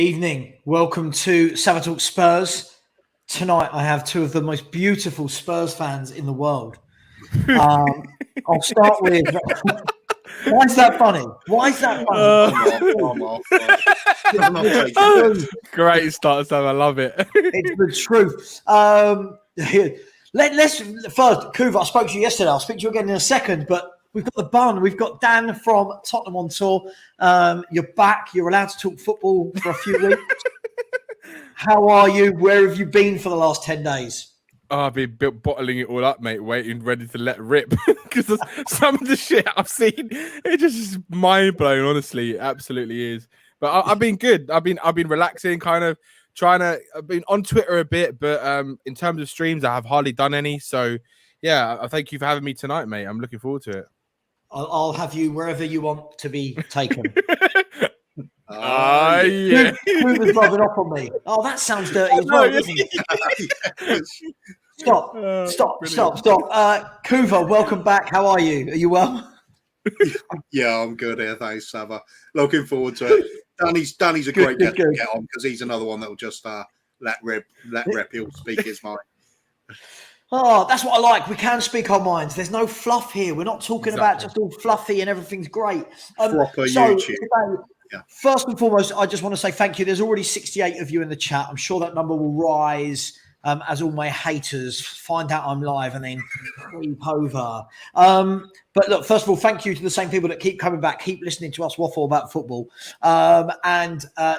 Evening. Welcome to Savva Talk Spurs. Tonight I have two of the most beautiful Spurs fans in the world. I'll start with... Why is that funny? Why is that funny? Great start, Sam. I love it. It's the truth. Let's first, Kuva, I spoke to you yesterday. I'll speak to you again in a second, but we've got the bun. We've got Dan from Tottenham on tour. You're back. You're allowed to talk football for a few weeks. How are you? Where have you been for the last 10 days? Oh, I've been bottling it all up, mate, waiting, ready to let rip. Because some of the shit I've seen, it just is mind-blowing, honestly. It absolutely is. But I've been good. I've been relaxing, kind of I've been on Twitter a bit, but in terms of streams, I have hardly done any. So, yeah, I thank you for having me tonight, mate. I'm looking forward to it. I'll have you wherever you want to be taken. Yeah. Who was rubbing off on me? Oh, that sounds dirty as well, doesn't it? Stop. Kuva, welcome back. How are you? Are you well? Yeah, I'm good here. Thanks, Savva. Looking forward to it. Danny's a great guest to get on because he's another one that will just let rip. He'll speak his mind. Oh, that's what I like. We can speak our minds. There's no fluff here. We're not talking about just all fluffy and everything's great. Proper YouTube. Today, first and foremost, I just want to say thank you. There's already 68 of you in the chat. I'm sure that number will rise as all my haters find out I'm live and then creep over. But look, first of all, thank you to the same people that keep coming back, keep listening to us waffle about football.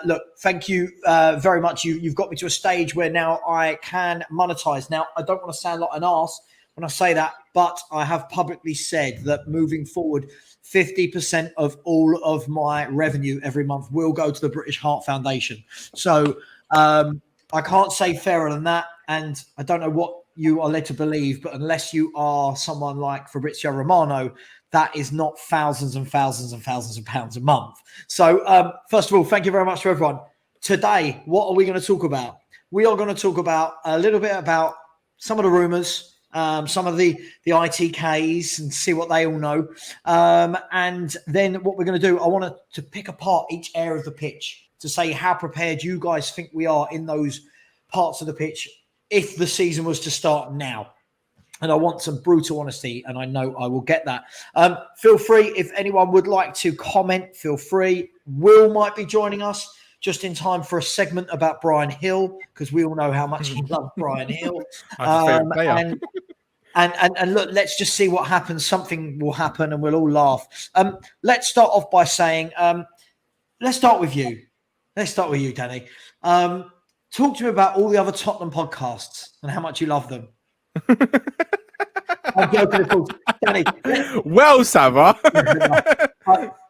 Look, thank you very much. You've got me to a stage where now I can monetize. Now, I don't want to sound like an arse when I say that, but I have publicly said that moving forward, 50% of all of my revenue every month will go to the British Heart Foundation. So I can't say fairer than that. And I don't know what you are led to believe, but unless you are someone like Fabrizio Romano, that is not thousands and thousands and thousands of pounds a month. So first of all, thank you very much to everyone. Today, what are we going to talk about? We are going to talk about a little bit about some of the rumours, some of the ITKs and see what they all know. And then what we're going to do, I want to pick apart each area of the pitch to say how prepared you guys think we are in those parts of the pitch if the season was to start now. And I want some brutal honesty, and I know I will get that. Feel free, if anyone would like to comment, feel free. Will might be joining us just in time for a segment about Brian Hill, because we all know how much he loves Brian Hill. And look, let's just see what happens. Something will happen and we'll all laugh. Let's start off by saying, let's start with you. Let's start with you, Danny. Talk to me about all the other Tottenham podcasts and how much you love them. I'm joking, of course. Danny. Well, Savva.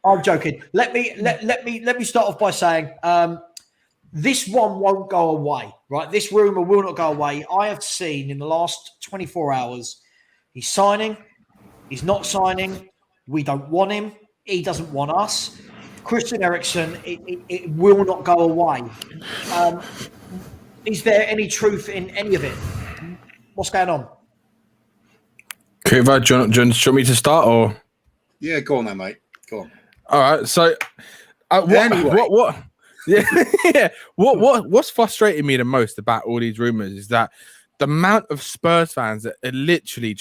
I'm joking. Let me start off by saying this one won't go away, right? This rumour will not go away. I have seen in the last 24 hours, he's signing, he's not signing, we don't want him, he doesn't want us. Christian Eriksen, it will not go away. Is there any truth in any of it? What's going on? Kuva, do you want me to start or? Yeah, go on then, mate. Go on. All right. So, what's frustrating me the most about all these rumors is that the amount of Spurs fans that are literally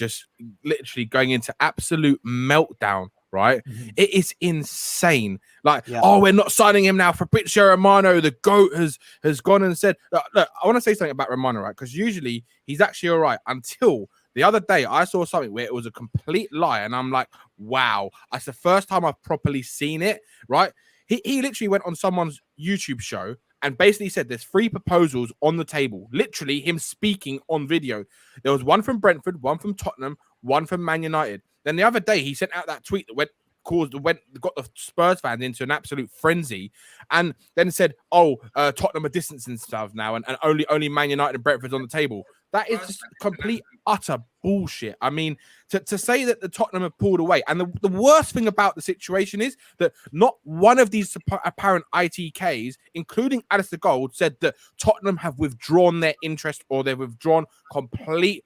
going into absolute meltdown. Right, It is insane. Oh, we're not signing him now. Fabrizio Romano, the GOAT, has gone and said, look, I want to say something about Romano, right? Because usually he's actually all right until the other day I saw something where it was a complete lie, and I'm like, wow, that's the first time I've properly seen it. Right? He literally went on someone's YouTube show and basically said there's 3 proposals on the table. Literally him speaking on video. There was one from Brentford, one from Tottenham, one from Man United. Then the other day, he sent out that tweet that got the Spurs fans into an absolute frenzy, and then said, "Oh, Tottenham are distancing stuff now, and only Man United and Brentford's on the table." That is just complete utter bullshit. I mean, to say that the Tottenham have pulled away, and the worst thing about the situation is that not one of these apparent ITKs, including Alistair Gold, said that Tottenham have withdrawn their interest or they've withdrawn complete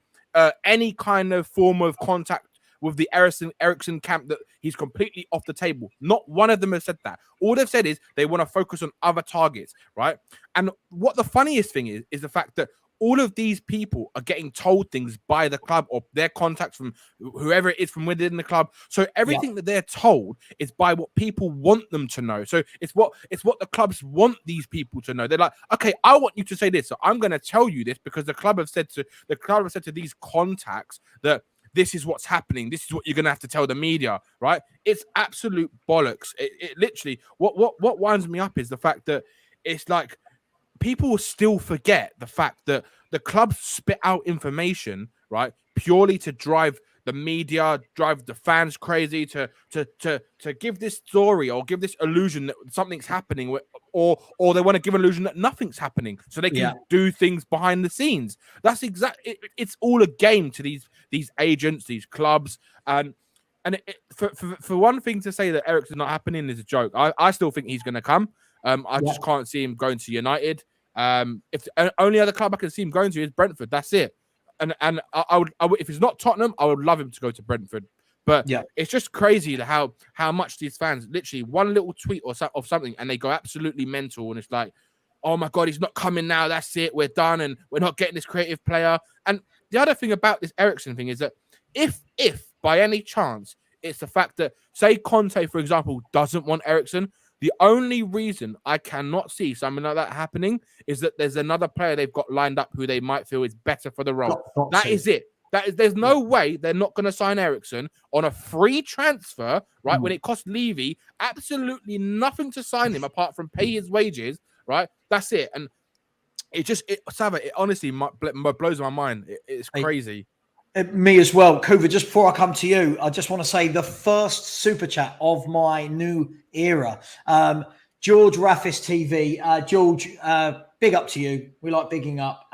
any kind of form of contact with the Eriksen camp that he's completely off the table. Not one of them has said that. All they've said is they want to focus on other targets, right? And what the funniest thing is the fact that all of these people are getting told things by the club or their contacts from whoever it is from within the club. So everything that they're told is by what people want them to know. So it's what the clubs want these people to know. They're like, okay, I want you to say this, so I'm going to tell you this because the club have said to these contacts that this is what's happening. This is what you're going to have to tell the media, right? It's absolute bollocks. It literally, what winds me up is the fact that it's like, people will still forget the fact that the clubs spit out information, right, purely to drive the media, drive the fans crazy, to give this story or give this illusion that something's happening, or they want to give an illusion that nothing's happening, so they can do things behind the scenes. That's exactly. It's all a game to these agents, these clubs, and for one thing to say that Eriksen's not happening is a joke. I still think he's going to come. I just can't see him going to United. If the only other club I can see him going to is Brentford, that's it. And I would if it's not Tottenham, I would love him to go to Brentford. But it's just crazy how much these fans literally one little tweet of something and they go absolutely mental, and it's like, oh my god, he's not coming now. That's it, we're done, and we're not getting this creative player. And the other thing about this Eriksen thing is that if by any chance it's the fact that, say, Conte, for example, doesn't want Eriksen, the only reason I cannot see something like that happening is that there's another player they've got lined up who they might feel is better for the role. That is it. There's no way they're not going to sign Eriksen on a free transfer, right? When it costs Levy absolutely nothing to sign him apart from pay his wages, right? That's it. And Savva, it honestly blows my mind. It's crazy. Me as well. Kuva, just before I come to you, I just want to say the first super chat of my new era. George Raffis TV. George, big up to you. We like bigging up.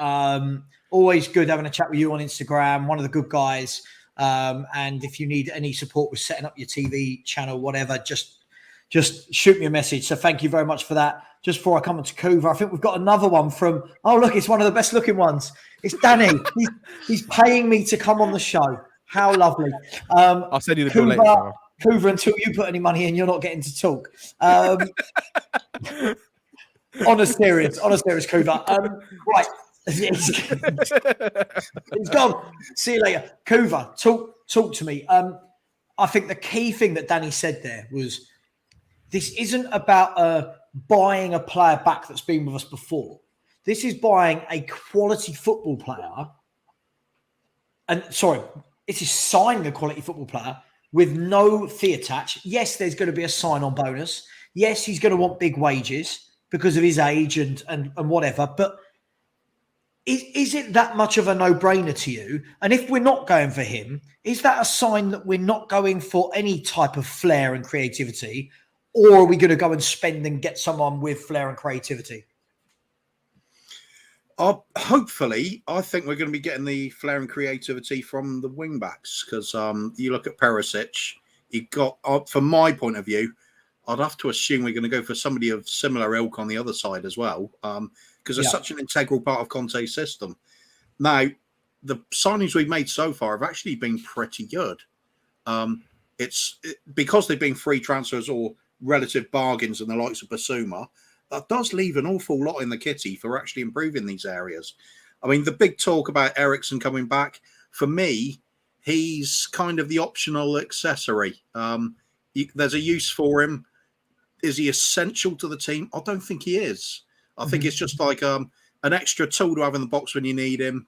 Always good having a chat with you on Instagram. One of the good guys. And if you need any support with setting up your TV channel, whatever, just shoot me a message. So thank you very much for that. Just before I come to Kuva, I think we've got another one from, oh, look, it's one of the best looking ones. It's Danny. He's paying me to come on the show. How lovely. I'll send you the bill later. Kuva, until you put any money in, you're not getting to talk. On a serious, Kuva. Right. He's gone. See you later. Kuva, talk to me. I think the key thing that Danny said there was, this isn't about buying a player back that's been with us before. This is buying a quality football player. This is signing a quality football player with no fee attached. Yes, there's going to be a sign-on bonus. Yes, he's going to want big wages because of his age and whatever. But is it that much of a no-brainer to you? And if we're not going for him, is that a sign that we're not going for any type of flair and creativity? Or are we going to go and spend and get someone with flair and creativity? Hopefully, I think we're going to be getting the flair and creativity from the wing-backs, because you look at Paratici, he got, from my point of view, I'd have to assume we're going to go for somebody of similar ilk on the other side as well, because they're such an integral part of Conte's system. Now, the signings we've made so far have actually been pretty good. Because they've been free transfers or relative bargains and the likes of Basuma, that does leave an awful lot in the kitty for actually improving these areas. I mean, the big talk about Eriksen coming back, for me, he's kind of the optional accessory. There's a use for him. Is he essential to the team? I don't think he is. I think it's just like an extra tool to have in the box when you need him.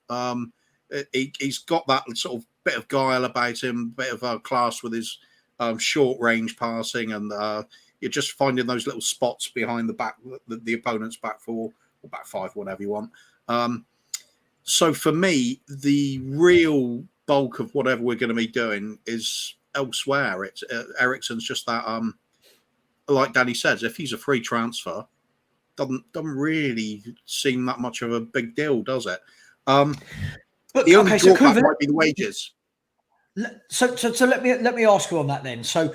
He's got that sort of bit of guile about him, bit of class with his short range passing, and you're just finding those little spots behind the back, the opponent's back four or back five, whatever you want. So for me, the real bulk of whatever we're going to be doing is elsewhere. It's Eriksen's just that, like Danny says, if he's a free transfer, doesn't really seem that much of a big deal, does it? But the only drawback might be the wages. So let me ask you on that then. So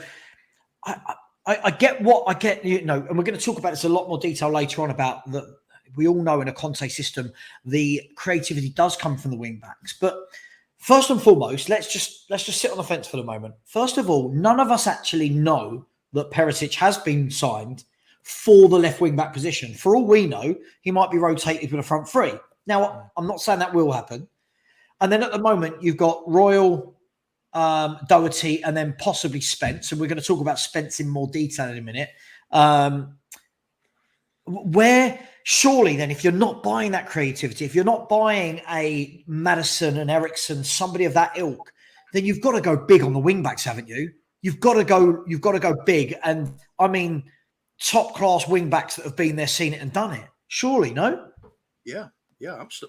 I get, you know, and we're going to talk about this a lot more detail later on about that. We all know in a Conte system, the creativity does come from the wing backs. But First and foremost, let's just sit on the fence for the moment. First of all, none of us actually know that Perisic has been signed for the left wing back position. For all we know, he might be rotated with a front three. Now, I'm not saying that will happen. And then at the moment, you've got Royal, Doherty, and then possibly Spence. And we're going to talk about Spence in more detail in a minute. Where surely then, if you're not buying that creativity, if you're not buying a Maddison and Eriksen, somebody of that ilk, then you've got to go big on the wing backs, haven't you? You've got to go big. And I mean, top class wing backs that have been there, seen it and done it. Surely, no? Yeah,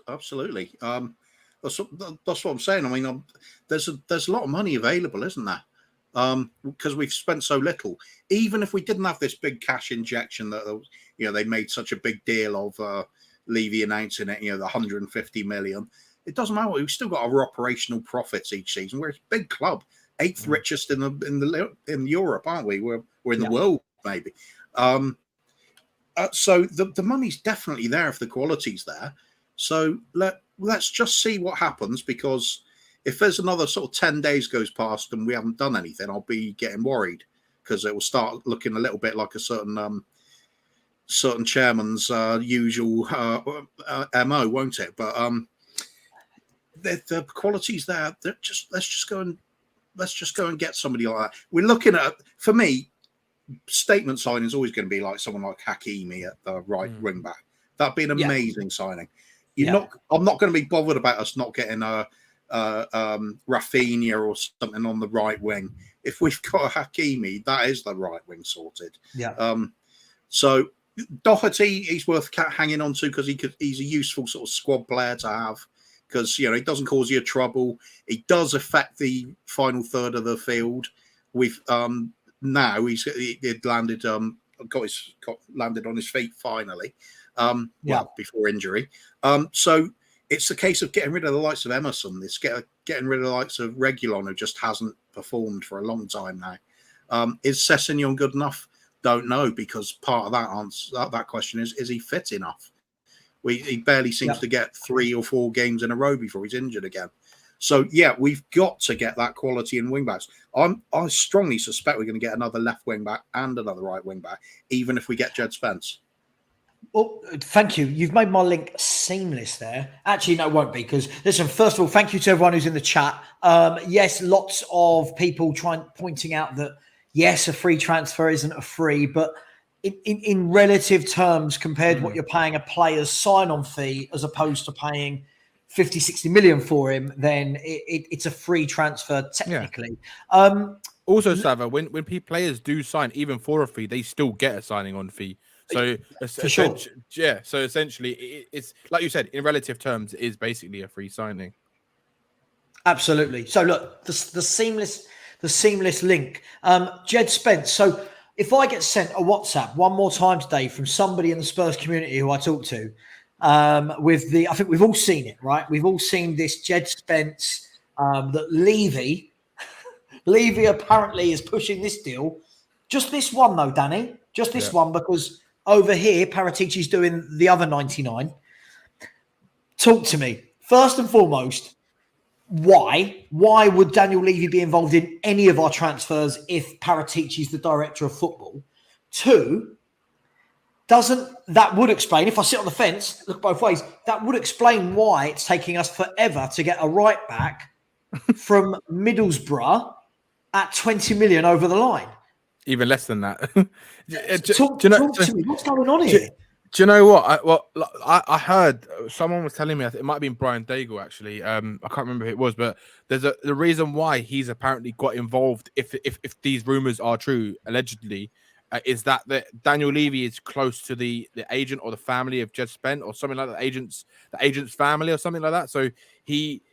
absolutely. That's what I'm saying. I mean, there's a lot of money available, isn't there? Because we've spent so little. Even if we didn't have this big cash injection that they made such a big deal of Levy announcing it, the 150 million. It doesn't matter. We've still got our operational profits each season. We're a big club, 8th richest in Europe, aren't we? We're in the world maybe. So the money's definitely there if the quality's there. So let's just see what happens, because if there's another sort of 10 days goes past and we haven't done anything, I'll be getting worried, because it will start looking a little bit like a certain chairman's usual MO, won't it? But the quality's there. Let's just go and get somebody like that. We're looking at, for me, statement signing is always going to be like someone like Hakimi at the right wing back. That'd be an amazing signing. I'm not going to be bothered about us not getting a Rafinha or something on the right wing. If we've got a Hakimi, that is the right wing sorted. So Doherty, he's worth hanging on to, because he's a useful sort of squad player to have, because he doesn't cause you trouble. He does affect the final third of the field. We've now he landed landed on his feet finally. Before injury. So it's a case of getting rid of the likes of Emerson. It's getting rid of the likes of Reguilon, who just hasn't performed for a long time now. Is Sessegnon good enough? Don't know, because part of that answer, that question is he fit enough? He barely seems to get 3 or 4 games in a row before he's injured again. So we've got to get that quality in wing backs. I strongly suspect we're going to get another left wing back and another right wing back, even if we get Jed Spence. Well, thank you. You've made my link seamless there. Actually, no, it won't be, because, listen, first of all, thank you to everyone who's in the chat. Yes, lots of people pointing out that, yes, a free transfer isn't a free, but in relative terms, compared to what you're paying a player's sign-on fee as opposed to paying 50, 60 million for him, then it's a free transfer technically. Also, Savva, when players do sign, even for a fee, they still get a signing on fee. So for sure. So essentially, it's like you said, in relative terms, it is basically a free signing. Absolutely. So look, the seamless link, Jed Spence. So if I get sent a WhatsApp one more time today from somebody in the Spurs community who I talk to, I think we've all seen it, right? We've all seen this Jed Spence that Levy apparently is pushing this deal. Just this one though, Danny. Just this one, because over here, Paratici's doing the other 99. Talk to me. First and foremost, why would Daniel Levy be involved in any of our transfers if Paratici's the director of football? 2, that would explain, if I sit on the fence, look both ways, that would explain why it's taking us forever to get a right back from Middlesbrough at 20 million over the line. Even less than that. Talk to me. What's going on here? Do you know what? I heard someone was telling me, it might have been Brian Daigle actually. I can't remember who it was, but there's the reason why he's apparently got involved, if these rumors are true, allegedly, is that Daniel Levy is close to the agent or the family of Jed Spence or something like that, the agent's family or something like that. So he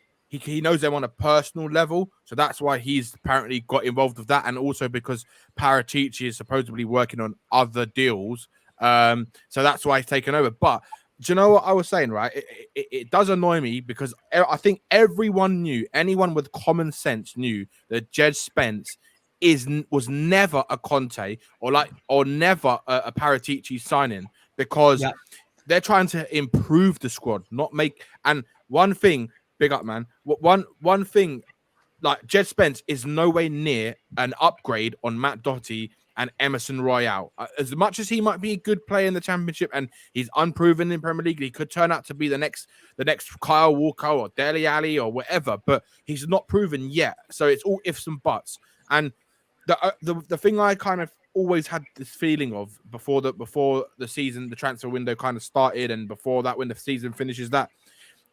knows them on a personal level, so that's why he's apparently got involved with that, and also because Paratici is supposedly working on other deals, so that's why he's taken over. But do you know what I was saying, right? It does annoy me, because I think anyone with common sense knew that Jed Spence was never a Conte or never a Paratici signing, because they're trying to improve the squad, not make. And one thing Big up, man. One thing, like Jed Spence is no way near an upgrade on Matt Doherty and Emerson Royale. As much as he might be a good player in the Championship and he's unproven in Premier League, he could turn out to be the next Kyle Walker or Dele Alli or whatever, but he's not proven yet. So it's all ifs and buts. And the thing I kind of always had this feeling of before the season, the transfer window kind of started, and before that, when the season finishes, that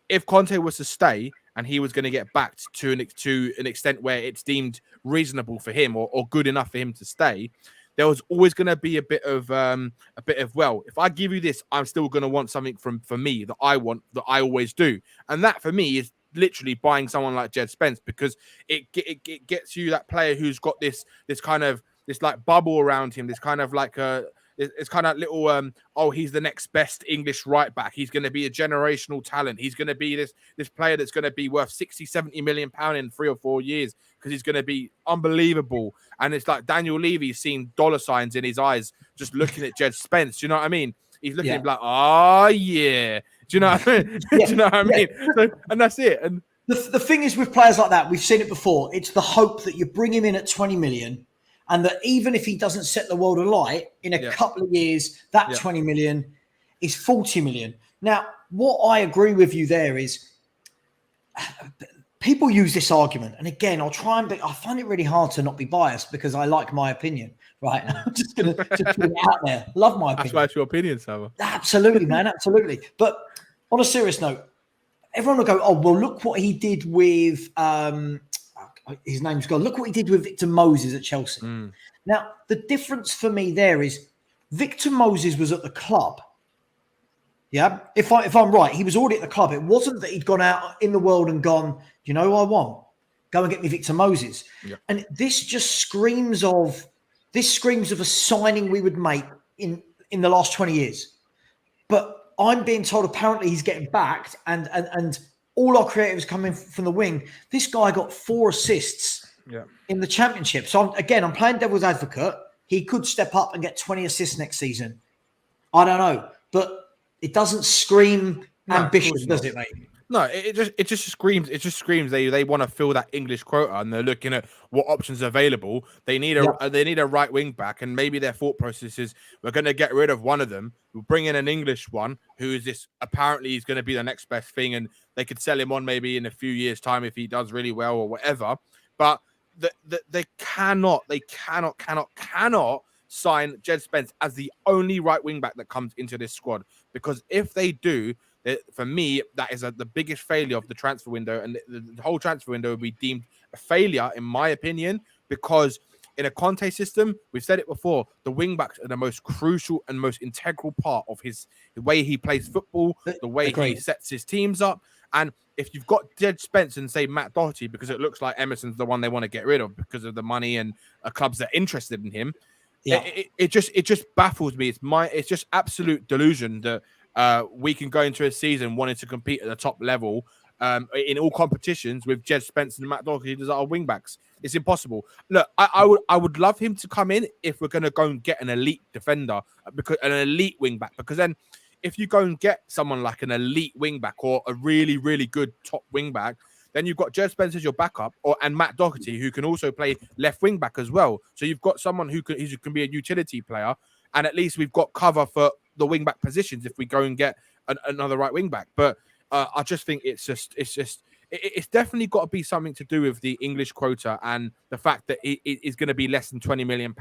if Conte was to stay and he was going to get backed to an extent where it's deemed reasonable for him or good enough for him to stay, there was always going to be a bit of well, if I give you this, I'm still going to want something for me that I want, that I always do, and that for me is literally buying someone like Jed Spence, because it gets you that player who's got this kind of this like bubble around him, this kind of like it's kind of little he's the next best English right back, he's going to be a generational talent, he's going to be this player that's going to be worth 60-70 million pound in 3 or 4 years because he's going to be unbelievable. And it's like Daniel Levy's seen dollar signs in his eyes just looking at Jed Spence. Do you know what I mean? He's looking at him like, oh yeah. Do you know what I mean? Do you know what I mean? So, and that's it. And the thing is with players like that, we've seen it before. It's the hope that you bring him in at 20 million, and that even if he doesn't set the world alight in a couple of years, that 20 million is 40 million. Now, what I agree with you there is people use this argument, and again, I find it really hard to not be biased because I like my opinion. Right, I'm just going to put it out there. Love my opinion. That's why it's your opinion, Savva. Absolutely, man, absolutely. But on a serious note, everyone will go, oh, well, look what he did with his name's gone. Look what he did with Victor Moses at Chelsea. Now, the difference for me there is Victor Moses was at the club. Yeah, if I'm right, he was already at the club. It wasn't that he'd gone out in the world and gone, you know who I want? Go and get me Victor Moses. Yeah. And this just screams of a signing we would make in the last 20 years. But I'm being told apparently he's getting backed and all our creatives coming from the wing. This guy got 4 assists in the Championship. So I'm playing devil's advocate. He could step up and get 20 assists next season. I don't know. But it doesn't scream ambition, does it, mate? No, it just screams. It just screams they want to fill that English quota, and they're looking at what options are available. They need a right wing back, and maybe their thought process is we're going to get rid of one of them. We'll bring in an English one who is this. Apparently, he's going to be the next best thing, and they could sell him on maybe in a few years' time if he does really well or whatever. But they cannot sign Jed Spence as the only right wing back that comes into this squad, because if they do, for me, that is the biggest failure of the transfer window, and the whole transfer window would be deemed a failure, in my opinion, because in a Conte system, we've said it before, the wing backs are the most crucial and most integral part of the way he plays football, the way he sets his teams up. And if you've got Jed Spence and say Matt Doherty, because it looks like Emerson's the one they want to get rid of because of the money and clubs that are interested in him, it just baffles me. It's just absolute delusion that we can go into a season wanting to compete at the top level in all competitions with Jed Spence and Matt Doherty as our wing backs. It's impossible. Look, I would love him to come in if we're going to go and get an elite defender, because an elite wing back, because then if you go and get someone like an elite wing back or a really, really good top wing back, then you've got Jed Spence as your backup, and Matt Doherty, who can also play left wing back as well. So you've got someone who can be a utility player, and at least we've got cover for the wing back positions if we go and get another right wing back. But I just think it's definitely got to be something to do with the English quota and the fact that it is going to be less than £20 million,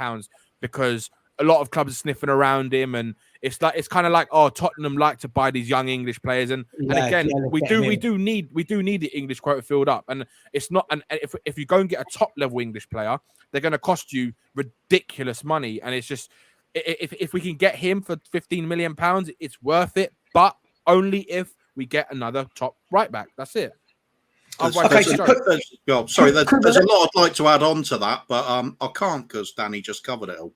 because a lot of clubs are sniffing around him, and it's kind of like, oh, Tottenham like to buy these young English players, and again, we do need the English quota filled up, and it's not. And if you go and get a top level English player, they're going to cost you ridiculous money, and it's just if we can get him for £15 million, it's worth it, but only if we get another top right back. That's it. There's a lot I'd like to add on to that, but I can't because Danny just covered it all.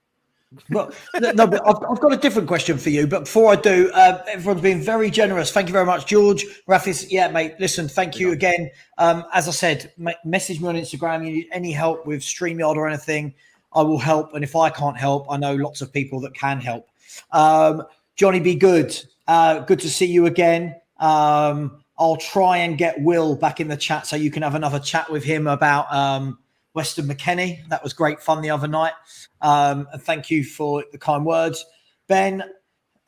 Well, no, but I've got a different question for you. But before I do, everyone's been very generous. Thank you very much, George. Rafis, mate, listen, thank you again. As I said, message me on Instagram. You need any help with StreamYard or anything, I will help. And if I can't help, I know lots of people that can help. Johnny, be good. Good to see you again. I'll try and get Will back in the chat so you can have another chat with him about Weston McKennie. That was great fun the other night. And thank you for the kind words. Ben,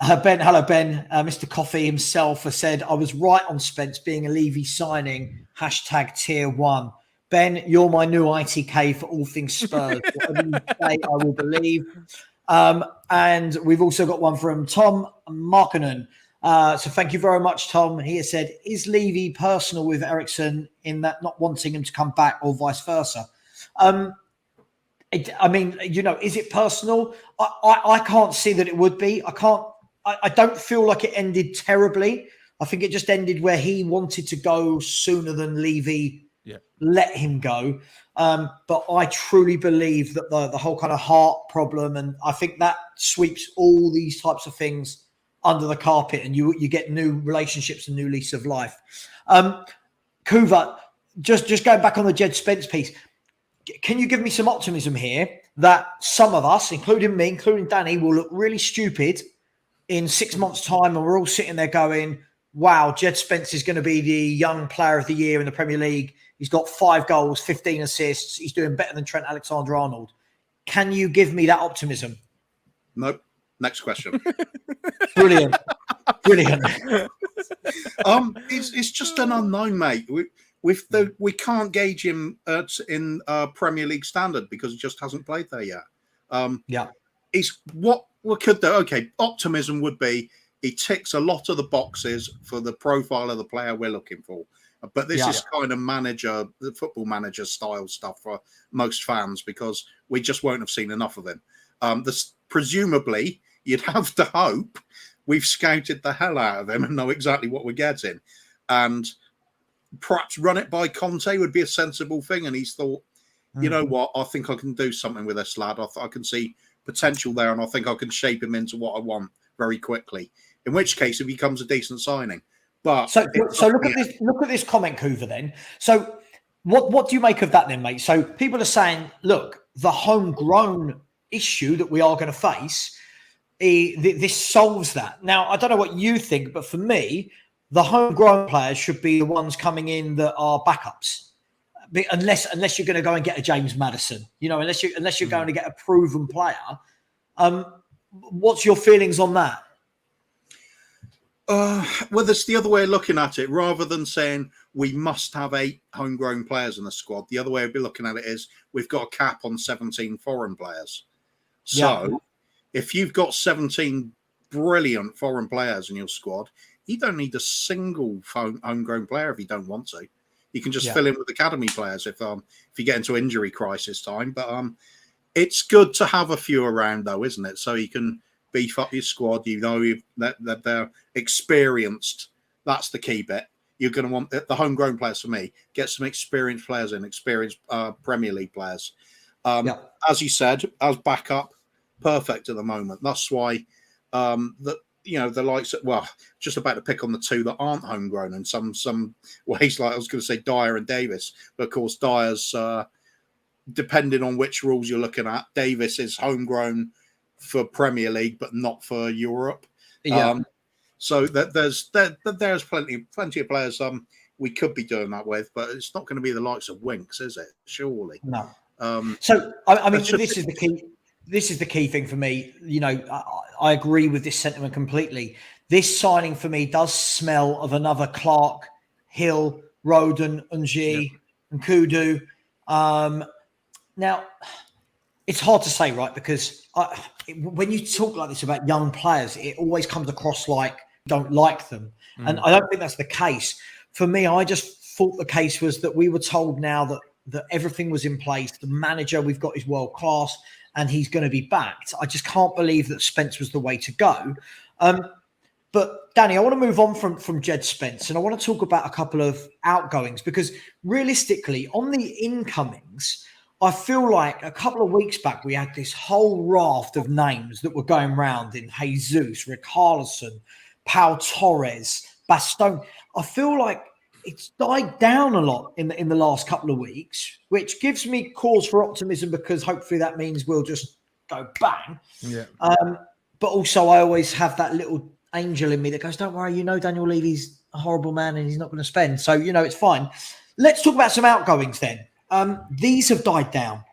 hello, Ben. Mr. Coffee himself has said, I was right on Spence being a Levy signing. #tier 1. Ben, you're my new ITK for all things Spurs. Whatever you say, I will believe. And we've also got one from Tom Markinen. So thank you very much, Tom. He has said, is Levy personal with Eriksen in that not wanting him to come back or vice versa? I mean, is it personal? I can't see that it would be. I don't feel like it ended terribly. I think it just ended where he wanted to go sooner than Levy let him go. But I truly believe that the whole kind of heart problem, and I think that sweeps all these types of things under the carpet, and you get new relationships and new lease of life. Kuva, just going back on the Jed Spence piece, can you give me some optimism here that some of us, including me, including Danny, will look really stupid in 6 months' time, and we're all sitting there going, wow, Jed Spence is going to be the young player of the year in the Premier League. He's got 5 goals, 15 assists. He's doing better than Trent Alexander-Arnold. Can you give me that optimism? Nope. Next question. Brilliant. It's just an unknown, mate. We can't gauge him in Premier League standard because he just hasn't played there yet. It's what we could do. Okay, optimism would be he ticks a lot of the boxes for the profile of the player we're looking for. But this is kind of the football manager style stuff for most fans because we just won't have seen enough of him. Presumably, you'd have to hope we've scouted the hell out of him and know exactly what we're getting. And perhaps run it by Conte would be a sensible thing. And he's thought, you know what, I think I can do something with this lad. I can see potential there, and I think I can shape him into what I want very quickly. In which case, it becomes a decent signing. But so look at this comment, Kuva. Then, so what do you make of that, then, mate? So people are saying, look, the homegrown issue that we are going to face, this solves that. Now, I don't know what you think, but for me, the homegrown players should be the ones coming in that are backups, unless you're going to go and get a James Maddison, unless you're going to get a proven player. What's your feelings on that? Well, that's the other way of looking at it. Rather than saying we must have 8 homegrown players in the squad, the other way of looking at it is we've got a cap on 17 foreign players. So if you've got 17 brilliant foreign players in your squad, you don't need a single homegrown player if you don't want to. You can just fill in with academy players if you get into injury crisis time. But it's good to have a few around, though, isn't it? So you can beef up your squad. That they're experienced. That's the key bit. You're going to want the homegrown players. For me, get some experienced players in, experienced Premier League players. As you said, as backup, perfect at the moment. That's why the likes of, just about to pick on the 2 that aren't homegrown in some ways. Like I was going to say Dyer and Davis, but of course Dyer's depending on which rules you're looking at. Davis is homegrown for Premier League, but not for Europe. So that there's plenty of players we could be doing that with, but it's not going to be the likes of Winks, is it? Surely. No. So I mean, this is the key. This is the key thing for me. I agree with this sentiment completely. This signing for me does smell of another Clark, Hill, Roden, Unji, and Kudu. Now, it's hard to say, right? Because when you talk like this about young players, it always comes across like you don't like them. And I don't think that's the case. For me, I just thought the case was that we were told now that everything was in place. The manager we've got is world class, and he's going to be backed. I just can't believe that Spence was the way to go. But Danny, I want to move on from Jed Spence, and I want to talk about a couple of outgoings, because realistically, on the incomings, I feel like a couple of weeks back, we had this whole raft of names that were going round in Jesus, Richarlison, Pau Torres, Bastone. I feel like it's died down a lot in the last couple of weeks, which gives me cause for optimism, because hopefully that means we'll just go bang. But also I always have that little angel in me that goes, don't worry, Daniel Levy's a horrible man and he's not going to spend. So, it's fine. Let's talk about some outgoings then. These have died down.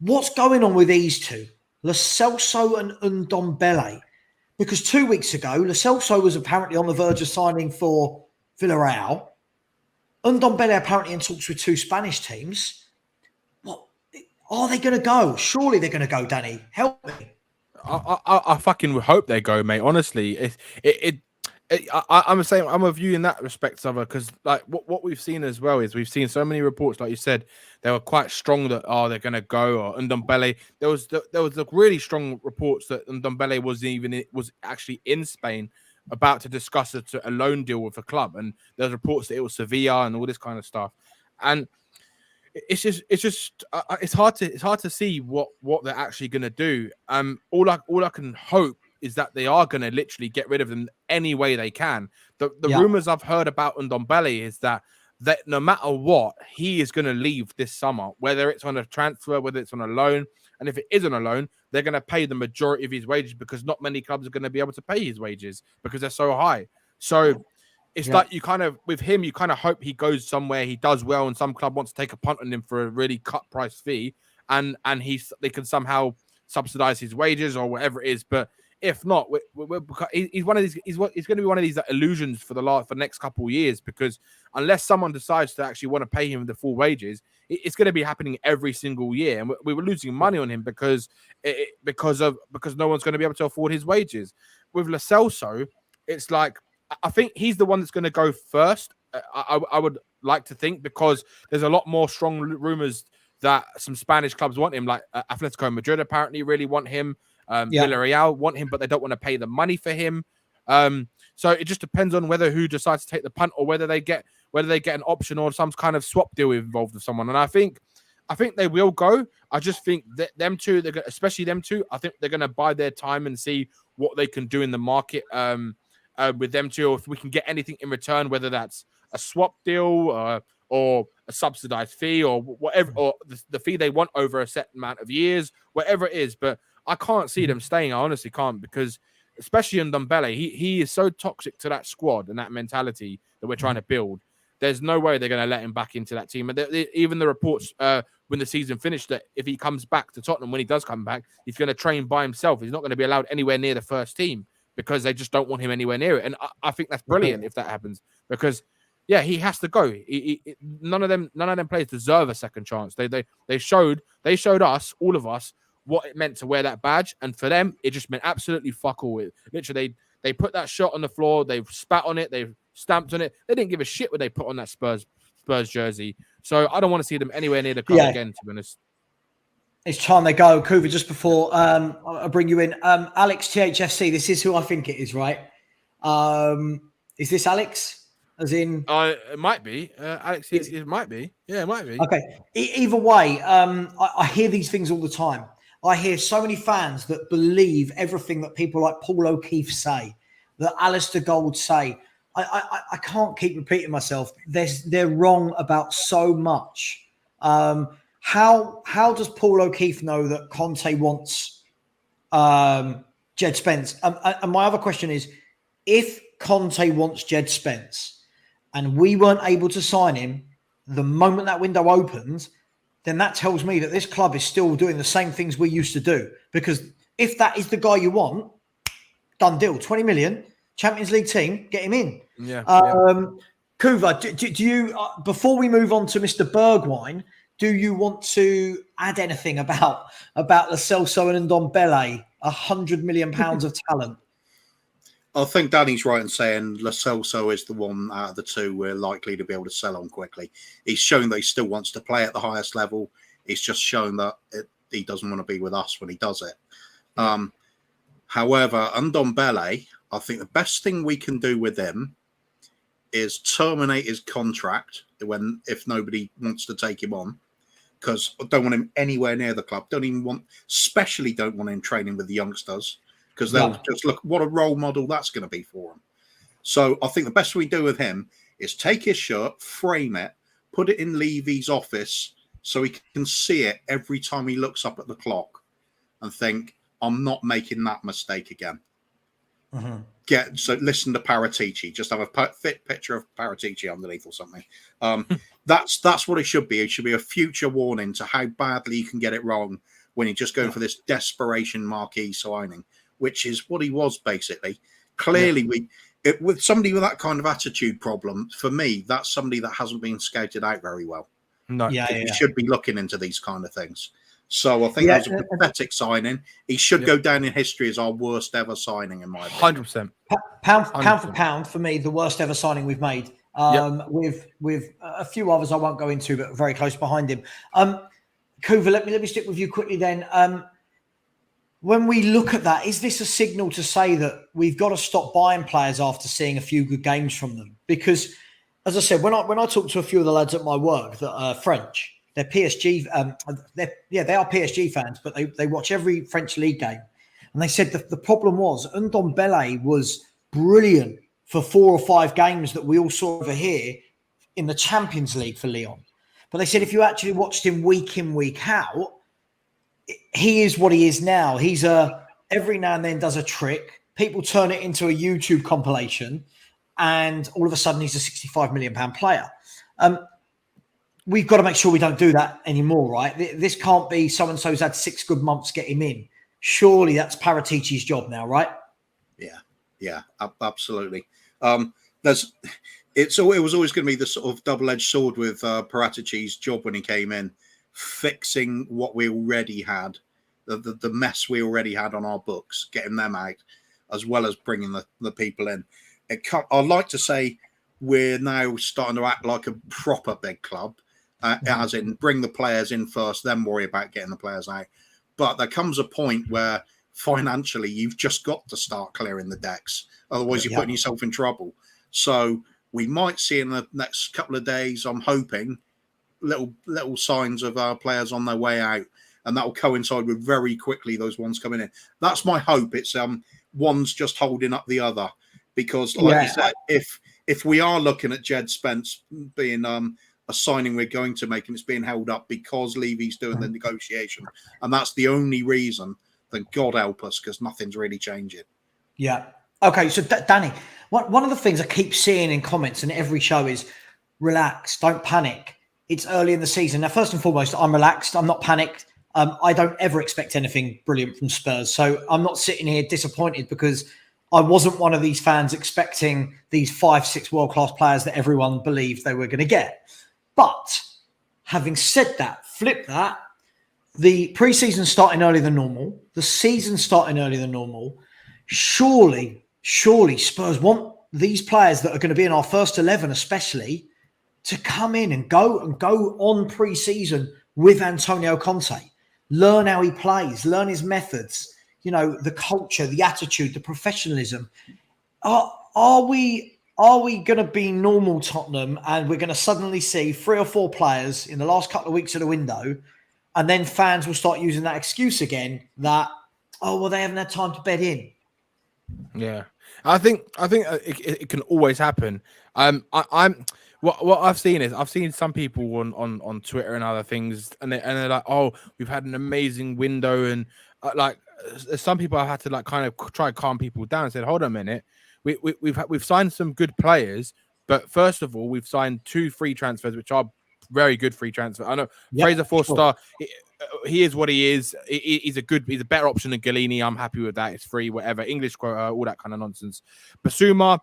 What's going on with these two? Lo Celso and Ndombele. Because 2 weeks ago, Lo Celso was apparently on the verge of signing for Villarreal. Ndombele apparently in talks with 2 Spanish teams. What are they going to go? Surely they're going to go, Danny. Help me. I fucking hope they go, mate. Honestly, I'm the same. I'm with you in that respect, Savva, because like what we've seen as well is we've seen so many reports, like you said, they were quite strong that they're going to go, or Ndombele. There was really strong reports that Ndombele was actually in Spain about to discuss a loan deal with a club, and there's reports that it was Sevilla and all this kind of stuff, and it's hard to see what they're actually going to do. All I can hope is that they are going to literally get rid of them any way they can. The rumors I've heard about Ndombele is that no matter what, he is going to leave this summer, whether it's on a transfer, whether it's on a loan. And if it is on a loan, they're going to pay the majority of his wages because not many clubs are going to be able to pay his wages because they're so high. So it's like with him, you kind of hope he goes somewhere, he does well, and some club wants to take a punt on him for a really cut price fee, and they can somehow subsidize his wages or whatever it is. But if not, he's one of these. He's going to be one of these illusions for the next couple of years, because unless someone decides to actually want to pay him the full wages, it's going to be happening every single year, and we were losing money on him because no one's going to be able to afford his wages. With Lo Celso, it's like I think he's the one that's going to go first. I would like to think, because there's a lot more strong rumors that some Spanish clubs want him, like Atletico Madrid apparently really want him. Villarreal want him, but they don't want to pay the money for him. So it just depends on who decides to take the punt, or whether they get an option or some kind of swap deal involved with someone. And I think they will go. I just think that them two, especially them two, I think they're going to bide their time and see what they can do in the market with them two, or if we can get anything in return, whether that's a swap deal or a subsidized fee or whatever, or the fee they want over a set amount of years, whatever it is. But I can't see them staying. I honestly can't, because especially in Ndombele, he is so toxic to that squad and that mentality that we're trying to build. There's no way they're going to let him back into that team. And even the reports when the season finished, that if he comes back to Tottenham, when he does come back, he's going to train by himself. He's not going to be allowed anywhere near the first team because they just don't want him anywhere near it. And I think that's brilliant if that happens, because he has to go. None of them players deserve a second chance. They showed us, all of us, what it meant to wear that badge, and for them it just meant absolutely fuck all. Literally they put that shot on the floor, they've spat on it, they've stamped on it. They didn't give a shit what they put on that Spurs jersey. So I don't want to see them anywhere near the club again, to be honest. It's time they go. Kuva, just before I bring you in, Alex THFC, this is who I think it is, right? Is this Alex? As in, it might be. Alex, it might be. Yeah, it might be. Okay. Either way, I hear these things all the time. I hear so many fans that believe everything that people like Paul O'Keefe say, that Alistair Gold say. I can't keep repeating myself. They're wrong about so much. How does Paul O'Keefe know that Conte wants Jed Spence? And my other question is, if Conte wants Jed Spence and we weren't able to sign him the moment that window opens, then that tells me that this club is still doing the same things we used to do. Because if that is the guy you want, done deal. 20 million, Champions League team, get him in. Yeah. Kuva, do you, before we move on to Mr. Bergwijn, do you want to add anything about Lo Celso and Ndombele, £100 million of talent? I think Danny's right in saying Lo Celso is the one out of the two we're likely to be able to sell on quickly. He's shown that he still wants to play at the highest level. He's just shown that he doesn't want to be with us when he does it. However, Ndombele, I think the best thing we can do with him is terminate his contract if nobody wants to take him on, because I don't want him anywhere near the club. Especially don't want him training with the youngsters, because they'll just look what a role model that's going to be for him. So I think the best we do with him is take his shirt, frame it, put it in Levy's office so he can see it every time he looks up at the clock and think, I'm not making that mistake again. Listen to Paratici. Just have a fit picture of Paratici underneath or something. That's what it should be. It should be a future warning to how badly you can get it wrong when you're just going for this desperation marquee signing, which is what he was basically. Clearly, with somebody with that kind of attitude problem, for me, that's somebody that hasn't been scouted out very well. No, you should be looking into these kind of things. So I think that was a pathetic signing. He should go down in history as our worst ever signing, in my opinion. 100%. Pound for pound, for me, the worst ever signing we've made. With a few others I won't go into, but very close behind him. Kuva, let me stick with you quickly then. When we look at that, is this a signal to say that we've got to stop buying players after seeing a few good games from them? Because, as I said, when I talk to a few of the lads at my work that are French, they're PSG. They are PSG fans, but they watch every French league game. And they said the problem was Ndombele was brilliant for 4 or 5 games that we all saw over here in the Champions League for Lyon. But they said if you actually watched him week in, week out, he is what he is now. He's every now and then does a trick. People turn it into a YouTube compilation, and all of a sudden he's a £65 million player. We've got to make sure we don't do that anymore, right? This can't be so-and-so's had 6 good months, get him in. Surely that's Paratici's job now, right? Yeah, absolutely. It was always going to be the sort of double-edged sword with Paratici's job when he came in, fixing what we already had, the mess we already had on our books, getting them out, as well as bringing the people in. I'd like to say we're now starting to act like a proper big club, as in bring the players in first, then worry about getting the players out. But there comes a point where financially you've just got to start clearing the decks. Otherwise, you're putting yourself in trouble. So we might see in the next couple of days, I'm hoping, little signs of our players on their way out. And that will coincide with very quickly those ones coming in. That's my hope. It's one's just holding up the other. Because like you said, if we are looking at Jed Spence being a signing we're going to make, and it's being held up because Levy's doing the negotiation, and that's the only reason, then God help us, because nothing's really changing. Yeah. Okay, so Danny, one of the things I keep seeing in comments and every show is relax, don't panic. It's early in the season. Now, first and foremost, I'm relaxed. I'm not panicked. I don't ever expect anything brilliant from Spurs. So I'm not sitting here disappointed because I wasn't one of these fans expecting these 5-6 world-class players that everyone believed they were going to get. But having said that, flip that, the pre-season starting earlier than normal, the season starting earlier than normal, surely Spurs want these players that are going to be in our first 11 especially to come in and go on pre-season with Antonio Conte. Learn how he plays, learn his methods, the culture, the attitude, the professionalism. Are we going to be normal Tottenham and we're going to suddenly see 3 or 4 players in the last couple of weeks of the window, and then fans will start using that excuse again that, they haven't had time to bed in? Yeah, I think it can always happen. What I've seen is I've seen some people on Twitter and other things, and they're like, oh, we've had an amazing window, and some people have had to like kind of try to calm people down and said, hold on a minute, we've signed some good players, but first of all, we've signed 2 free transfers, which are very good free transfers. I know Fraser Forster, he is what he is. He's a better option than Galini. I'm happy with that. It's free, whatever, English quota, all that kind of nonsense. Basuma,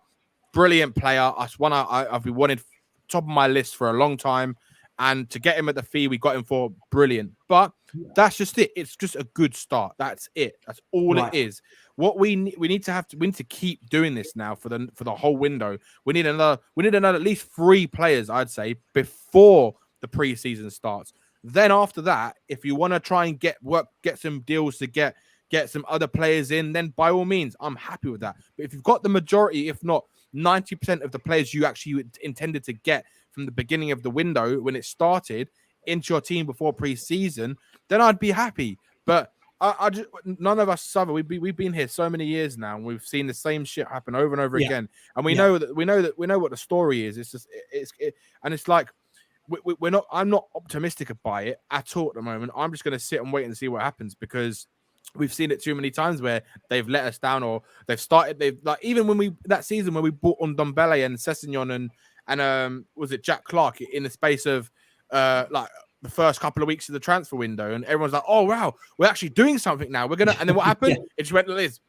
brilliant player. I've been wanted top of my list for a long time, and to get him at the fee we got him for, brilliant. But that's just it. It's just a good start. That's it. That's all it is. What we need to keep doing this now for the whole window. We need another at least 3 players, I'd say, before the preseason starts. Then after that, if you want to try and get some deals to get some other players in, then by all means, I'm happy with that. But if you've got the majority, if not 90% of the players you actually intended to get from the beginning of the window when it started into your team before pre-season, then I'd be happy. But I just, none of us, Savva, we've been here so many years now, and we've seen the same shit happen over and over again. And we know what the story is. It's just and it's like we're not. I'm not optimistic about it at all at the moment. I'm just going to sit and wait and see what happens, because we've seen it too many times where they've let us down, or they've like, even when that season when we bought on Dombele and Sessegnon and was it Jack Clark in the space of like the first couple of weeks of the transfer window, and everyone's like, oh wow, we're actually doing something now, we're gonna, and then what happened? It just went like this,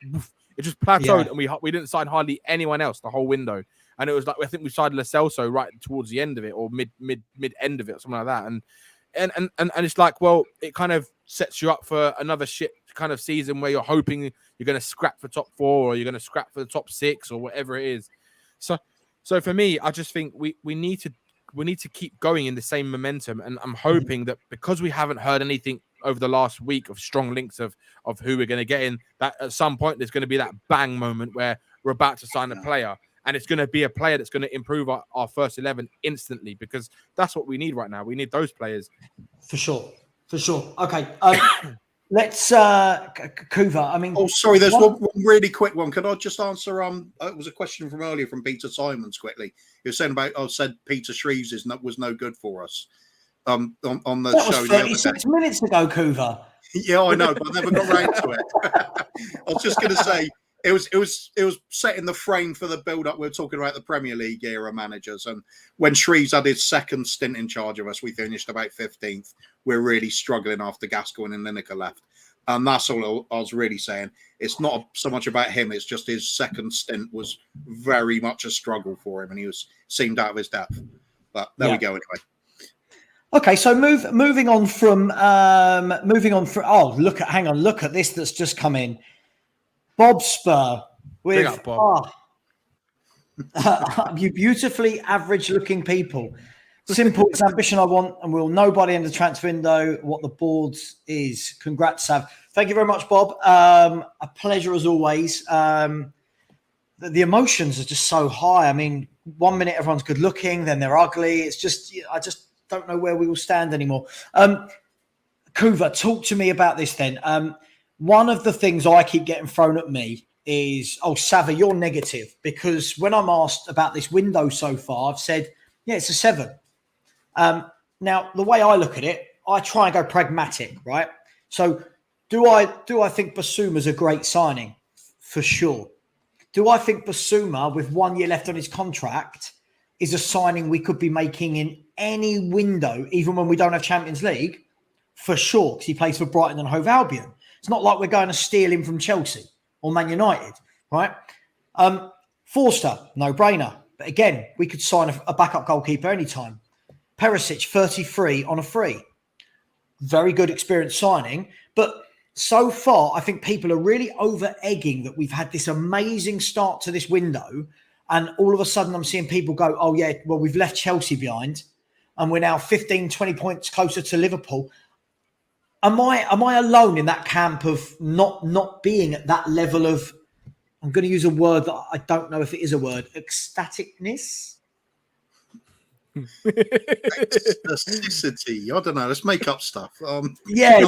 it just plateaued, and we didn't sign hardly anyone else the whole window. And it was like, I think we signed Lo Celso right towards the end of it, or mid end of it, or something like that. And it's like, well, it kind of sets you up for another shit kind of season where you're hoping you're going to scrap for top 4, or you're going to scrap for the top 6, or whatever it is. So for me, I just think we need to keep going in the same momentum. And I'm hoping that because we haven't heard anything over the last week of strong links of who we're going to get in, that at some point there's going to be that bang moment where we're about to sign a player. And it's going to be a player that's going to improve our first 11 instantly, because that's what we need right now. We need those players. For sure. Okay. Let's, Kuva. I mean, sorry. There's one really quick one. Could I just answer? It was a question from earlier from Peter Simons quickly. He was saying about, said Peter Shreves was no good for us. On the that show was 36 minutes ago, Kuva. Yeah, I know, but I never got round to it. I was just going to say, it was setting the frame for the build-up. We were talking about the Premier League era managers, and when Shreves had his second stint in charge of us, we finished about 15th. We're really struggling after Gascoigne and Lineker left, and that's all I was really saying. It's not so much about him; it's just his second stint was very much a struggle for him, and he seemed out of his depth. But there we go, anyway. Okay, so moving on from. Look at this that's just come in. Bob Spur with up, Bob. You beautifully average-looking people. Simple, it's ambition I want, and we'll know by the end of the transfer window what the board's is. Congrats, Sav. Thank you very much, Bob. A pleasure as always. The emotions are just so high. I mean, 1 minute everyone's good-looking, then they're ugly. It's just, I just don't know where we will stand anymore. Kuva, talk to me about this then. One of the things I keep getting thrown at me is, Savva, you're negative, because when I'm asked about this window so far, I've said, yeah, it's a 7. Now, the way I look at it, I try and go pragmatic, right? So do I think Bissouma's a great signing? For sure. Do I think Bissouma, with 1 year left on his contract, is a signing we could be making in any window, even when we don't have Champions League? For sure, because he plays for Brighton and Hove Albion. It's not like we're going to steal him from Chelsea or Man United, right? Forster, no-brainer. But again, we could sign a backup goalkeeper anytime. Perisic, 33 on a free. Very good experience signing. But so far, I think people are really over-egging that we've had this amazing start to this window. And all of a sudden, I'm seeing people go, oh, yeah, well, we've left Chelsea behind. And we're now 15, 20 points closer to Liverpool. Am I alone in that camp of not being at that level of, I'm going to use a word that I don't know if it is a word, ecstaticness? Ecstasticity. I don't know. Let's make up stuff. Yeah.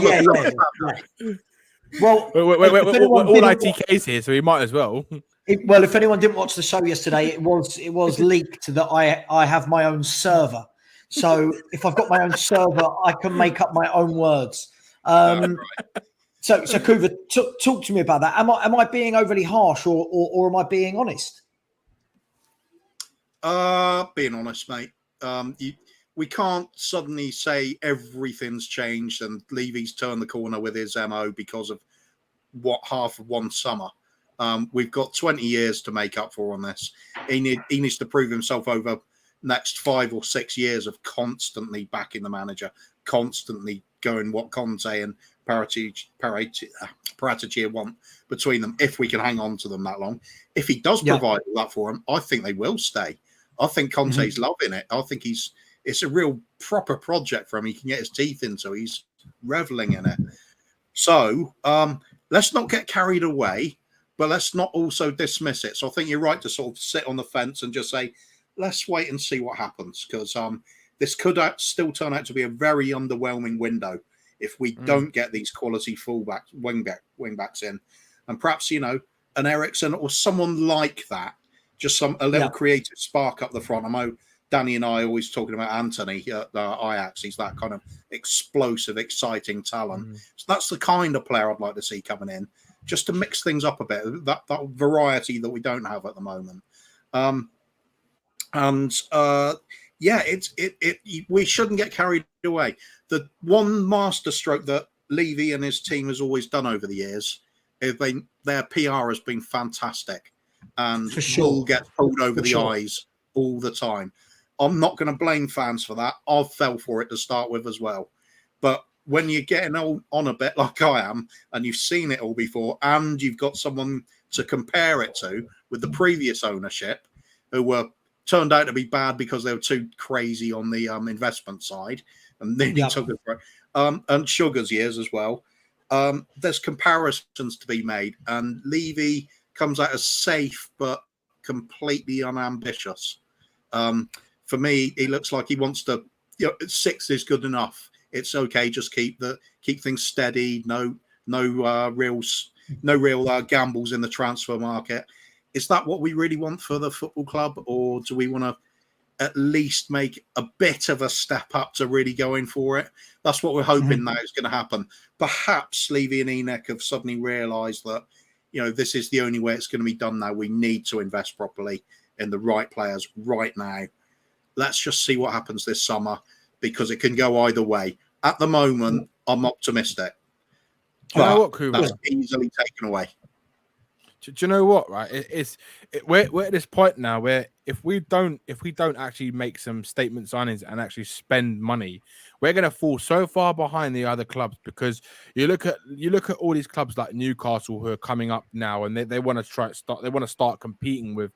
Well, all ITKs here, so we might as well. If anyone didn't watch the show yesterday, it was leaked that I have my own server. So if I've got my own server, I can make up my own words. So Kuva, talk to me about that. Am I being overly harsh, or am I being honest? Being honest, mate. We can't suddenly say everything's changed and Levy's turned the corner with his MO because of half of one summer. We've got 20 years to make up for on this. He needs to prove himself over next 5 or 6 years of constantly backing the manager, constantly going what Conte and Paratici want between them, if we can hang on to them that long. If he does provide that for them, I think they will stay. I think Conte's loving it. I think it's a real proper project for him. He can get his teeth into. He's reveling in it. So let's not get carried away, but let's not also dismiss it. So I think you're right to sort of sit on the fence and just say, let's wait and see what happens, because this could still turn out to be a very underwhelming window if we don't get these quality wingbacks in. And perhaps, an Eriksen or someone like that, just a little creative spark up the front. I know Danny and I are always talking about Anthony at Ajax. He's that kind of explosive, exciting talent. So that's the kind of player I'd like to see coming in, just to mix things up a bit. That variety that we don't have at the moment. We shouldn't get carried away. The one masterstroke that Levy and his team has always done over the years is their PR has been fantastic, and for sure all gets pulled over the eyes all the time. I'm not going to blame fans for that. I fell for it to start with as well. But when you're getting on a bit like I am, and you've seen it all before, and you've got someone to compare it to with the previous ownership, who were turned out to be bad because they were too crazy on the investment side, and nearly took it for and Sugar's years as well. There's comparisons to be made, and Levy comes out as safe but completely unambitious. For me, he looks like he wants to. 6 is good enough. It's okay. Just keep things steady. No real gambles in the transfer market. Is that what we really want for the football club, or do we want to at least make a bit of a step up to really going for it? That's what we're hoping now is going to happen. Perhaps Levy and Enoch have suddenly realised that this is the only way it's going to be done now. We need to invest properly in the right players right now. Let's just see what happens this summer, because it can go either way. At the moment, I'm optimistic. But you know what, Kuva? That's easily taken away. Do you know what? Right, we're at this point now where if we don't actually make some statement signings and actually spend money, we're going to fall so far behind the other clubs. Because you look at all these clubs like Newcastle who are coming up now, and they want to start competing with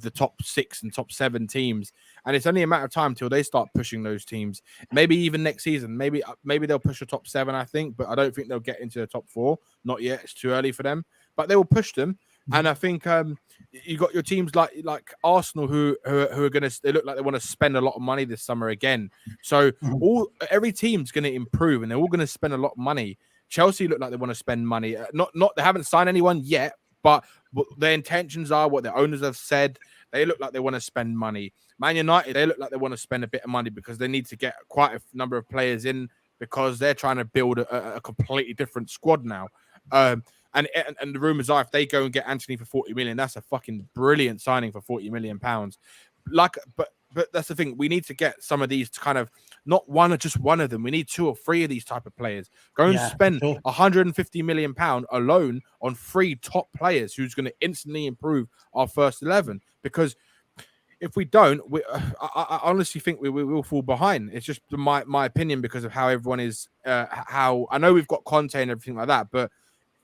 the top 6 and top 7 teams, and it's only a matter of time till they start pushing those teams. Maybe even next season, maybe they'll push the top 7, I think, but I don't think they'll get into the top 4. Not yet; it's too early for them. But they will push them. And I think you got your teams like Arsenal who are going to, they look like they want to spend a lot of money this summer again. So every team's going to improve, and they're all going to spend a lot of money. Chelsea look like they want to spend money. Not they haven't signed anyone yet, but their intentions are what their owners have said. They look like they want to spend money. Man United, they look like they want to spend a bit of money because they need to get quite a number of players in, because they're trying to build a completely different squad now. And the rumors are if they go and get Anthony for 40 million, that's a fucking brilliant signing for 40 million pounds. But that's the thing. We need to get some of these kind of, not just one of them. We need 2 or 3 of these type of players. Go and spend 150 million pound alone on 3 top players who's going to instantly improve our first 11. Because if we don't, I honestly think we will fall behind. It's just my opinion, because of how everyone is. How I know we've got Conte and everything like that, but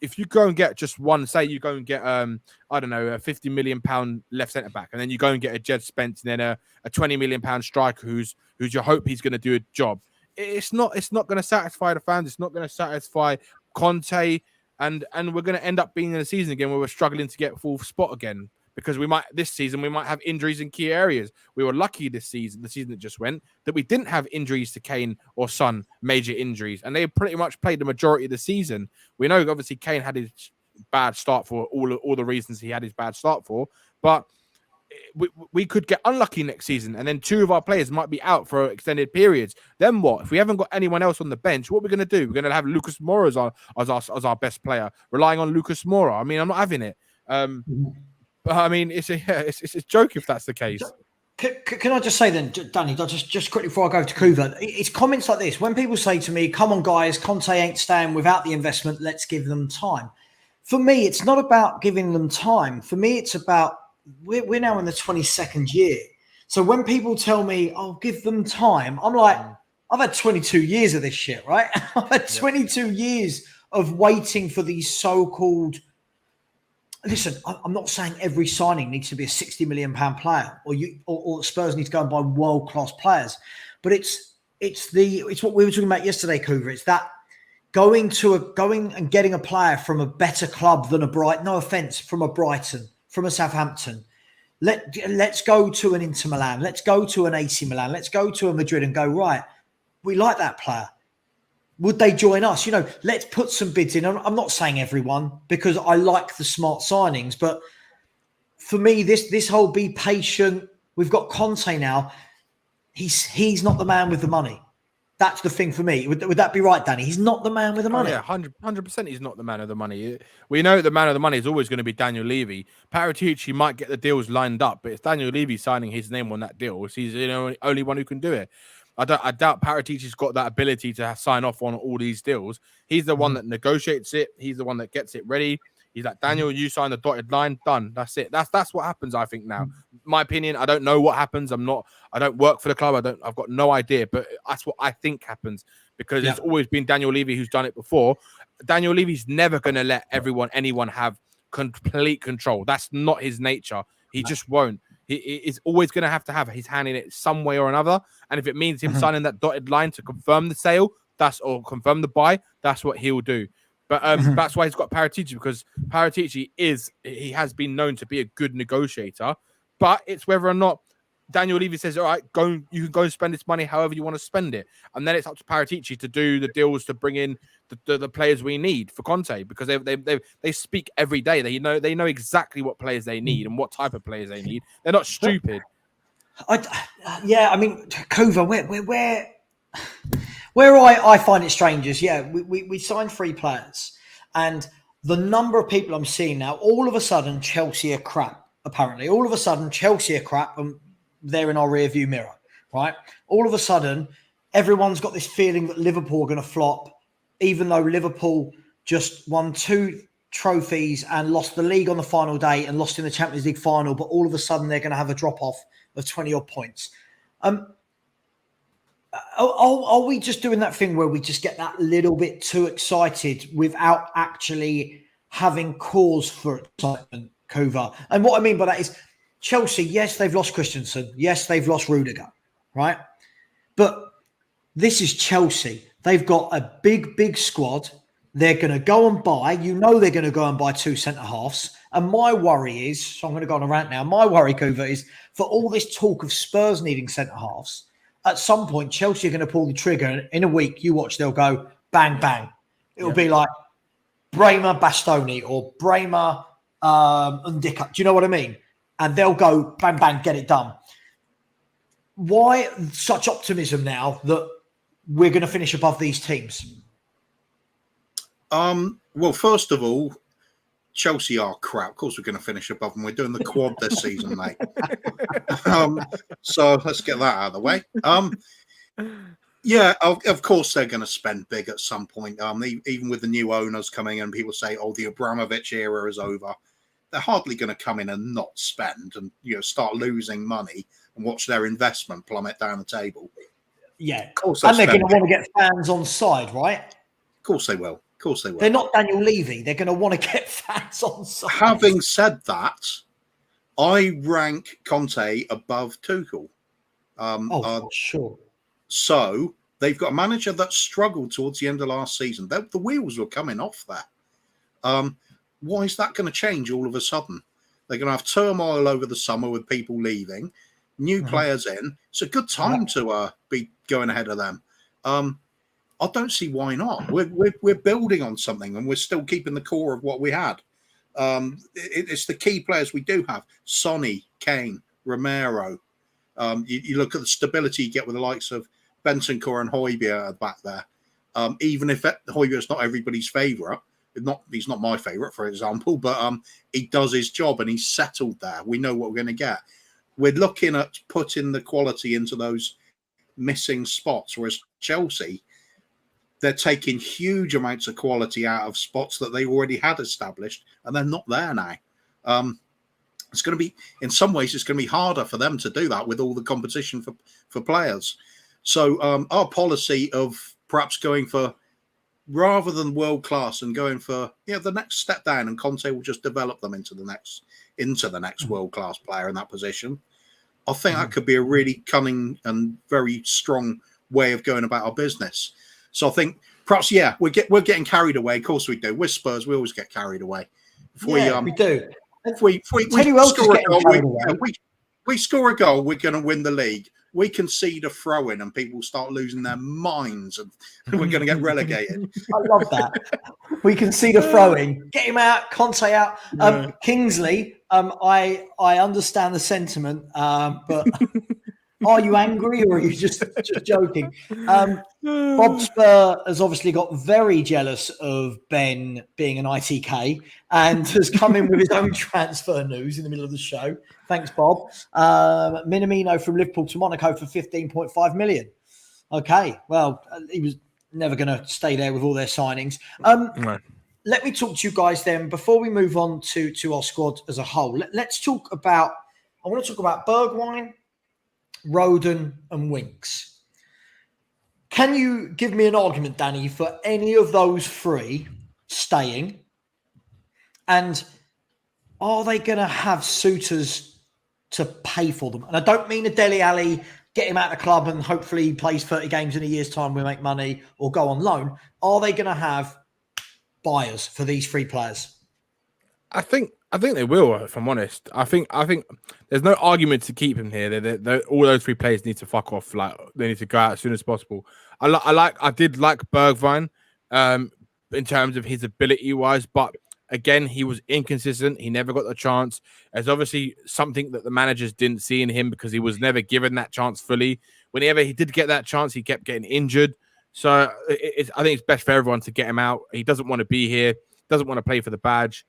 if you go and get just one, say you go and get, I don't know, a 50 million pound left centre back, and then you go and get a Jed Spence, and then a 20 million pound striker who's you hope he's going to do a job. It's not going to satisfy the fans. It's not going to satisfy Conte, and we're going to end up being in a season again where we're struggling to get full spot again, because this season we might have injuries in key areas. We were lucky the season that just went, that we didn't have injuries to Kane or Son, major injuries, and they pretty much played the majority of the season. We know obviously Kane had his bad start for all the reasons he had his bad start for, but we could get unlucky next season, and then 2 of our players might be out for extended periods. Then what? If we haven't got anyone else on the bench, what are we going to do? We're going to have Lucas Moura as our best player, relying on Lucas Moura. I mean, I'm not having it. But I mean, it's a joke if that's the case. Can I just say then, Danny, just quickly before I go to Kuva, it's comments like this. When people say to me, come on, guys, Conte ain't staying without the investment, let's give them time. For me, it's not about giving them time. For me, it's about, we're now in the 22nd year. So when people tell me, oh, give them time, I'm like, I've had 22 years of this shit, right? I've had 22 years of waiting for these so-called... Listen, I'm not saying every signing needs to be a 60 million pound player, or Spurs need to go and buy world-class players, but it's what we were talking about yesterday, Kuva. It's that going and getting a player from a better club than no offense, from a Brighton, from a Southampton. Let's go to an Inter Milan. Let's go to an AC Milan. Let's go to a Madrid and go, right, we like that player. Would they join us? Let's put some bids in. I'm not saying everyone, because I like the smart signings. But for me, this whole be patient. We've got Conte now. he's not the man with the money. That's the thing for me. Would that be right, Danny? He's not the man with the money. Oh, yeah, 100%. He's not the man of the money. We know the man of the money is always going to be Daniel Levy. Paratici might get the deals lined up, but it's Daniel Levy signing his name on that deal. He's the only one who can do it. I doubt Paratici's got that ability to sign off on all these deals. He's the one that negotiates it. He's the one that gets it ready. He's like, Daniel, you sign the dotted line, done. That's it. That's what happens, I think, now. My opinion, I don't know what happens. I don't work for the club. I've got no idea, but that's what I think happens, because it's always been Daniel Levy who's done it before. Daniel Levy's never going to let anyone have complete control. That's not his nature. He just won't. He is always going to have his hand in it some way or another. And if it means him signing that dotted line to confirm the sale, or confirm the buy, that's what he'll do. But that's why he's got Paratici, because Paratici has been known to be a good negotiator. But it's whether or not Daniel Levy says, all right, you can go and spend this money however you want to spend it. And then it's up to Paratici to do the deals to bring in the players we need for Conte, because they speak every day. They know exactly what players they need and what type of players they need. They're not stupid. I mean, Kuva, where I find it strange is, we signed 3 players, and the number of people I'm seeing now, all of a sudden Chelsea are crap, apparently. All of a sudden Chelsea are crap and they're in our rearview mirror, right? All of a sudden everyone's got this feeling that Liverpool are going to flop, even though Liverpool just won 2 trophies and lost the league on the final day and lost in the Champions League final, but all of a sudden they're going to have a drop-off of 20-odd points. Are we just doing that thing where we just get that little bit too excited without actually having cause for excitement, Kuva? And what I mean by that is, Chelsea, yes, they've lost Christensen. Yes, they've lost Rudiger, right? But this is Chelsea. They've got a big squad. They're going to go and buy. They're going to go and buy 2 centre-halves. And my worry is, so I'm going to go on a rant now. My worry, Kuva, is for all this talk of Spurs needing centre-halves, at some point, Chelsea are going to pull the trigger. And in a week, you watch, they'll go bang, bang. It'll be like Bremer, Bastoni, or Bremer, Ndicka. Do you know what I mean? And they'll go bang, bang, get it done. Why such optimism now that we're going to finish above these teams? Well, first of all, Chelsea are crap. Of course, we're going to finish above them. We're doing the quad this season, mate. So let's get that out of the way. Of course they're going to spend big at some point. Even with the new owners coming in, people say, "Oh, the Abramovich era is over." They're hardly going to come in and not spend and start losing money and watch their investment plummet down the table. Yeah, of course. And they're going to want to get fans on side, right? Of course they will. Of course they will. They're not Daniel Levy. They're going to want to get fans on side. Having said that, I rank Conte above Tuchel. Sure. So they've got a manager that struggled towards the end of last season. The wheels were coming off there. Why is that going to change all of a sudden? They're going to have turmoil over the summer with people leaving, new players in. It's a good time to be going ahead of them. I don't see why not. We're building on something, and we're still keeping the core of what we had. It's the key players we do have: Sonny, Kane, Romero. You look at the stability you get with the likes of Bentancur and Højbjerg back there. Even if Højbjerg's not everybody's favourite, he's not my favourite, for example, but he does his job and he's settled there. We know what we're going to get. We're looking at putting the quality into those missing spots, whereas Chelsea, they're taking huge amounts of quality out of spots that they already had established, and they're not there now. It's going to be, in some ways, it's going to be harder for them to do that with all the competition for players. So our policy of perhaps going for, rather than world class and going for the next step down, and Conte will just develop them into the next world class player in that position. I think that could be a really cunning and very strong way of going about our business. So I think perhaps we're getting carried away. Of course we do. We're Spurs. We always get carried away. We do. If we score a goal, we're going to win the league. We concede a throw-in and people start losing their minds and we're going to get relegated. I love that. We concede a throw-in. Get him out, Conte out. Kingsley, I understand the sentiment, but Are you angry or are you just joking? Bob Spur has obviously got very jealous of Ben being an ITK and has come in with his own transfer news in the middle of the show. Thanks, Bob. Minamino from Liverpool to Monaco for 15.5 million. Okay, well, he was never going to stay there with all their signings. Let me talk to you guys then, before we move on to our squad as a whole. Let's talk about, I want to talk about Bergwijn, Roden and Winks. Can you give me an argument, Danny, for any of those three staying? And are they going to have suitors to pay for them? And I don't mean a Dele Alli, get him out of the club and hopefully he plays 30 games in a year's time, we make money, or go on loan. Are they going to have buyers for these three players? I think they will, if I'm honest. I think there's no argument to keep him here. All those three players need to fuck off. Like, they need to go out as soon as possible. I did like Bergwijn in terms of his ability wise, but again, he was inconsistent. He never got the chance. There's obviously something that the managers didn't see in him because he was never given that chance fully. Whenever he did get that chance, he kept getting injured. So I think it's best for everyone to get him out. He doesn't want to be here. Doesn't want to play for the badge.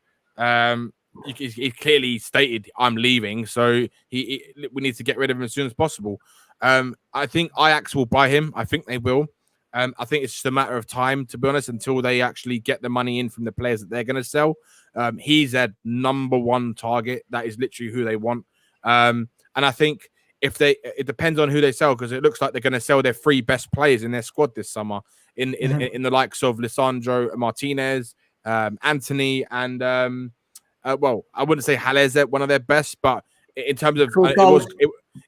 He clearly stated, I'm leaving, so we need to get rid of him as soon as possible. I think Ajax will buy him. I think they will. I think it's just a matter of time, to be honest, until they actually get the money in from the players that they're going to sell. He's their number one target. That is literally who they want. And I think it depends on who they sell, because it looks like they're going to sell their three best players in their squad this summer in the likes of Lisandro Martinez, Anthony, and well, I wouldn't say Haller one of their best, but in terms of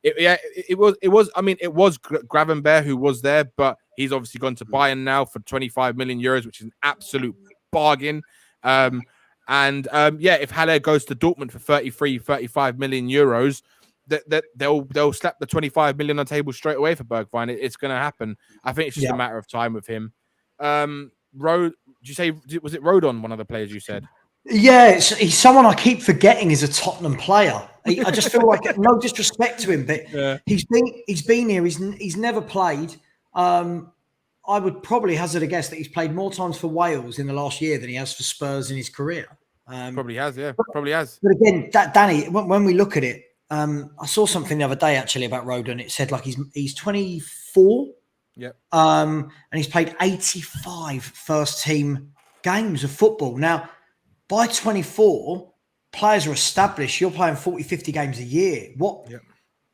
it was. I mean, it was Gravenberch who was there, but he's obviously gone to Bayern now for 25 million euros, which is an absolute bargain. If Haller goes to Dortmund for 35 million euros, that they'll slap the 25 million on the table straight away for Bergwijn. It's going to happen. I think it's just a matter of time with him. Did you say, was it Rodon, one of the players you said? Yeah, he's someone I keep forgetting is a Tottenham player. I just feel like, no disrespect to him, but he's been here. He's never played. I would probably hazard a guess that he's played more times for Wales in the last year than he has for Spurs in his career. Probably has, yeah. Probably has. But again, Danny, when we look at it, I saw something the other day actually about Rodon. It said like he's 24. Yeah. And he's played 85 first team games of football. Now, by 24, players are established. You're playing 40, 50 games a year.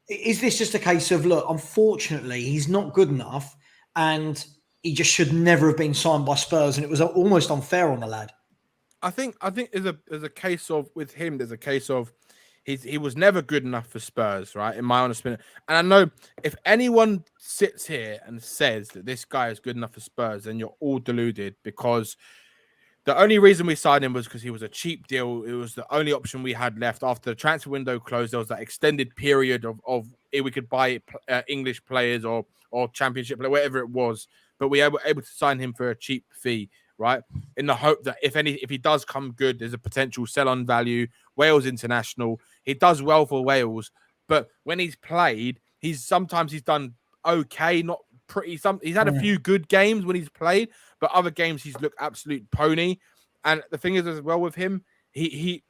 Is this just a case of, look, unfortunately, he's not good enough and he just should never have been signed by Spurs, and it was almost unfair on the lad? I think there's a case of, with him, there's a case of he was never good enough for Spurs, right? In my honest opinion. And I know if anyone sits here and says that this guy is good enough for Spurs, then you're all deluded, because the only reason we signed him was because he was a cheap deal. It was the only option we had left. After the transfer window closed, there was that extended period of we could buy English players or Championship players, whatever it was. But we were able to sign him for a cheap fee, right? In the hope that if he does come good, there's a potential sell-on value. Wales international. He does well for Wales. But when he's played, he's done okay, not pretty. He's had a few good games when he's played, but other games he's looked absolute pony. And the thing is, as well, with him, he's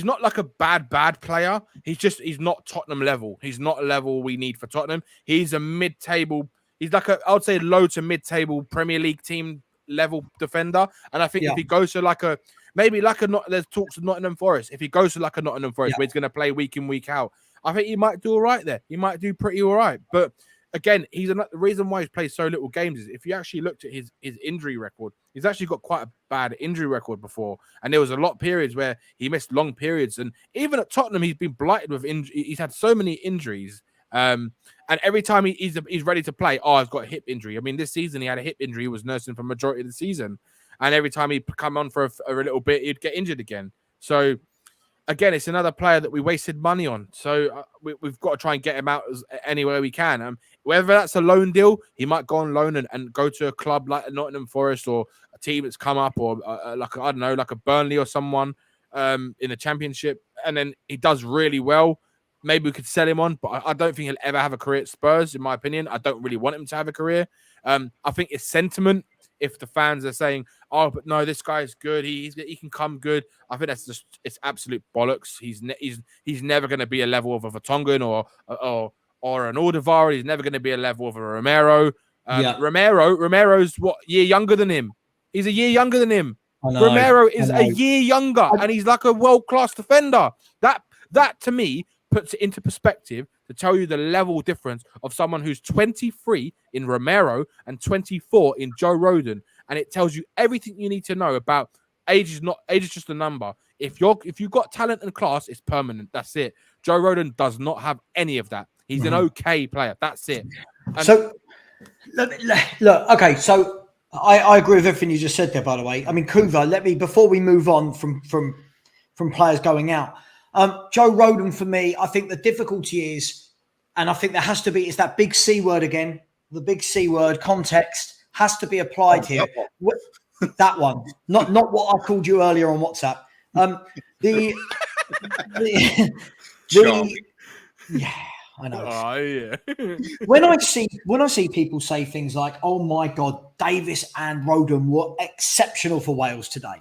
not like a bad player. He's not Tottenham level. He's not a level we need for Tottenham. He's a mid-table. He's like I would say low to mid-table Premier League team level defender. And I think if he goes to there's talks of Nottingham Forest. If he goes to like a Nottingham Forest where he's going to play week in, week out, I think he might do all right there. He might do pretty all right. But again, the reason why he's played so little games is if you actually looked at his injury record, he's actually got quite a bad injury record before. And there was a lot of periods where he missed long periods. And even at Tottenham, he's been blighted with injury. He's had so many injuries. And every time he's ready to play, I've got a hip injury. I mean, this season he had a hip injury. He was nursing for the majority of the season. And every time he'd come on for a little bit, he'd get injured again. So again, it's another player that we wasted money on. So we've got to try and get him out any way we can. Whether that's a loan deal, he might go on loan and go to a club like Nottingham Forest or a team that's come up, or like a Burnley or someone in the Championship, and then he does really well. maybe we could sell him on, but I don't think he'll ever have a career at Spurs, in my opinion. I don't really want him to have a career. I think it's sentiment. If the fans are saying, "Oh, but no, this guy is good. He can come good," I think that's just it's absolute bollocks. He's never going to be a level of a Vertonghen or an Alderweireld. He's never going to be a level of a Romero. Romero's what, year younger than him? He's a year younger than him. Romero is a year younger, and he's like a world-class defender. That to me puts it into perspective to tell you the level difference of someone who's 23 in Romero and 24 in Joe Rodon, and it tells you everything you need to know about age. Age is just a number. If you've got talent and class, it's permanent. That's it. Joe Rodon does not have any of that. He's an okay player. That's it. And so look, okay. So I agree with everything you just said there. By the way, I mean, Kuva. Before we move on from players going out. Joe Rodon, for me, I think the difficulty is, and I think there has to be, is that big C word again. The big C word, context, has to be applied here. That one, not what I called you earlier on WhatsApp. Yeah, I know. Oh, yeah. when I see people say things like, "Oh my God, Davis and Rodon were exceptional for Wales today,"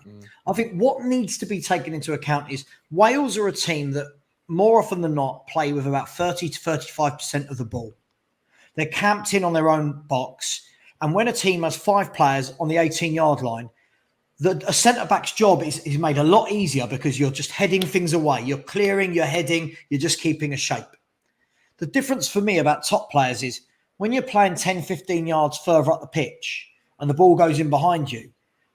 I think what needs to be taken into account is Wales are a team that more often than not play with about 30 to 35% of the ball. They're camped in on their own box, and when a team has 5 players on the 18-yard line, a centre-back's job is made a lot easier because you're just heading things away. You're clearing, you're heading, you're just keeping a shape. The difference for me about top players is when you're playing 10, 15 yards further up the pitch and the ball goes in behind you,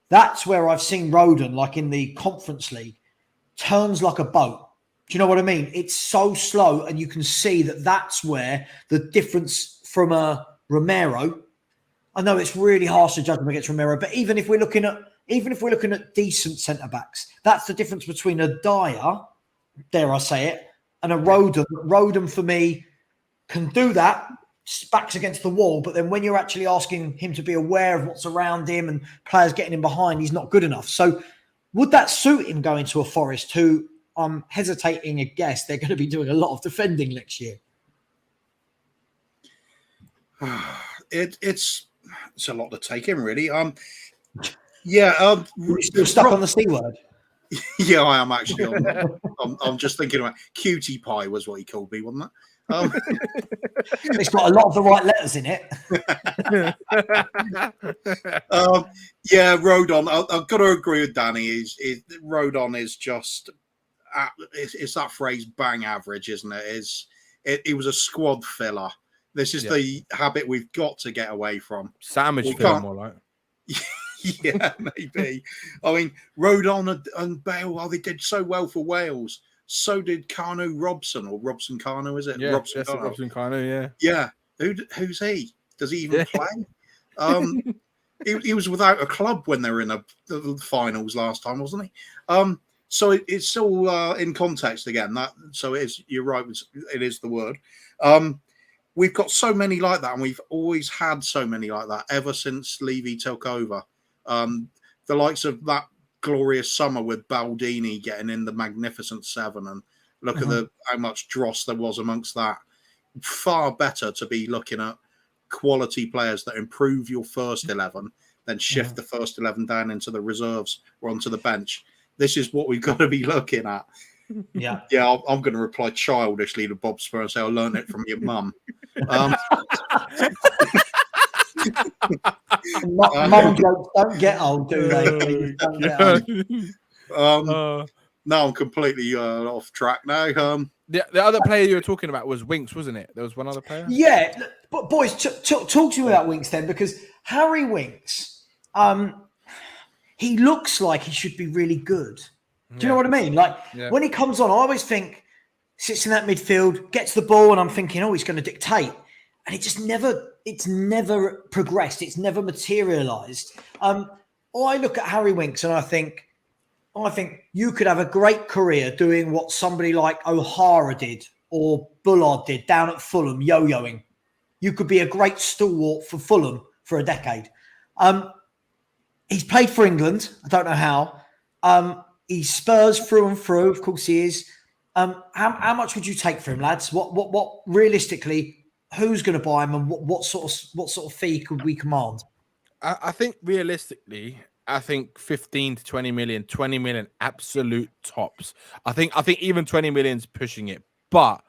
that's where I've seen Rodon, like in the Conference League, turns like a boat. Do you know what I mean? It's so slow, and you can see that's where the difference from a Romero. I know it's really harsh to judge him against Romero, but even if we're looking at decent centre backs, that's the difference between a Dyer, dare I say it, and a Rodon. Rodon for me can do that, backs against the wall, but then when you're actually asking him to be aware of what's around him and players getting in behind, he's not good enough. So would that suit him going to a Forest, who I'm hesitating a guess they're going to be doing a lot of defending next year? It's a lot to take in, really. You're still stuck on the C word. Yeah, I am actually. I'm just thinking about cutie pie was what he called me, wasn't it? It's got a lot of the right letters in it. Yeah, Rodon. I've got to agree with Danny. Rodon is just it's that phrase "bang average," isn't it? It was a squad filler. This is the habit we've got to get away from. Sandwich filler, more like. Yeah, maybe. I mean, Rodon and Bale, they did so well for Wales. So did Robson, or Robson Kanu, is it? Yeah, Robson Kanu, yeah. Yeah. Who's he? Does he even play? He was without a club when they were in the finals last time, wasn't he? So it's all in context again. So it is. You're right. It is the word. We've got so many like that, and we've always had so many like that ever since Levy took over. The likes of that glorious summer with Baldini getting in the Magnificent Seven, and look at how much dross there was amongst that. Far better to be looking at quality players that improve your first 11 than shift the first 11 down into the reserves or onto the bench. This is what we've got to be looking at. Yeah. I'm going to reply childishly to Bob Spur and say I learned it from your mum. Mum jokes don't get old, do they? Don't get old. Now I'm completely off track now. The other player you were talking about was Winks, wasn't it? There was one other player. Yeah, but boys, talk to me about Winks then, because Harry Winks, he looks like he should be really good. Do you know what I mean? Like when he comes on, I always think sits in that midfield, gets the ball, and I'm thinking, oh, he's going to dictate, and it's never progressed. It's never materialised. I look at Harry Winks and I think you could have a great career doing what somebody like O'Hara did or Bullard did down at Fulham, yo-yoing. You could be a great stalwart for Fulham for a decade. He's played for England. I don't know how. He's Spurs through and through. Of course he is. How much would you take for him, lads? What realistically? Who's going to buy him, and what sort of fee could we command? I think realistically, I think 15 to 20 million, 20 million absolute tops. I think even 20 million is pushing it, but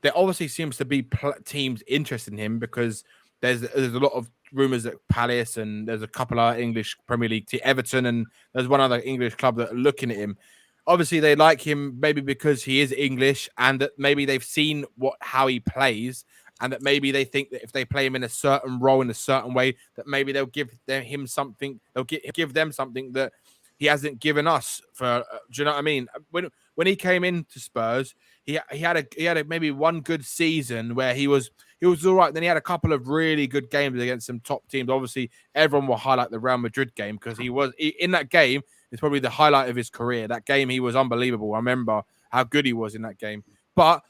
there obviously seems to be teams interested in him because there's a lot of rumors at Palace, and there's a couple of English Premier League teams, Everton, and there's one other English club that are looking at him. Obviously, they like him maybe because he is English, and that maybe they've seen how he plays, and that maybe they think that if they play him in a certain role in a certain way, that maybe they'll give him something. They'll give them something that he hasn't given us. Do you know what I mean? When he came into Spurs, he had maybe one good season where he was all right. Then he had a couple of really good games against some top teams. Obviously, everyone will highlight the Real Madrid game because in that game. It's probably the highlight of his career. That game, he was unbelievable. I remember how good he was in that game. But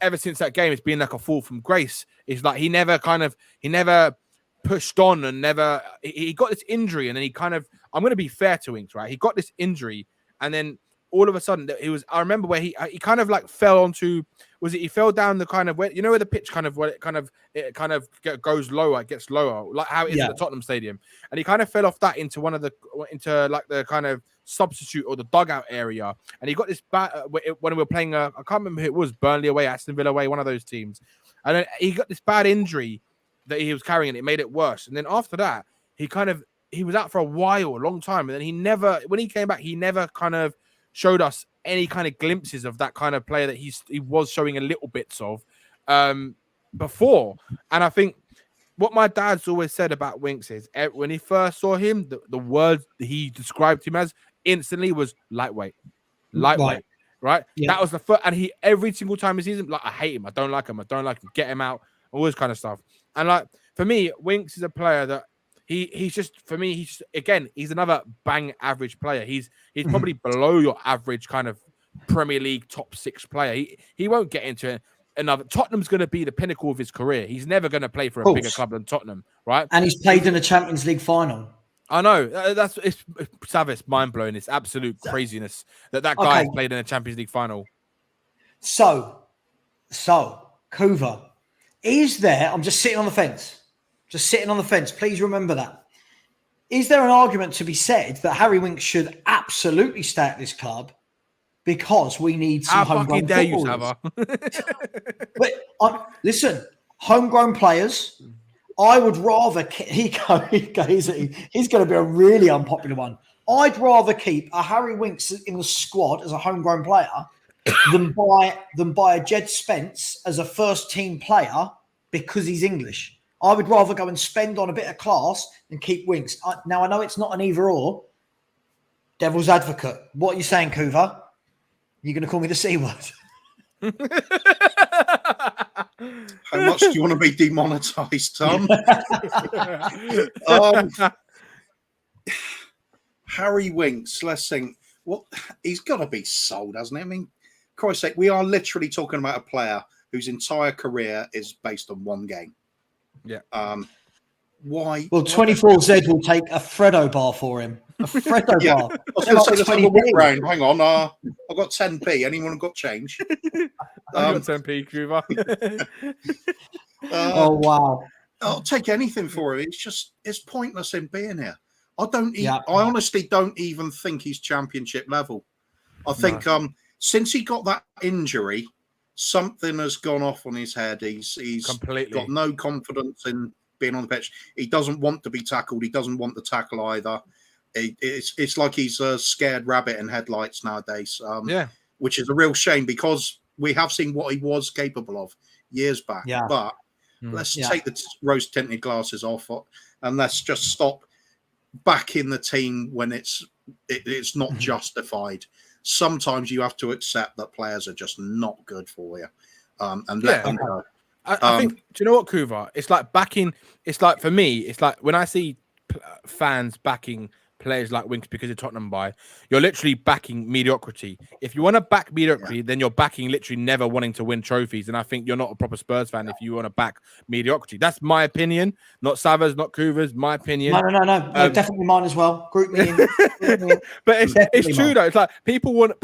ever since that game, it's been like a fall from grace. It's like he never pushed on, and he got this injury, and then I'm going to be fair to Winks, right? He got this injury, and then all of a sudden I remember where he kind of like fell onto, he fell down the kind of where, you know, where the pitch it goes lower, it gets lower, like how it is at the Tottenham Stadium. And he kind of fell off that into the kind of substitute or the dugout area. And he got this bad, when we were playing, I can't remember who it was, Burnley away, Aston Villa away, one of those teams. And then he got this bad injury that he was carrying, and it made it worse. And then after that, he was out for a long time. And then when he came back, he never kind of showed us any kind of glimpses of that kind of player that he was showing a little bits of before. And I think what my dad's always said about Winks is when he first saw him, the word he described him as instantly was lightweight. Right? Yeah. That was the first, and every single time he sees him, like, I hate him, I don't like him, get him out, all this kind of stuff. And like for me, Winks is a player that he's another bang average player. He's probably below your average kind of Premier League top 6 player. He won't get into another. Tottenham's going to be the pinnacle of his career. He's never going to play for a bigger club than Tottenham, right? And he's played in a Champions League final. I know. Savva's mind blowing. It's absolute craziness that guy has played in a Champions League final. So Kuva, is there? I'm just sitting on the fence. Please remember that. Is there an argument to be said that Harry Winks should absolutely stay at this club because we need some homegrown footballers? But listen, homegrown players. I would rather he's going to be a really unpopular one. I'd rather keep a Harry Winks in the squad as a homegrown player than buy a Jed Spence as a first team player because he's English. I would rather go and spend on a bit of class than keep Winks. Now, I know it's not an either or. Devil's advocate. What are you saying, Kuva? You're going to call me the C word? How much do you want to be demonetized, Tom? Harry Winks, let's think. He's got to be sold, hasn't he? I mean, Christ's sake, we are literally talking about a player whose entire career is based on one game. Yeah. Why? Well, 24Z will take a Freddo bar for him. A Freddo bar. I was going to say, let's have a walk round. Hang on. I've got 10p. Anyone got change? I've got 10p, Kuva. Oh, wow. I'll take anything for him. It's pointless in being here. I honestly don't even think he's championship level. I think since he got that injury, something has gone off on his head. He's got no confidence in being on the pitch. He doesn't want to be tackled. He doesn't want to tackle either. It's like he's a scared rabbit in headlights nowadays. Which is a real shame because we have seen what he was capable of years back. Yeah. But let's take the rose-tinted glasses off and let's just stop backing the team when it's not justified. Sometimes you have to accept that players are just not good for you, and let them go. I think. Do you know what, Kuva? It's like backing. It's like for me. It's like when I see fans backing players like Winks because of Tottenham buy, you're literally backing mediocrity. If you want to back mediocrity, then you're backing literally never wanting to win trophies. And I think you're not a proper Spurs fan if you want to back mediocrity. That's my opinion. Not Savva's, not Kuva's, my opinion. No, definitely mine as well. Group me in. But it's true though. It's like people want.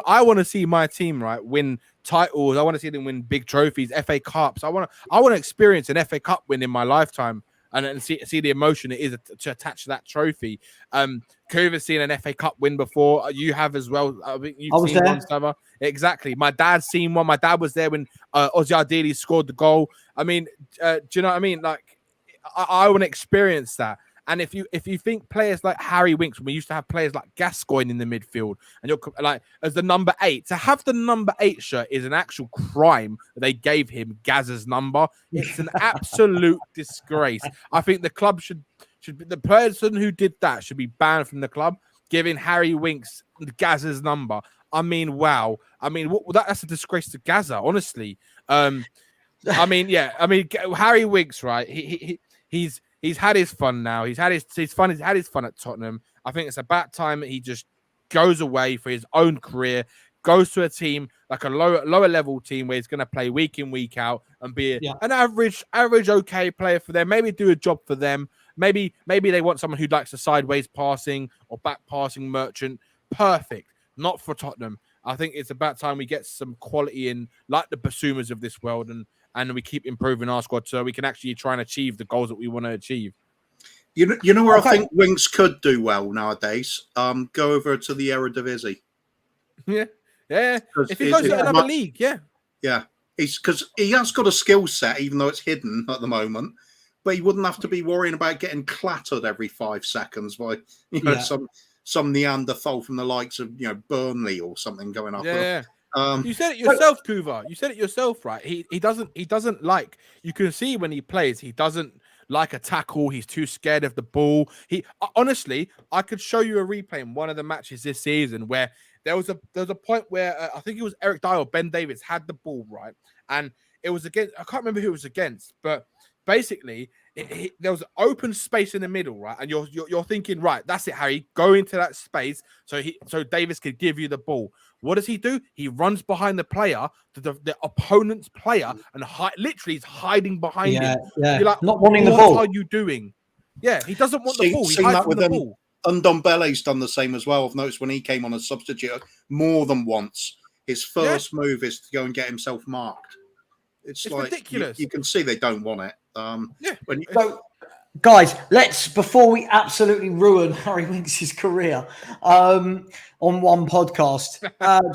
I want to see my team win titles. I want to see them win big trophies, FA Cups. I want to experience an FA Cup win in my lifetime. And see the emotion it is to attach that trophy. Kuva's seen an FA Cup win before. You have as well. I think you've seen one, Savva. Exactly. My dad's seen one. My dad was there when Ozzy Ardili scored the goal. I mean, do you know what I mean? Like, I want to experience that. And if you think players like Harry Winks, when we used to have players like Gascoigne in the midfield, and you're like as the number 8, to have the number 8 shirt is an actual crime that they gave him Gazza's number. It's an absolute disgrace. I think the club should be, the person who did that should be banned from the club, giving Harry Winks Gazza's number. I mean, wow. I mean, that's a disgrace to Gazza, honestly. Harry Winks, right? He's had his fun now. He's had his fun. He's had his fun at Tottenham. I think it's about time that he just goes away for his own career, goes to a team like a lower level team where he's going to play week in, week out and be an average okay player for them. Maybe do a job for them. Maybe they want someone who likes a sideways passing or back passing merchant. Perfect. Not for Tottenham. I think it's about time we get some quality in, like the Basumas of this world, and we keep improving our squad so we can actually try and achieve the goals that we want to achieve. You know where I think Winks could do well nowadays? Go over to the Eredivisie. Yeah. If he goes to another league, yeah. Because he has got a skill set, even though it's hidden at the moment. But he wouldn't have to be worrying about getting clattered every 5 seconds by some Neanderthal from the likes of Burnley or something going up. Yeah. You said it yourself, Kuva. You said it yourself, right? He doesn't like. You can see when he plays, he doesn't like a tackle. He's too scared of the ball. Honestly, I could show you a replay in one of the matches this season where there was a point where I think it was Eric Dyer or Ben Davies had the ball, right, and it was against. I can't remember who it was against, but basically there was open space in the middle, right, and you're thinking, right, that's it, Harry, go into that space so Davis could give you the ball. What does he do? He runs behind the player, the opponent's player, and literally is hiding behind him. Yeah. You're like, not wanting the ball. What are you doing? Yeah, he doesn't want the ball. He hides from the ball. Ndombele's done the same as well. I've noticed when he came on as substitute more than once, his first move is to go and get himself marked. It's like ridiculous. You can see they don't want it. So, guys, before we absolutely ruin Harry Winks' career on one podcast,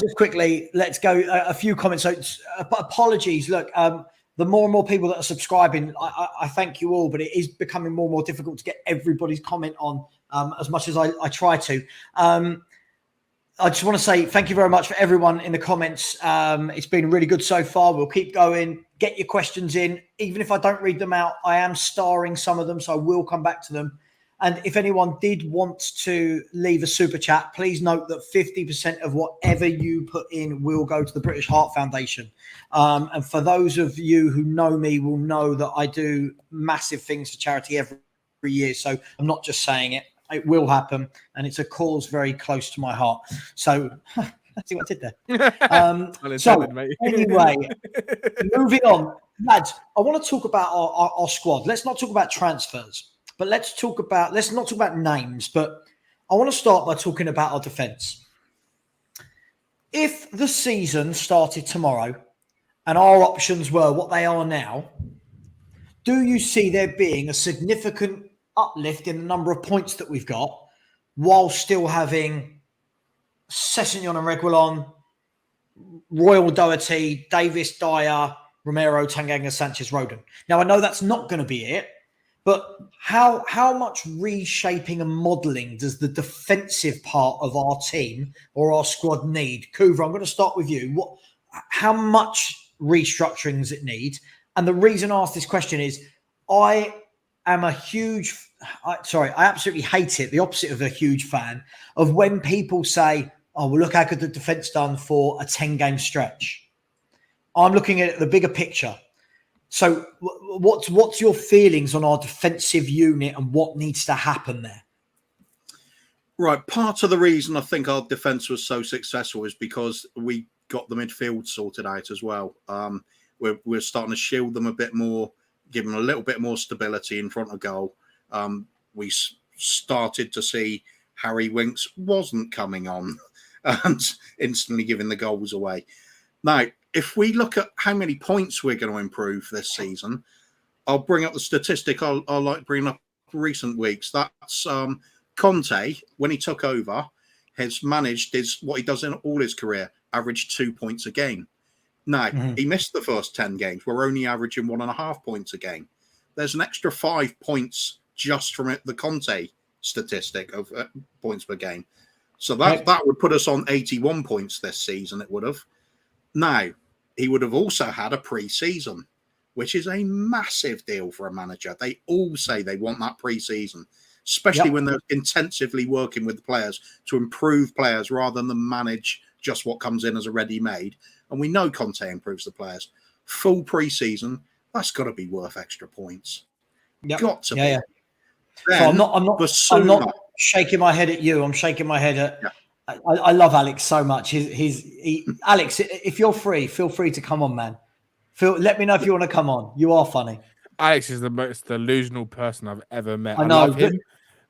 just quickly, let's go a few comments. So, apologies. Look, the more and more people that are subscribing, I thank you all, but it is becoming more and more difficult to get everybody's comment on as much as I try to. I just want to say thank you very much for everyone in the comments. It's been really good so far. We'll keep going. Get your questions in. Even if I don't read them out, I am starring some of them, so I will come back to them. And if anyone did want to leave a super chat, please note that 50% of whatever you put in will go to the British Heart Foundation. And for those of you who know me will know that I do massive things for charity every year. So I'm not just saying it. It will happen, and it's a cause very close to my heart. So, let's see what I did there. Anyway, moving on, lads. I want to talk about our squad. Let's not talk about transfers, but let's not talk about names. But I want to start by talking about our defence. If the season started tomorrow, and our options were what they are now, do you see there being a significant uplift in the number of points that we've got while still having Sessegnon and Reguilon, Royal Doherty, Davis, Dyer, Romero, Tanganga, Sanchez, Rodon? Now, I know that's not going to be it, but how much reshaping and modelling does the defensive part of our team or our squad need? Kuva, I'm going to start with you. How much restructuring does it need? And the reason I ask this question is I absolutely hate it. The opposite of a huge fan of when people say, oh, well, look how good the defense done for a 10-game stretch. I'm looking at the bigger picture. So what's your feelings on our defensive unit and what needs to happen there? Right. Part of the reason I think our defence was so successful is because we got the midfield sorted out as well. We're starting to shield them a bit more, give them a little bit more stability in front of goal. We started to see Harry Winks wasn't coming on and instantly giving the goals away. Now, if we look at how many points we're going to improve this season, I'll bring up the statistic I like bringing up recent weeks. That's Conte, when he took over, has managed what he does in all his career, average 2 points a game. Now, he missed the first 10 games. We're only averaging 1.5 points a game. There's an extra 5 points just from the Conte statistic of points per game. So that would put us on 81 points this season, it would have. Now, he would have also had a pre-season, which is a massive deal for a manager. They all say they want that pre-season, especially when they're intensively working with the players to improve players rather than manage just what comes in as a ready-made. And we know Conte improves the players. Full pre-season, that's got to be worth extra points. Got to be. Yeah. So I'm not shaking my head at you. I'm shaking my head at. Yeah. I love Alex so much. Alex, if you're free, feel free to come on, man. Let me know if you want to come on. You are funny. Alex is the most delusional person I've ever met. I know, love him,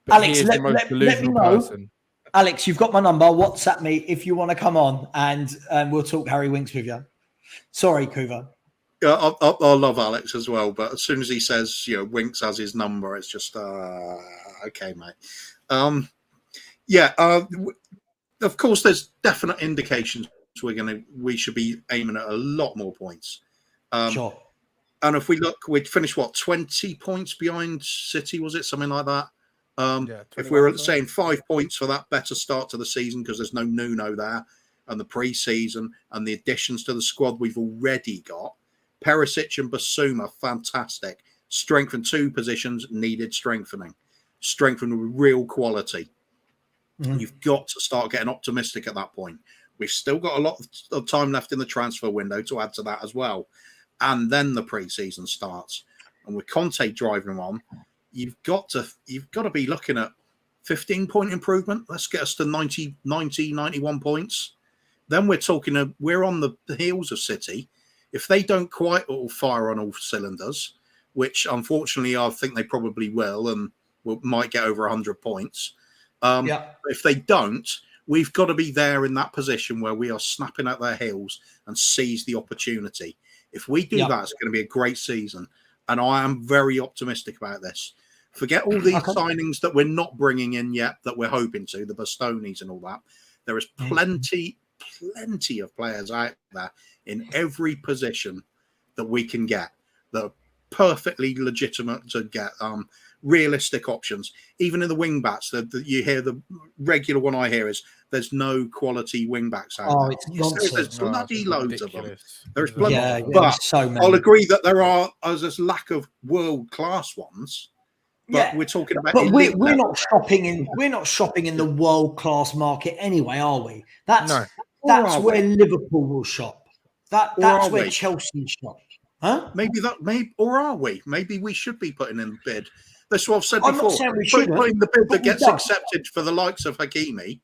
but Alex, he is the most delusional person. Alex, you've got my number. WhatsApp me if you want to come on, and we'll talk Harry Winks with you. Sorry, Kuva. I love Alex as well, but as soon as he says, Winks has his number, it's just okay, mate. Of course, there's definite indications we should be aiming at a lot more points. Sure. And if we look, we'd finish 20 points behind City, was it something like that? If we were saying 5 points for that better start to the season because there's no Nuno there, and the pre-season and the additions to the squad we've already got. Perisic and Basuma, fantastic. Strengthened 2 positions, needed strengthening. Strengthened with real quality. You've got to start getting optimistic at that point. We've still got a lot of time left in the transfer window to add to that as well. And then the pre-season starts. And with Conte driving on, you've got to be looking at 15-point improvement. Let's get us to 91 points. Then we're talking, we're on the heels of City. If they don't quite all fire on all cylinders, which unfortunately I think they probably will and might get over 100 points. If they don't, we've got to be there in that position where we are snapping at their heels and seize the opportunity. If we do that, it's going to be a great season. And I am very optimistic about this. Forget all these signings that we're not bringing in yet that we're hoping to, the Bastonis and all that. There is plenty of players out there in every position that we can get that are perfectly legitimate to get realistic options. Even in the wing backs, you hear the regular one I hear is there's no quality wing backs out there. It's nonsense. There's bloody loads of them. There's plenty, but so many. I'll agree that there's lack of world class ones. But we're talking about. But we're not shopping in the world class market anyway, are we? That's where Liverpool will shop. That's where Chelsea shop. Huh? Or are we? Maybe we should be putting in the bid. That's what I've said before. I'm not saying we should putting the bid that gets accepted for the likes of Hakimi.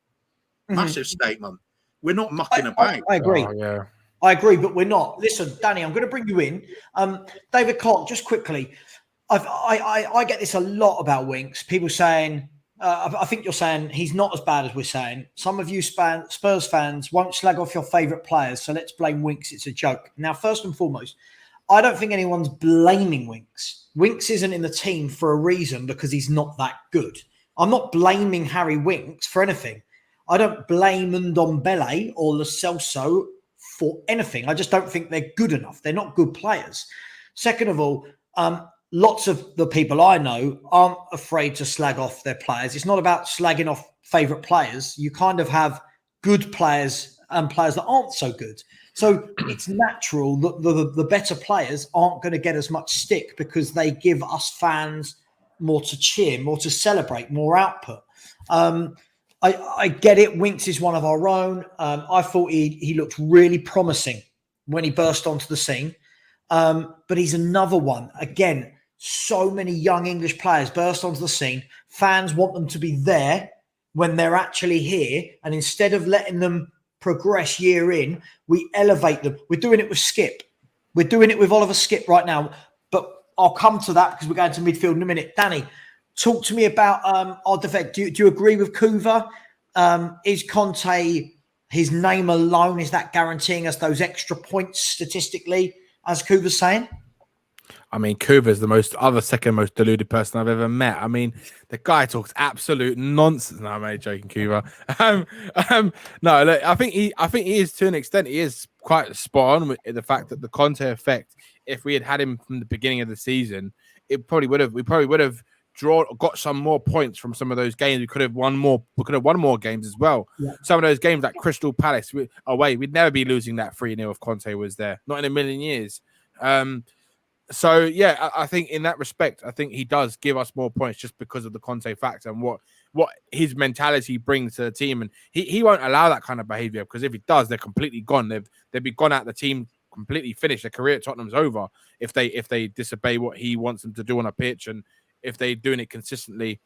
Massive statement. We're not mucking about. I agree. I agree, but we're not. Listen, Danny, I'm going to bring you in. David Clark, just quickly. I get this a lot about Winks. People saying, I think you're saying he's not as bad as we're saying. Some of you Spurs fans won't slag off your favourite players, so let's blame Winks. It's a joke. Now, first and foremost, I don't think anyone's blaming Winks. Winks isn't in the team for a reason because he's not that good. I'm not blaming Harry Winks for anything. I don't blame Ndombele or Lo Celso for anything. I just don't think they're good enough. They're not good players. Second of all, lots of the people I know aren't afraid to slag off their players. It's not about slagging off favourite players. You kind of have good players and players that aren't so good. So it's natural that the better players aren't going to get as much stick because they give us fans more to cheer, more to celebrate, more output. I get it. Winks is one of our own. I thought he looked really promising when he burst onto the scene. But he's another one. Again, so many young English players burst onto the scene. Fans want them to be there when they're actually here. And instead of letting them progress year in, we elevate them. We're doing it with Skip. We're doing it with Oliver Skip right now. But I'll come to that because we're going to midfield in a minute. Danny, talk to me about our defence. Do you agree with Kuva? Is Conte, his name alone, is that guaranteeing us those extra points statistically, as Kuva's saying? I mean, Kuva's the second most deluded person I've ever met. I mean, the guy talks absolute nonsense. No, I'm only joking, Kuva. No, look, I think he is, to an extent, he is quite spot on with the fact that the Conte effect, if we had him from the beginning of the season, we probably would have got some more points from some of those games. We could have won more games as well. Yeah. Some of those games like Crystal Palace away, we'd never be losing that 3-0 if Conte was there. Not in a million years. So yeah, I think in that respect, I think he does give us more points just because of the Conte factor and what his mentality brings to the team. And he won't allow that kind of behavior, because if he does, they're completely gone. They'd be gone out the team, completely finished. Their career at Tottenham's over if they disobey what he wants them to do on a pitch, and if they're doing it consistently.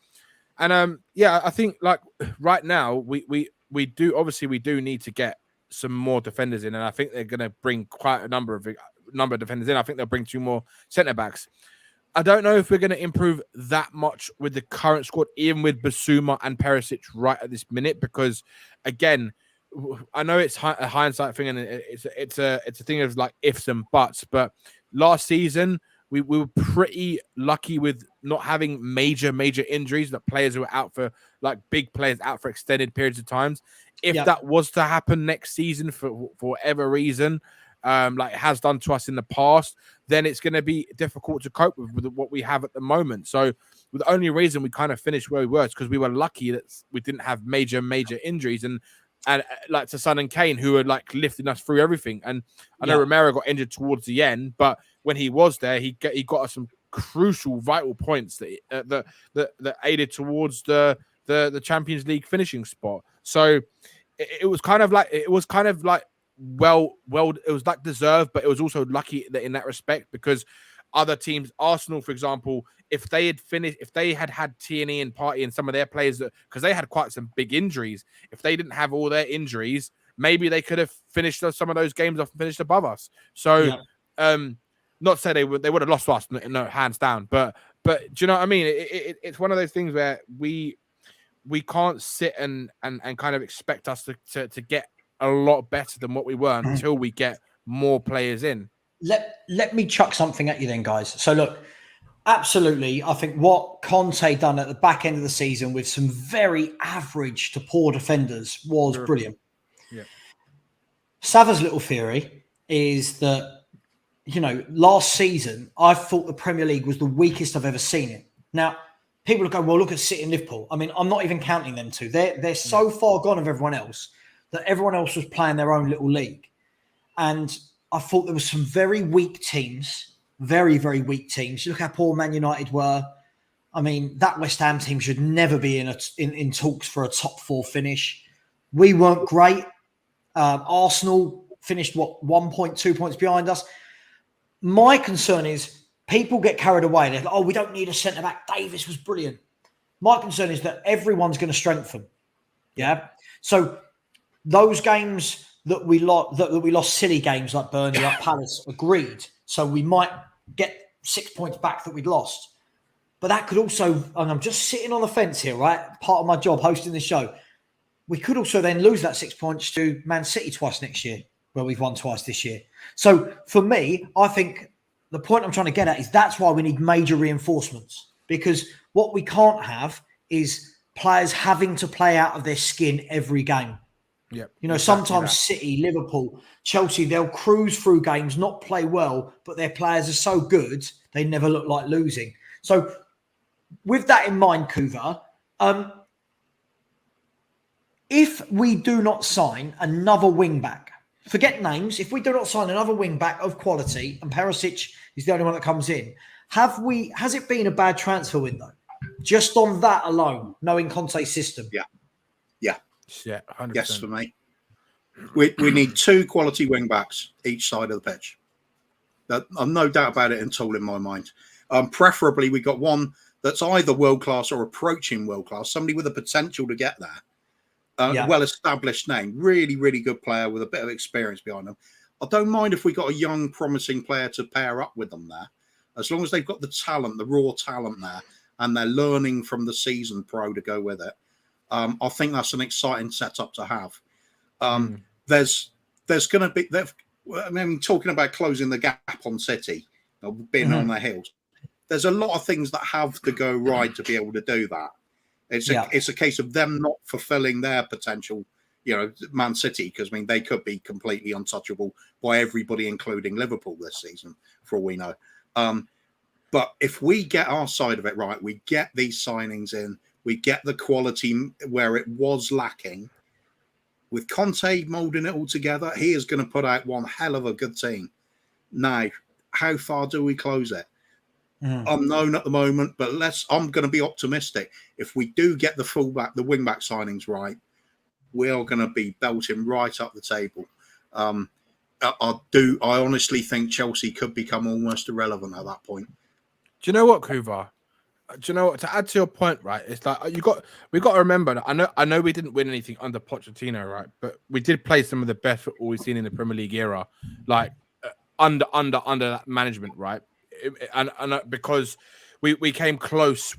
And yeah, I think like right now we do need to get some more defenders in, and I think they're going to bring quite a number of defenders in. I think they'll bring 2 more centre backs. I don't know if we're going to improve that much with the current squad, even with Basuma and Perisic right at this minute, because again, I know it's a hindsight thing, and it's a thing of like ifs and buts. But last season, we were pretty lucky with not having major injuries, that players who were out for, like, big players out for extended periods of times. If that was to happen next season for whatever reason, like it has done to us in the past, then it's going to be difficult to cope with what we have at the moment. So the only reason we kind of finished where we were is because we were lucky that we didn't have major injuries, and like to Son and Kane, who were like lifting us through everything. And I know Romero got injured towards the end, but when he was there, he got us some crucial, vital points that aided towards the Champions League finishing spot. So it was kind of like it was like deserved, but it was also lucky in that respect, because other teams, Arsenal, for example, if they had Tierney and Partey and some of their players, because they had quite some big injuries, if they didn't have all their injuries, maybe they could have finished some of those games off and finished above us. So, not to say they would have lost to us, no, hands down, but do you know what I mean? It's one of those things where we can't sit and kind of expect us to get a lot better than what we were until we get more players in. Let me chuck something at you then, guys. So look, absolutely, I think what Conte done at the back end of the season with some very average to poor defenders was brilliant. Yeah. Savva's little theory is that, you know, last season, I thought the Premier League was the weakest I've ever seen it. Now, people are going, well, look at City and Liverpool. I mean, I'm not even counting them two. They're so far gone of everyone else that everyone else was playing their own little league. And I thought there were some very weak teams, very, very weak teams. Look how poor Man United were. I mean, that West Ham team should never be in talks for a top 4 finish. We weren't great. Arsenal finished, 1.2 points behind us. My concern is people get carried away. They're like, oh, we don't need a centre-back. Davis was brilliant. My concern is that everyone's going to strengthen. Yeah? So those games that we lost silly games like Burnley, like Palace, agreed. So we might get 6 points back that we'd lost. But that could also, and I'm just sitting on the fence here, right? Part of my job hosting this show. We could also then lose that 6 points to Man City twice next year, where we've won twice this year. So for me, I think the point I'm trying to get at is that's why we need major reinforcements, because what we can't have is players having to play out of their skin every game. Yep, you know, sometimes City, Liverpool, Chelsea, they'll cruise through games, not play well, but their players are so good, they never look like losing. So with that in mind, Kuva, if we do not sign another wing-back, forget names, if we do not sign another wing-back of quality, and Perisic is the only one that comes in, has it been a bad transfer window? Just on that alone, knowing Conte's system? Yeah, 100%. Yes, for me. We need 2 quality wing backs each side of the pitch. I've no doubt about it at all in my mind. Preferably, we got one that's either world class or approaching world class, somebody with the potential to get there, well-established name, really, really good player with a bit of experience behind them. I don't mind if we got a young, promising player to pair up with them there, as long as they've got the talent, the raw talent there, and they're learning from the seasoned pro to go with it. I think that's an exciting setup to have. There's going to be, I mean, talking about closing the gap on City, being on their heels. There's a lot of things that have to go right to be able to do that. It's a case of them not fulfilling their potential, Man City, because I mean they could be completely untouchable by everybody, including Liverpool this season, for all we know. But if we get our side of it right, we get these signings in, we get the quality where it was lacking. With Conte moulding it all together, he is going to put out one hell of a good team. Now, how far do we close it? Unknown at the moment, but I'm going to be optimistic. If we do get the wing-back signings right, we're going to be belting right up the table. I honestly think Chelsea could become almost irrelevant at that point. Do you know what, Kuva? Do you know what? To add to your point, right? It's like we got to remember that I know we didn't win anything under Pochettino, right? But we did play some of the best football we've seen in the Premier League era, like under that management, right? And because we came close,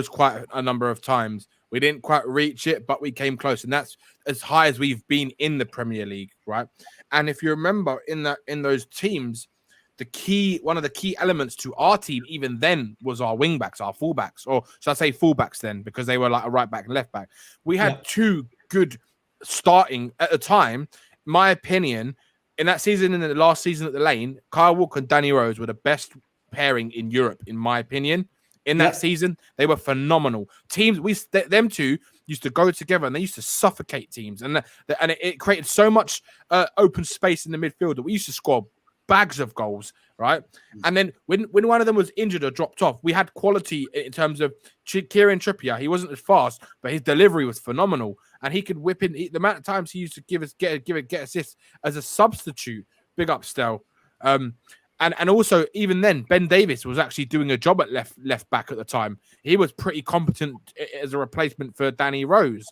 quite a number of times. We didn't quite reach it, but we came close, and that's as high as we've been in the Premier League, right? And if you remember in those teams, one of the key elements to our team even then was our wing backs, our fullbacks, or should I say fullbacks then, because they were like a right back and left back. We had two good starting at the time. My opinion, in that season, in the last season at the Lane, Kyle Walker and Danny Rose were the best pairing in Europe, in my opinion. In that season, they were phenomenal. Teams, them two used to go together and they used to suffocate teams, and it created so much open space in the midfield that we used to score bags of goals, right? And then when one of them was injured or dropped off, we had quality in terms of Kieran Trippier. He wasn't as fast, but his delivery was phenomenal, and he could whip in. The amount of times he used to get assists as a substitute. Big up, Stel. And also, even then, Ben Davis was actually doing a job at left back at the time. He was pretty competent as a replacement for Danny Rose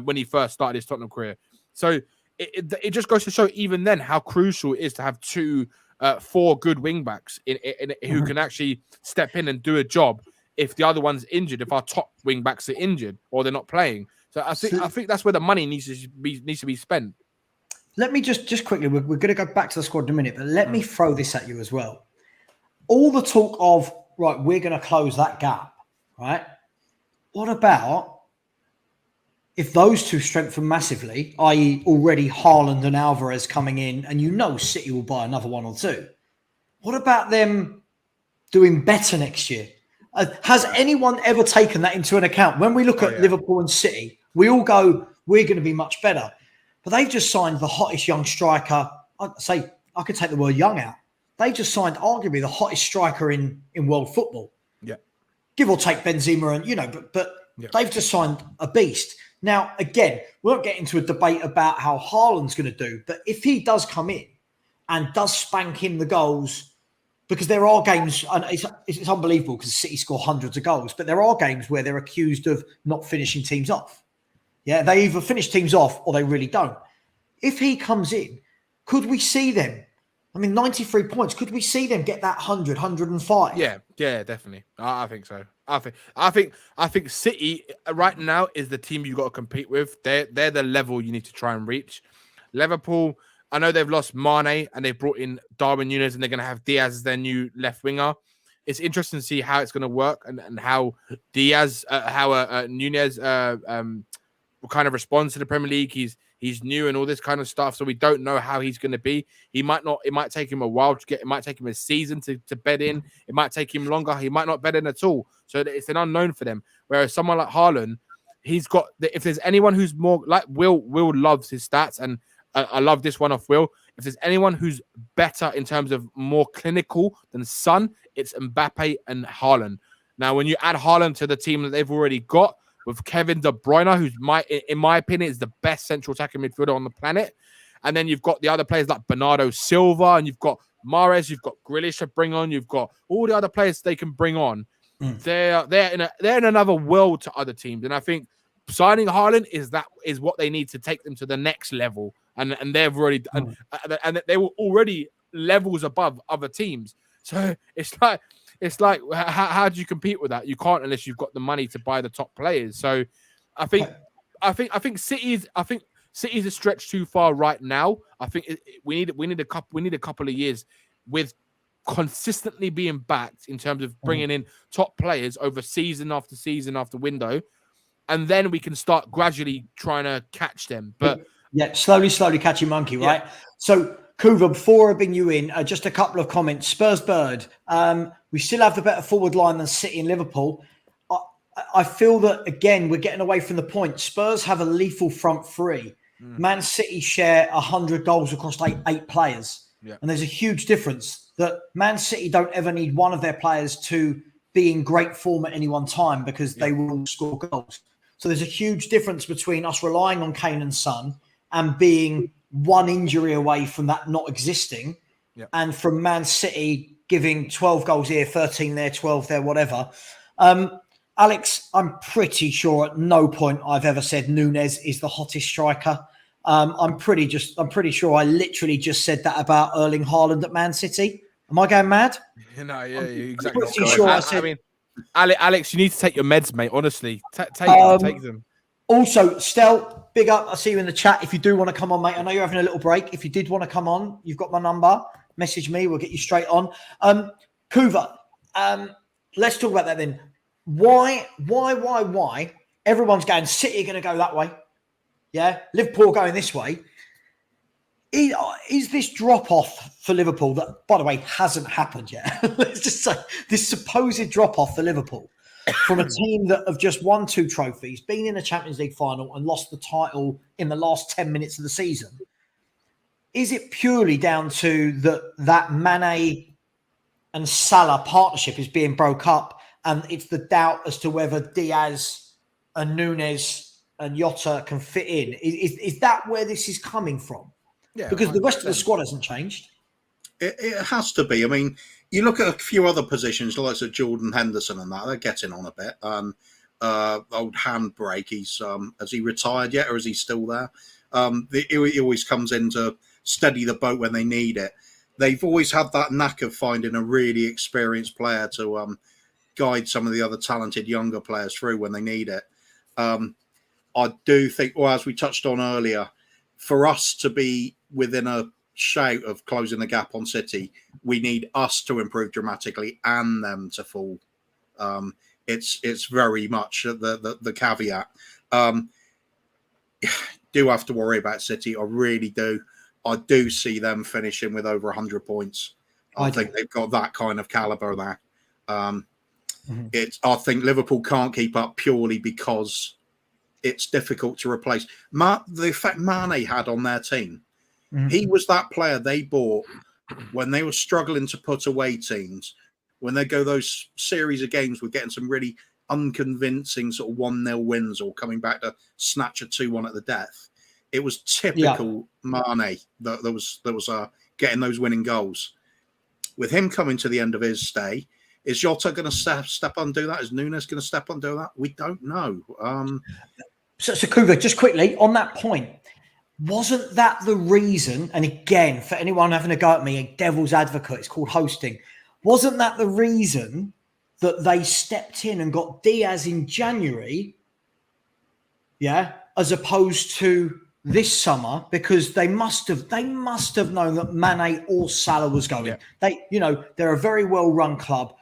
when he first started his Tottenham career. So it just goes to show, even then, how crucial it is to have four good wing backs who can actually step in and do a job if the other one's injured, if our top wing backs are injured or they're not playing. So I think that's where the money needs to be spent. Let me just quickly, we're going to go back to the squad in a minute, but let me throw this at you as well. All the talk of, right, we're going to close that gap, right? What about if those two strengthen massively, i.e. already Haaland and Alvarez coming in, and City will buy another one or two? What about them doing better next year? Has anyone ever taken that into an account? When we look at Liverpool and City, we all go, we're going to be much better. But they've just signed the hottest young striker. I'd say, I could take the word young out. They just signed arguably the hottest striker in world football. Yeah. Give or take Benzema, and but they've just signed a beast. Now, again, we won't get into a debate about how Haaland's going to do, but if he does come in and does spank in the goals, because there are games, and it's unbelievable because City score hundreds of goals, but there are games where they're accused of not finishing teams off. Yeah, they either finish teams off or they really don't. If he comes in, could we see them? 93 points. Could we see them get that 100, 105? Yeah, definitely. I think so. I think City right now is the team you've got to compete with. They're the level you need to try and reach. Liverpool, I know they've lost Mane and they've brought in Darwin Núñez and they're going to have Diaz as their new left winger. It's interesting to see how it's going to work and how Diaz, Núñez will kind of respond to the Premier League. He's new and all this kind of stuff, so we don't know how he's going to be. He might not. It might take him a while to get. It might take him a season to bed in. It might take him longer. He might not bed in at all. So it's an unknown for them. Whereas someone like Haaland, he's got. If there's anyone who's more like Will loves his stats, and I love this one off Will. If there's anyone who's better in terms of more clinical than Son, it's Mbappe and Haaland. Now, when you add Haaland to the team that they've already got, with Kevin De Bruyne, who's in my opinion is the best central attacking midfielder on the planet. And then you've got the other players like Bernardo Silva, and you've got Mahrez, you've got Grealish to bring on, you've got all the other players they can bring on. they're in another world to other teams, and I think signing Haaland is what they need to take them to the next level, and they've already and they were already levels above other teams. So it's like how do you compete with that? You can't unless you've got the money to buy the top players. So I think City's a stretch too far right now. I think we need a couple of years with consistently being backed in terms of bringing in top players over season after season after window, and then we can start gradually trying to catch them. But slowly catching monkey, right? Yeah. So Kuva, before I bring you in, just a couple of comments. Spurs Bird, we still have the better forward line than City and Liverpool. I feel that, again, we're getting away from the point. Spurs have a lethal front three. Man City share 100 goals across eight players. Yeah. And there's a huge difference that Man City don't ever need one of their players to be in great form at any one time because they will score goals. So there's a huge difference between us relying on Kane and Son and being one injury away from that not existing, and from Man City giving 12 goals here, 13 there, 12 there, whatever. Alex, I'm pretty sure at no point I've ever said Núñez is the hottest striker. I'm pretty sure I literally just said that about Erling Haaland at Man City. Am I going mad? No, yeah, exactly. Pretty sure I said. I mean, Alex, you need to take your meds, mate. Honestly, take them. Also, Stel, big up. I see you in the chat. If you do want to come on, mate, I know you're having a little break. If you did want to come on, you've got my number. Message me. We'll get you straight on. Kuva, let's talk about that then. Why? Everyone's going, City are going to go that way. Yeah. Liverpool going this way. Is this drop-off for Liverpool that, by the way, hasn't happened yet? Let's just say this supposed drop-off for Liverpool from a team that have just won 2 trophies, been in a Champions League final and lost the title in the last 10 minutes of the season. Is it purely down to that Mane and Salah partnership is being broke up, and it's the doubt as to whether Diaz and Núñez and Jota can fit in? Is that where this is coming from? Yeah, because 100%. The rest of the squad hasn't changed. It has to be. I mean, you look at a few other positions, like Jordan Henderson and that, they're getting on a bit. Old handbrake, has he retired yet, or is he still there? He always comes in to steady the boat when they need it. They've always had that knack of finding a really experienced player to guide some of the other talented younger players through when they need it. I do think, well, as we touched on earlier, for us to be within a shout of closing the gap on City, we need us to improve dramatically and them to fall. It's very much the caveat. Do have to worry about City. I really do. I do see them finishing with over 100 points. I think they've got that kind of caliber there. I think Liverpool can't keep up purely because it's difficult to replace. The effect Mane had on their team. He was that player they bought when they were struggling to put away teams, when they go those series of games with getting some really unconvincing sort of 1-0 wins or coming back to snatch a 2-1 at the death. It was typical Mane that was getting those winning goals. With him coming to the end of his stay, is Jota going to step on and do that? Is Núñez going to step on and do that? We don't know. So Kuva, just quickly on that point, wasn't that the reason? And again, for anyone having a go at me, a devil's advocate, it's called hosting. Wasn't that the reason that they stepped in and got Diaz in January? Yeah, as opposed to this summer, because they must have known that Mane or Salah was going. Yeah. They're a very well run club,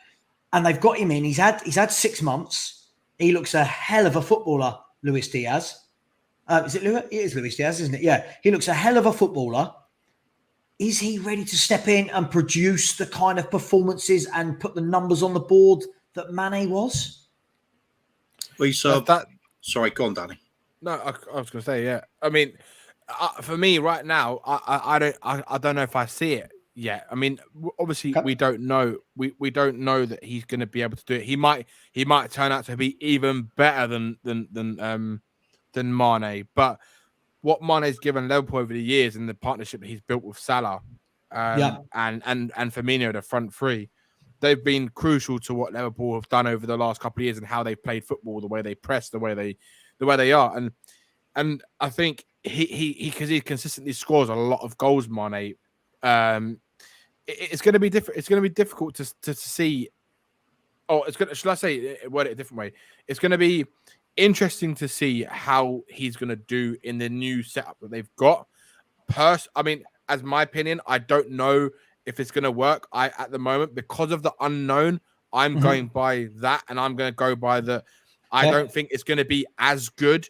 and they've got him in. He's had 6 months. He looks a hell of a footballer, Luis Diaz. Is it Luis? It is Luis Diaz, isn't it? Yeah. He looks a hell of a footballer. Is he ready to step in and produce the kind of performances and put the numbers on the board that Mane was? Well, sorry, go on, Danny. No, I was going to say, yeah. I mean, for me right now, I don't know if I see it yet. I mean, obviously we don't know. We don't know that he's going to be able to do it. He might turn out to be even better than Mane. But what Mane's given Liverpool over the years and the partnership that he's built with Salah and Firmino, the front three, they've been crucial to what Liverpool have done over the last couple of years and how they've played football, the way they press, the way they are. And I think because he consistently scores a lot of goals, Mane. It's going to be different. It's going to be difficult to see. Oh, should I say word it a different way? It's going to be interesting to see how he's going to do in the new setup that they've got. I mean, as my opinion, I don't know if it's going to work. At the moment, because of the unknown, I'm going by that, and I'm going to go by the. I don't think it's going to be as good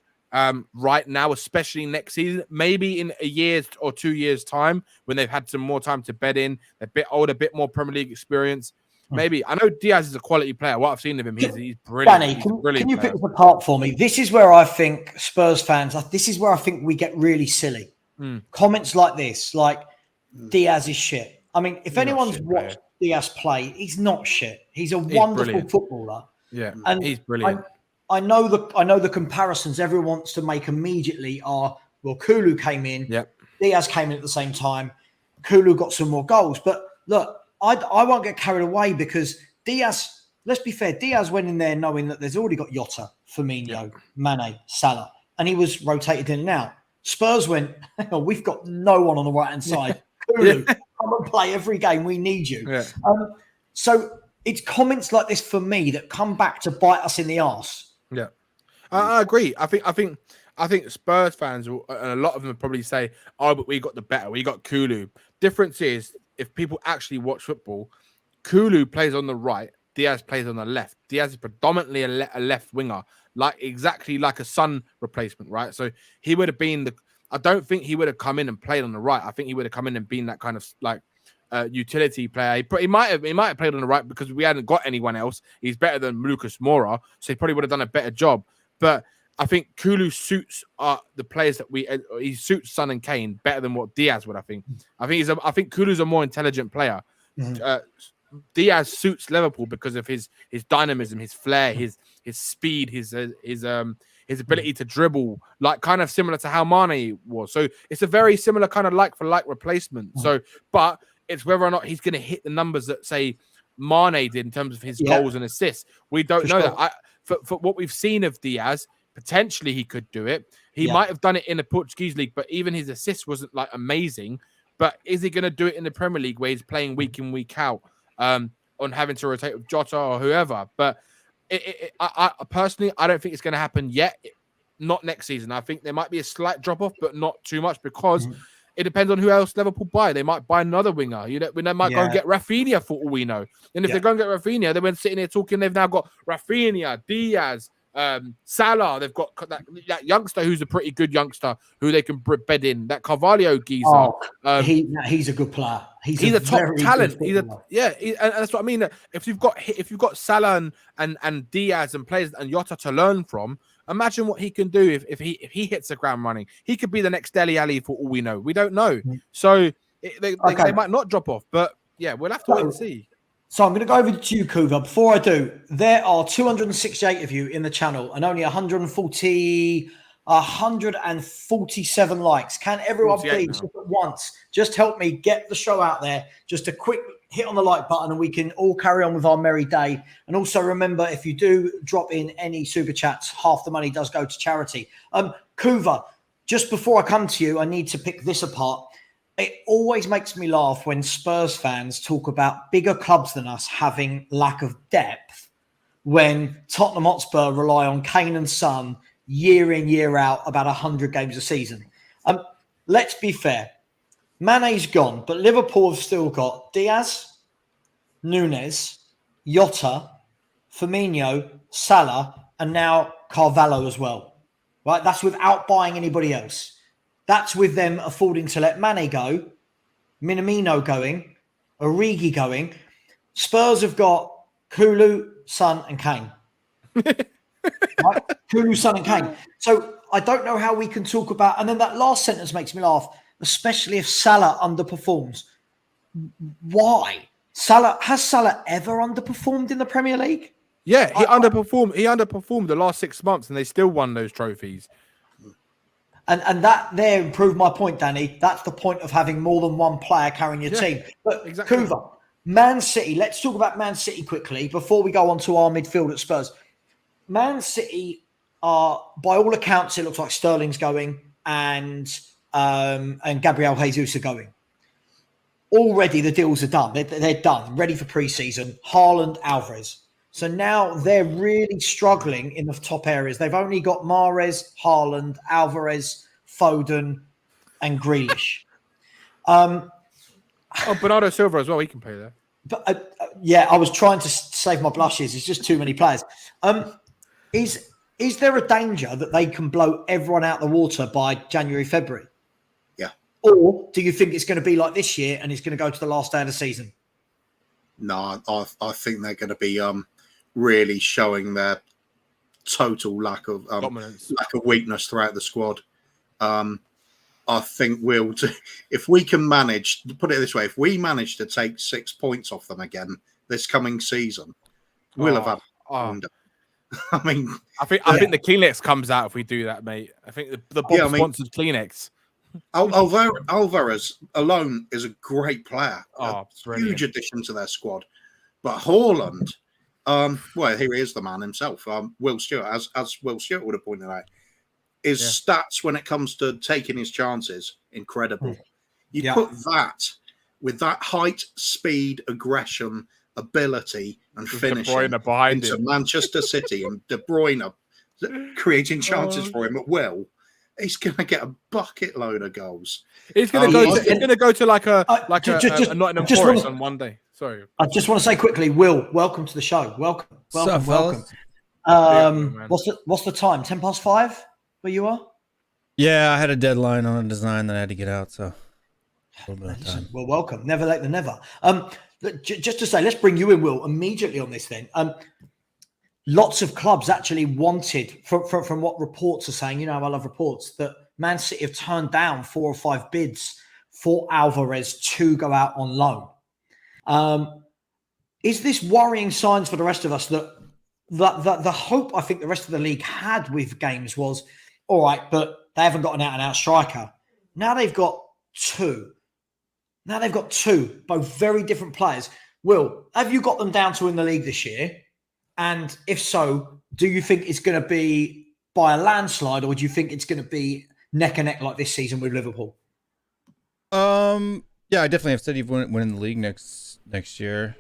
right now, especially next season. Maybe in a year or 2 years' time, when they've had some more time to bed in, they're a bit older, a bit more Premier League experience. Maybe. I know Diaz is a quality player. What I've seen of him, he's brilliant. Danny, can you player. pick this apart for me? This is where I think Spurs fans, this is where I think we get really silly. Comments like this, like Diaz is shit. I mean, if anyone's watched Diaz play, he's not shit. He's wonderful footballer. Yeah, and he's brilliant. I know the comparisons everyone wants to make immediately are, well, Kulu came in, Diaz came in at the same time, Kulu got some more goals. But look, I won't get carried away because Diaz, let's be fair, Diaz went in there knowing that there's already got Jota, Firmino, Mane, Salah, and he was rotated in and out. Spurs went, we've got no one on the right-hand side. Kulu, come and play every game. We need you. Yeah. So it's comments like this for me that come back to bite us in the arse. Yeah, I agree. I think Spurs fans, and a lot of them probably say, oh, but we got the better. We got Kulu. Difference is, if people actually watch football, Kulu plays on the right, Diaz plays on the left. Diaz is predominantly a left winger, exactly like a Son replacement, right? So he would have been I don't think he would have come in and played on the right. I think he would have come in and been that kind of utility player. He might have played on the right because we hadn't got anyone else. He's better than Lucas Moura, so he probably would have done a better job. But I think Kulu suits the players that he suits Son and Kane better than what Diaz would. I think Kulu's a more intelligent player. Diaz suits Liverpool because of his dynamism, his flair, his speed, his ability to dribble, kind of similar to how Mane was. So it's a very similar kind of like for like replacement. So, but it's whether or not he's going to hit the numbers that say Mane did in terms of his goals and assists. We don't know that. For what we've seen of Diaz, potentially he could do it. He might have done it in the Portuguese league, but even his assist wasn't amazing. But is he going to do it in the Premier League where he's playing week in, week out on having to rotate with Jota or whoever? But I personally, I don't think it's going to happen yet. Not next season. I think there might be a slight drop off, but not too much because it depends on who else Liverpool buy. They might buy another winger. They might go and get Rafinha for all we know. And if they go and get Rafinha, they've been sitting here talking. They've now got Rafinha, Diaz, Salah. They've got that youngster who's a pretty good youngster who they can bed in. That Carvalho geezer. He's a good player. He's a top talent. And that's what I mean. If you've got Salah and Diaz and players and Jota to learn from, imagine what he can do if he hits the ground running. He could be the next Dele Alli for all we know. We don't know. So they might not drop off. But yeah, we'll have to wait and see. So I'm going to go over to you, Kuva. Before I do, there are 268 of you in the channel and only 147 likes. Can everyone please, just at once, just help me get the show out there? Just a quick hit on the like button and we can all carry on with our merry day. And also remember, if you do drop in any super chats, half the money does go to charity. Kuva, just before I come to you, I need to pick this apart. It always makes me laugh when Spurs fans talk about bigger clubs than us having lack of depth when Tottenham Hotspur rely on Kane and Son year in, year out, about 100 games a season. Let's be fair. Mane's gone, but Liverpool have still got Diaz, Núñez, Jota, Firmino, Salah, and now Carvalho as well. Right? That's without buying anybody else. That's with them affording to let Mane go, Minamino going, Origi going. Spurs have got Kulu, Son, and Kane. Right? Kulu, Son, and Kane. So I don't know how we can talk about. And then that last sentence makes me laugh, especially if Salah underperforms. Why? Has Salah ever underperformed in the Premier League? Yeah, he underperformed. He underperformed the last 6 months, and they still won those trophies. And that there proved my point, Danny. That's the point of having more than one player carrying your team. But exactly. Kuva, Man City, let's talk about Man City quickly before we go on to our midfield at Spurs. Man City are, by all accounts, it looks like Sterling's going and Gabriel Jesus are going. Already the deals are done. They're done, ready for pre-season. Haaland, Alvarez. So now they're really struggling in the top areas. They've only got Mahrez, Haaland, Alvarez, Foden, and Grealish. Bernardo Silva as well. He can play there. But I was trying to save my blushes. It's just too many players. Is there a danger that they can blow everyone out the water by January, February? Yeah. Or do you think it's going to be like this year and it's going to go to the last day of the season? No, I think they're going to be really showing their total lack of dominance, lack of weakness throughout the squad. I think if we can manage, put it this way, if we manage to take 6 points off them again this coming season, we'll have had wonder. I mean, I think the Kleenex comes out if we do that, mate. I think the Bob sponsored Kleenex. Alvarez alone is a great player, huge addition to their squad. But Haaland, well, here he is, the man himself. Will Stewart, as Will Stewart would have pointed out, his stats when it comes to taking his chances, incredible. You put that with that height, speed, aggression, ability, and finishing into Manchester City and De Bruyne creating chances for him at will. He's going to get a bucket load of goals. He's going to go to like a Nottingham Forest on one day. Sorry, I just want to say quickly, Will, welcome to the show. Welcome. What's the time? 5:10 where you are? Yeah, I had a deadline on a design that I had to get out, so a little bit of time. Well, welcome. Never late than never. Just to say, let's bring you in, Will, immediately on this then. Lots of clubs actually wanted, from what reports are saying, I love reports, that Man City have turned down 4 or 5 bids for Alvarez to go out on loan. Is this worrying signs for the rest of us that the hope I think the rest of the league had with games was, all right, but they haven't got an out-and-out striker. Now they've got 2. Both very different players. Will, have you got them down to win the league this year? And if so, do you think it's going to be by a landslide, or do you think it's going to be neck and neck like this season with Liverpool? Yeah, I definitely have City winning the league next year.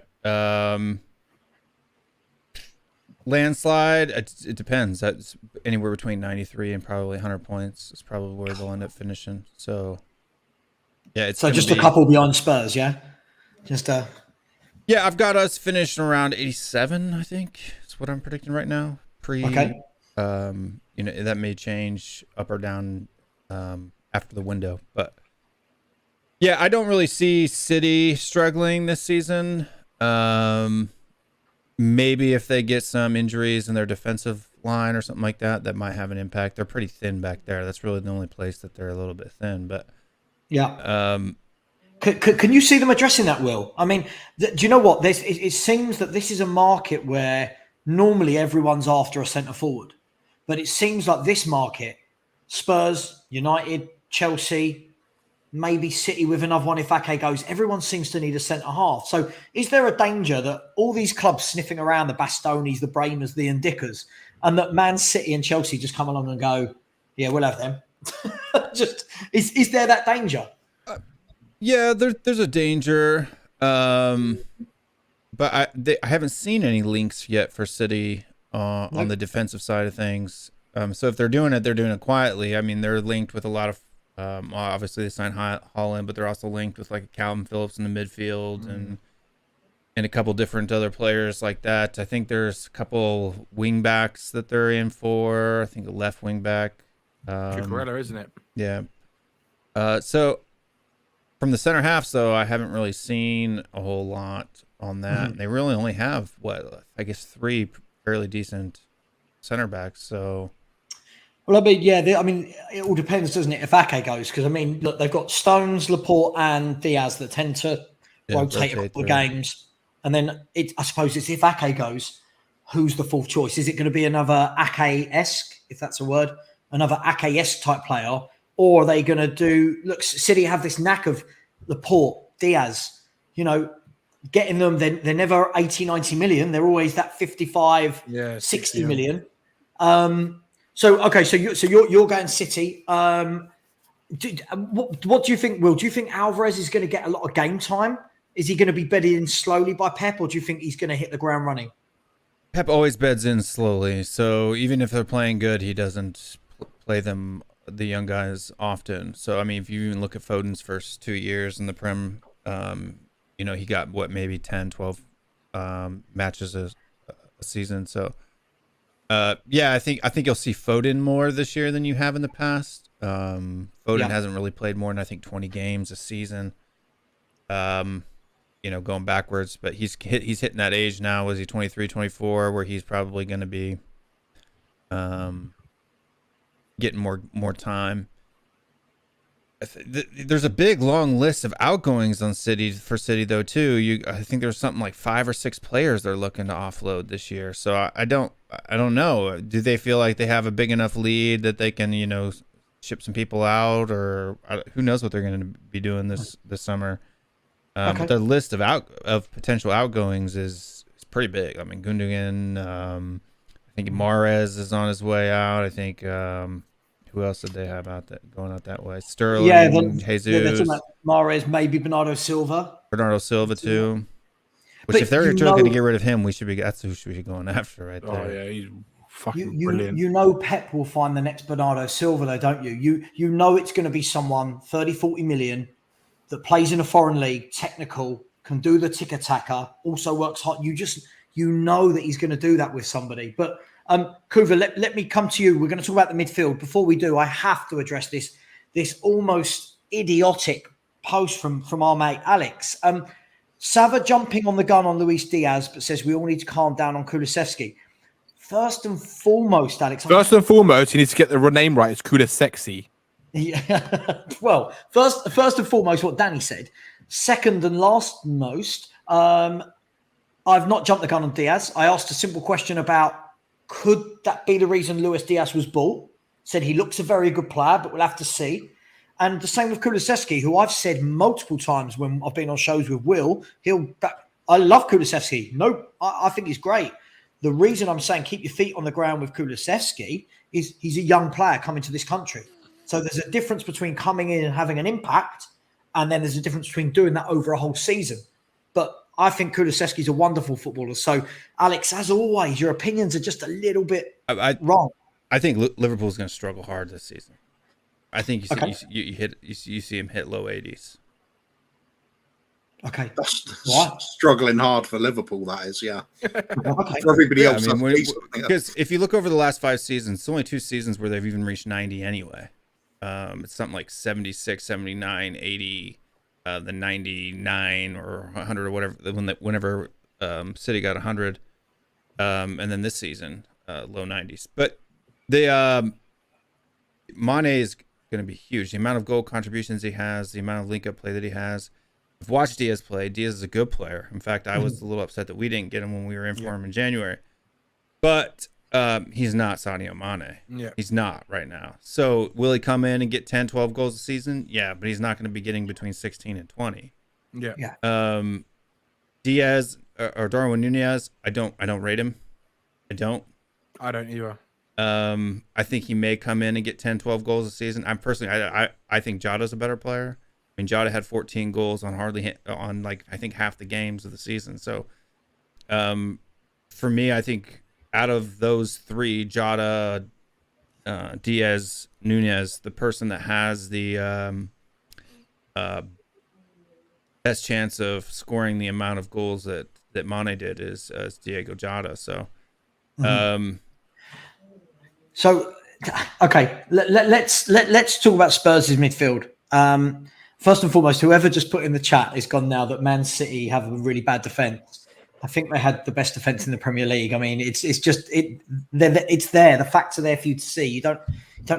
Landslide, it depends. That's anywhere between 93 and probably 100 points. It's probably where they'll end up finishing. So, yeah, it's just a couple behind Spurs, yeah. Yeah, I've got us finishing around 87. I think is what I'm predicting right now. That may change up or down after the window, but yeah, I don't really see City struggling this season. Maybe if they get some injuries in their defensive line or something like that, that might have an impact. They're pretty thin back there. That's really the only place that they're a little bit thin. But yeah. Can you see them addressing that, Will? I mean, do you know what? It seems that this is a market where normally everyone's after a centre forward, but it seems like this market, Spurs, United, Chelsea, maybe City with another one if Ake goes, everyone seems to need a centre half. So is there a danger that all these clubs sniffing around, the Bastonis, the Brahmers, the Ndickas, and that Man City and Chelsea just come along and go, yeah, we'll have them? Is there that danger? Yeah, there's a danger, but I haven't seen any links yet for City on the defensive side of things. So if they're doing it quietly. I mean, they're linked with a lot of, obviously they signed Haaland, but they're also linked with like a Calvin Phillips in the midfield and a couple different other players like that. I think there's a couple wing backs that they're in for. I think a left wing back. Cucurella, isn't it? Yeah. So from the center half, so I haven't really seen a whole lot on that. Mm-hmm. They really only have 3 fairly decent center backs. So, well, I mean, it all depends, doesn't it? If Ake goes, because I mean, look, they've got Stones, Laporte, and Diaz that tend to rotate a couple of games, and then I suppose it's if Ake goes, who's the fourth choice? Is it going to be another Ake-esque, if that's a word, another Ake-esque type player? Or are they going to do... Look, City have this knack of Laporte, Diaz. getting them, they're never 80, 90 million. They're always that 55, 60 million. So you're going City. What do you think, Will? Do you think Alvarez is going to get a lot of game time? Is he going to be bedded in slowly by Pep, or do you think he's going to hit the ground running? Pep always beds in slowly, so even if they're playing good, he doesn't play the young guys often. So I mean, if you even look at Foden's first 2 years in the Prem, he got maybe 10, 12 matches a season. So I think you'll see Foden more this year than you have in the past. Foden hasn't really played more than I think 20 games a season. Going backwards, but he's hitting that age now. Was he 23, 24, where he's probably going to be getting more time. There's a big long list of outgoings on City though too. I think there's something like 5 or 6 players they're looking to offload this year. So I don't know. Do they feel like they have a big enough lead that they can ship some people out, or who knows what they're going to be doing this summer? But their list of potential outgoings is pretty big. I mean, Gundogan, I think Mahrez is on his way out. I think who else did they have going out that way? Sterling, Jesus, Mahrez, maybe Bernardo Silva too. Which, if they're looking to get rid of him, that's who should be going after right there. Oh yeah, he's fucking brilliant. Pep will find the next Bernardo Silva, though, don't you? You know it's going to be someone 30, 40 million. That plays in a foreign league, technical, can do the tick-a-tacker, also works hard. You know that he's going to do that with somebody. But Kuva, let me come to you. We're going to talk about the midfield. Before we do, I have to address this almost idiotic post from our mate Alex. Savva jumping on the gun on Luis Diaz, but says we all need to calm down on Kulusevski. First and foremost, Alex. First and foremost, you need to get the name right. It's Kulusevski. Yeah. Well, first and foremost, what Danny said. Second and last most, I've not jumped the gun on Diaz. I asked a simple question about could that be the reason Luis Diaz was bought? Said he looks a very good player, but we'll have to see. And the same with Kulusevski, who I've said multiple times when I've been on shows with Will. I love Kulusevski. No, I think he's great. The reason I'm saying keep your feet on the ground with Kulusevski is he's a young player coming to this country. So there's a difference between coming in and having an impact, and then there's a difference between doing that over a whole season. But I think Kulusevski's a wonderful footballer. So, Alex, as always, your opinions are just a little bit wrong. I think Liverpool's going to struggle hard this season. I think you see him hit low 80s. Okay. That's struggling hard for Liverpool, that is, yeah. Okay. For everybody else. Because if you look over the last 5 seasons, it's only 2 seasons where they've even reached 90 anyway. It's something like 76, 79, 80, the 99 or 100 or whatever, whenever City got 100. And then this season, low 90s. But the Mane is going to be huge. The amount of goal contributions he has, the amount of link-up play that he has. I've watched Diaz play. Diaz is a good player. In fact, I was a little upset that we didn't get him when we were in for him in January. But he's not Sadio Mane. Yeah. He's not right now. So will he come in and get 10, 12 goals a season? Yeah, but he's not going to be getting between 16 and 20. Yeah. Diaz or Darwin Nunez, I don't rate him. I don't either. I think he may come in and get 10, 12 goals a season. I think Jota's a better player. I mean, Jota had 14 goals on I think half the games of the season. So for me, I think out of those 3, Jota, Diaz, Nunez, the person that has the best chance of scoring the amount of goals that Mane did is Diego Jota. So, okay, let's talk about Spurs' midfield. First and foremost, whoever just put in the chat is gone now that Man City have a really bad defense. I think they had the best defense in the Premier League. I mean, it's there. The facts are there for you to see. You don't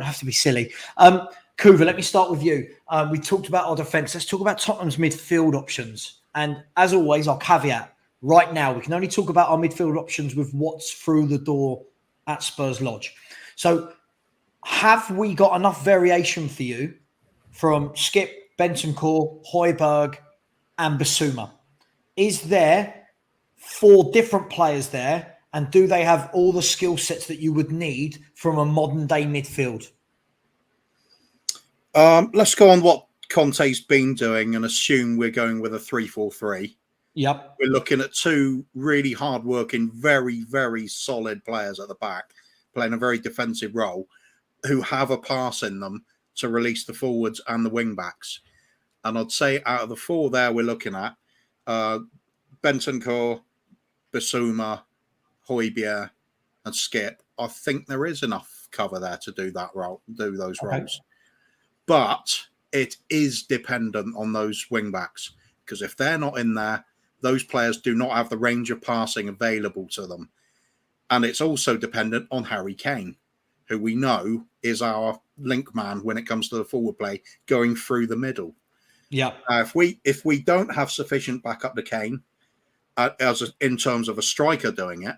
have to be silly. Kuva, let me start with you. We talked about our defense. Let's talk about Tottenham's midfield options. And as always, I'll caveat right now, we can only talk about our midfield options with what's through the door at Spurs Lodge. So have we got enough variation for you from Skip, Bentancur, Højbjerg, and Basuma? is there 4 different players there, and do they have all the skill sets that you would need from a modern day midfield? Let's go on what Conte's been doing and assume we're going with a 3-4-3. Yep. We're looking at 2 really hard-working, very, very solid players at the back, playing a very defensive role, who have a pass in them to release the forwards and the wing-backs. And I'd say out of the 4 there we're looking at, Bentancur, Bissouma, Højbjerg, and Skip, I think there is enough cover there to do that role, do those roles. But it is dependent on those wing-backs, because if they're not in there, those players do not have the range of passing available to them. And it's also dependent on Harry Kane, who we know is our link man when it comes to the forward play, going through the middle. Yeah. If we don't have sufficient backup to Kane, in terms of a striker doing it,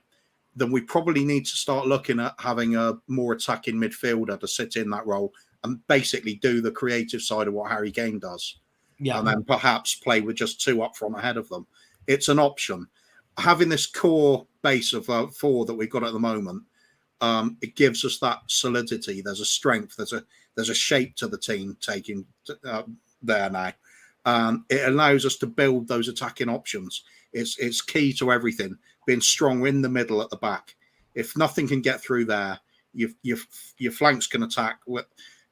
then we probably need to start looking at having a more attacking midfielder to sit in that role and basically do the creative side of what Harry Kane does. Yeah. And then perhaps play with just 2 up front ahead of them. It's an option. Having this core base of 4 that we've got at the moment, it gives us that solidity. There's a strength. There's a shape to the team taking there now. It allows us to build those attacking options. It's key to everything. Being strong in the middle at the back. If nothing can get through there, your flanks can attack.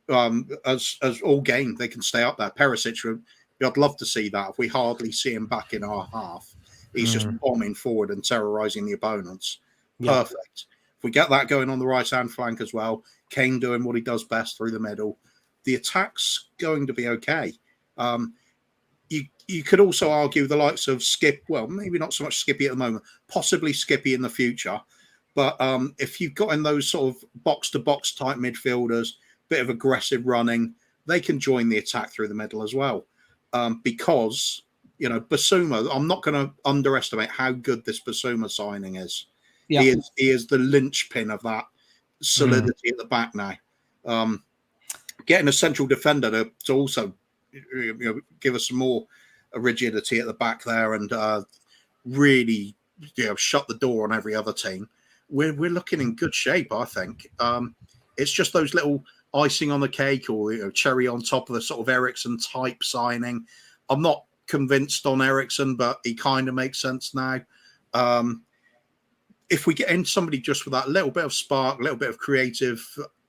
As all game, they can stay up there. Perisic, I'd love to see that. If we hardly see him back in our half, he's just bombing forward and terrorising the opponents. Perfect. If we get that going on the right-hand flank as well, Kane doing what he does best through the middle, the attack's going to be okay. You could also argue the likes of Skip, well, maybe not so much Skippy at the moment, possibly Skippy in the future. But if you've got in those sort of box-to-box type midfielders, bit of aggressive running, they can join the attack through the middle as well. Because, Bissouma, I'm not going to underestimate how good this Bissouma signing is. Yeah. He is the linchpin of that solidity at the back now. Getting a central defender to also give us some more rigidity at the back there and really shut the door on every other team. We're looking in good shape, I think. It's just those little icing on the cake or cherry on top of the sort of Eriksen type signing. I'm not convinced on Eriksen, but he kind of makes sense now. If we get in somebody just with that little bit of spark, a little bit of creative,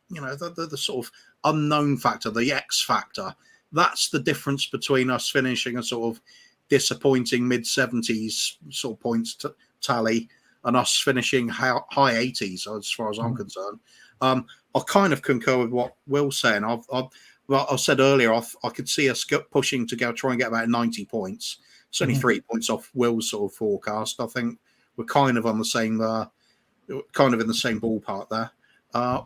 the sort of unknown factor, the X factor, that's the difference between us finishing a sort of disappointing mid-70s sort of points tally and us finishing high 80s, as far as I'm concerned. I kind of concur with what Will's saying. I said earlier, I could see us pushing to try and get about 90 points. It's only 3 points off Will's sort of forecast. I think we're kind of on the same, kind of in the same ballpark there.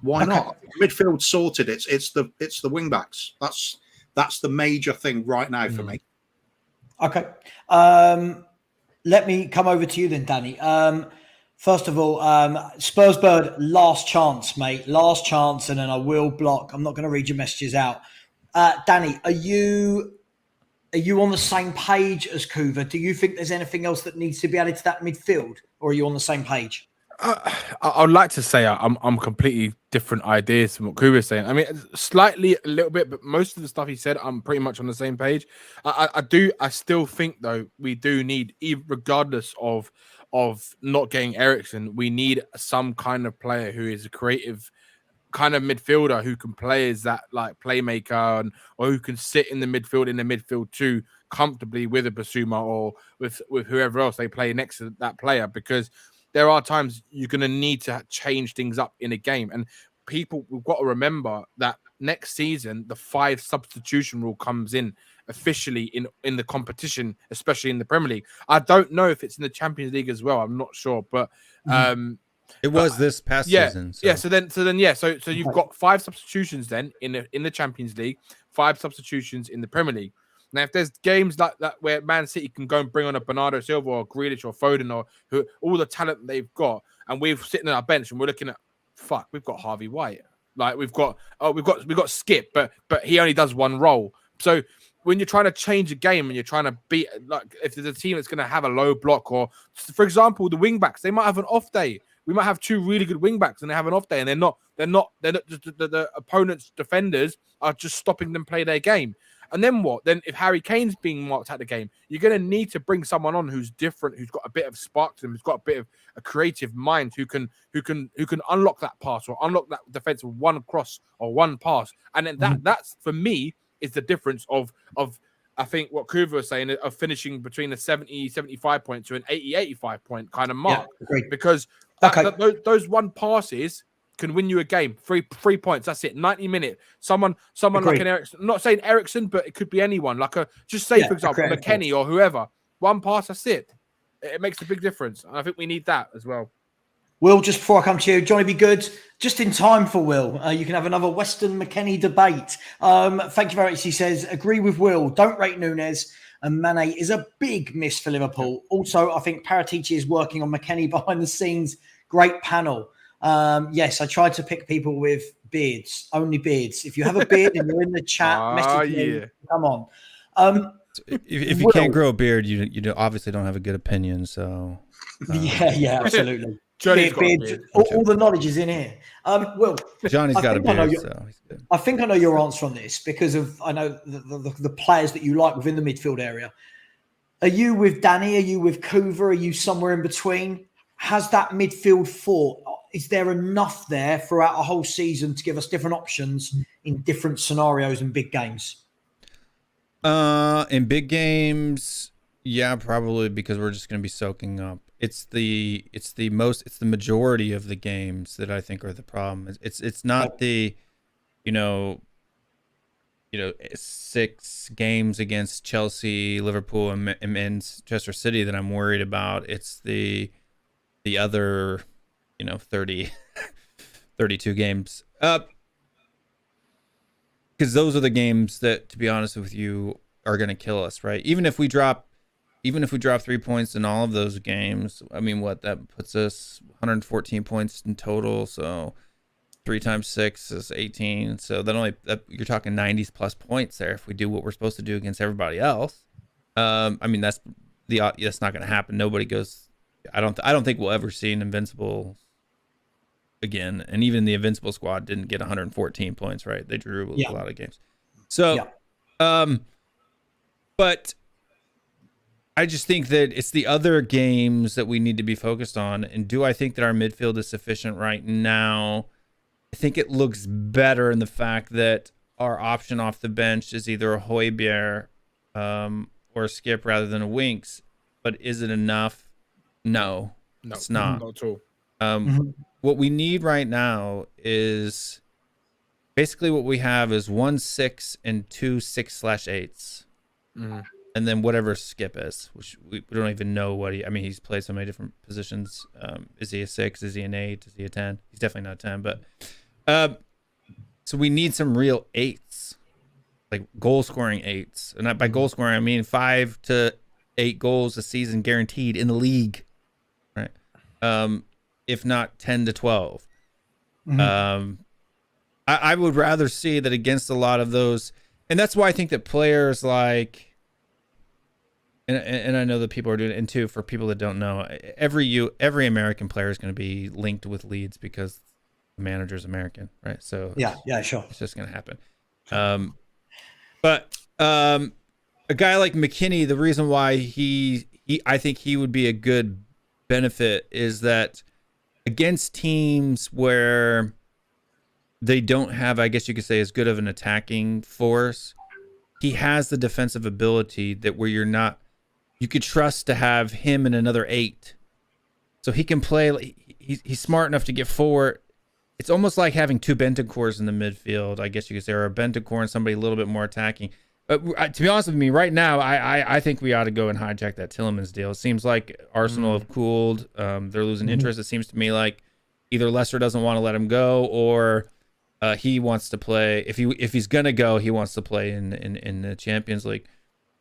Why not? Midfield sorted. It's the wing backs. That's the major thing right now for me. Okay. Let me come over to you then, Danny. First of all, Spurs Bird, last chance, mate. Last chance, and then I will block. I'm not going to read your messages out. Danny, are you on the same page as Kuva? Do you think there's anything else that needs to be added to that midfield, or are you on the same page? I'd like to say I'm completely different ideas from what Kuva is saying. I mean, slightly a little bit, but most of the stuff he said, I'm pretty much on the same page. I still think though we do need, regardless of not getting Eriksen, we need some kind of player who is a creative kind of midfielder who can play as that like playmaker or who can sit in the midfield too comfortably with a Bissouma or with whoever else they play next to that player, because there are times you're going to need to change things up in a game. And we've got to remember that next season, the 5 substitution rule comes in officially in the competition, especially in the Premier League. I don't know if it's in the Champions League as well. I'm not sure, but it was this past season. So. Yeah. So you've got 5 substitutions then in the Champions League, 5 substitutions in the Premier League. Now, if there's games like that where Man City can go and bring on a Bernardo Silva or Grealish or Foden or all the talent they've got, and we're sitting on our bench and we're looking at, we've got Harvey White, like we've got Skip, but he only does one role. So when you're trying to change a game and you're trying to beat, like if there's a team that's going to have a low block, or for example, the wing backs, they might have an off day. We might have two really good wing backs and they have an off day, and they're not just the opponent's defenders are just stopping them play their game. And then what? Then if Harry Kane's being marked out the game, you're going to need to bring someone on who's different, who's got a bit of spark to them, who's got a bit of a creative mind, who can unlock that pass or unlock that defense with one cross or one pass. And then that's for me is the difference of I think what Kuva was saying of finishing between a 70-75 point to an 80-85 point kind of mark, because those one passes can win you a game. Three points. That's it. 90 minutes. Someone like an Eriksen. Not saying Eriksen, but it could be anyone. Like for example, McKennie or whoever. One pass. That's it. It makes a big difference. And I think we need that as well. Will, just before I come to you, Johnny Be Good, just in time for Will. You can have another Weston McKennie debate. Thank you very much. He says, agree with Will. Don't rate Nunes. And Mane is a big miss for Liverpool. Also, I think Paratici is working on McKennie behind the scenes. Great panel. Yes, I tried to pick people with beards, only beards. If you have a beard and you're in the chat, message me. Come on. If you can't grow a beard, you obviously don't have a good opinion. So yeah, absolutely. Beard, all the knowledge is in here. Will, Johnny's got a beard, so he's good. I think I know your answer on this because I know the players that you like within the midfield area. Are you with Danny? Are you with Kuva? Are you somewhere in between? Has that midfield thought? Is there enough there throughout a whole season to give us different options in different scenarios and big games? In big games, yeah, probably, because we're just going to be soaking up. It's the majority of the games that I think are the problem. It's not the, 6 games against Chelsea, Liverpool, and Manchester City that I'm worried about. It's the other, 32 games. Because those are the games that, to be honest with you, are going to kill us, right? Even if we drop 3 points in all of those games, I mean, that puts us 114 points in total. So 3 times 6 is 18. So you're talking 90 plus points there if we do what we're supposed to do against everybody else. I mean, that's not going to happen. Nobody goes. I don't think we'll ever see an Invincible again, and even the Invincible squad didn't get 114 points, right? They drew a lot of games. So, but I just think that it's the other games that we need to be focused on. And do I think that our midfield is sufficient right now? I think it looks better in the fact that our option off the bench is either a Højbjerg or a Skip rather than a Winks. But is it enough? No, it's not. Not at all. What we need right now is basically what we have is 1 6 and 2 6/8s, and then whatever Skip is, which we don't even know what he's played so many different positions. Is he a 6? Is he an 8? Is he a 10? He's definitely not a 10. But so we need some real 8s, like goal scoring 8s, and by goal scoring I mean 5 to 8 goals a season guaranteed in the league, right? If not 10 to 12. I would rather see that against a lot of those. And that's why I think that players like, and I know that people are doing it, and too, for people that don't know, every American player is going to be linked with Leeds because the manager's American, right? So yeah, sure. It's just going to happen. But a guy like McKennie, the reason why I think he would be a good benefit is that against teams where they don't have, I guess you could say, as good of an attacking force, he has the defensive ability that where you could trust to have him and another 8. So he can play, he's smart enough to get forward. It's almost like having 2 Bentancurs in the midfield, I guess you could say, or a Bentancur and somebody a little bit more attacking. But to be honest with me, right now, I think we ought to go and hijack that Tielemans deal. It seems like Arsenal have cooled. They're losing interest. It seems to me like either Leicester doesn't want to let him go, or he wants to play. If he's gonna go, he wants to play in the Champions League.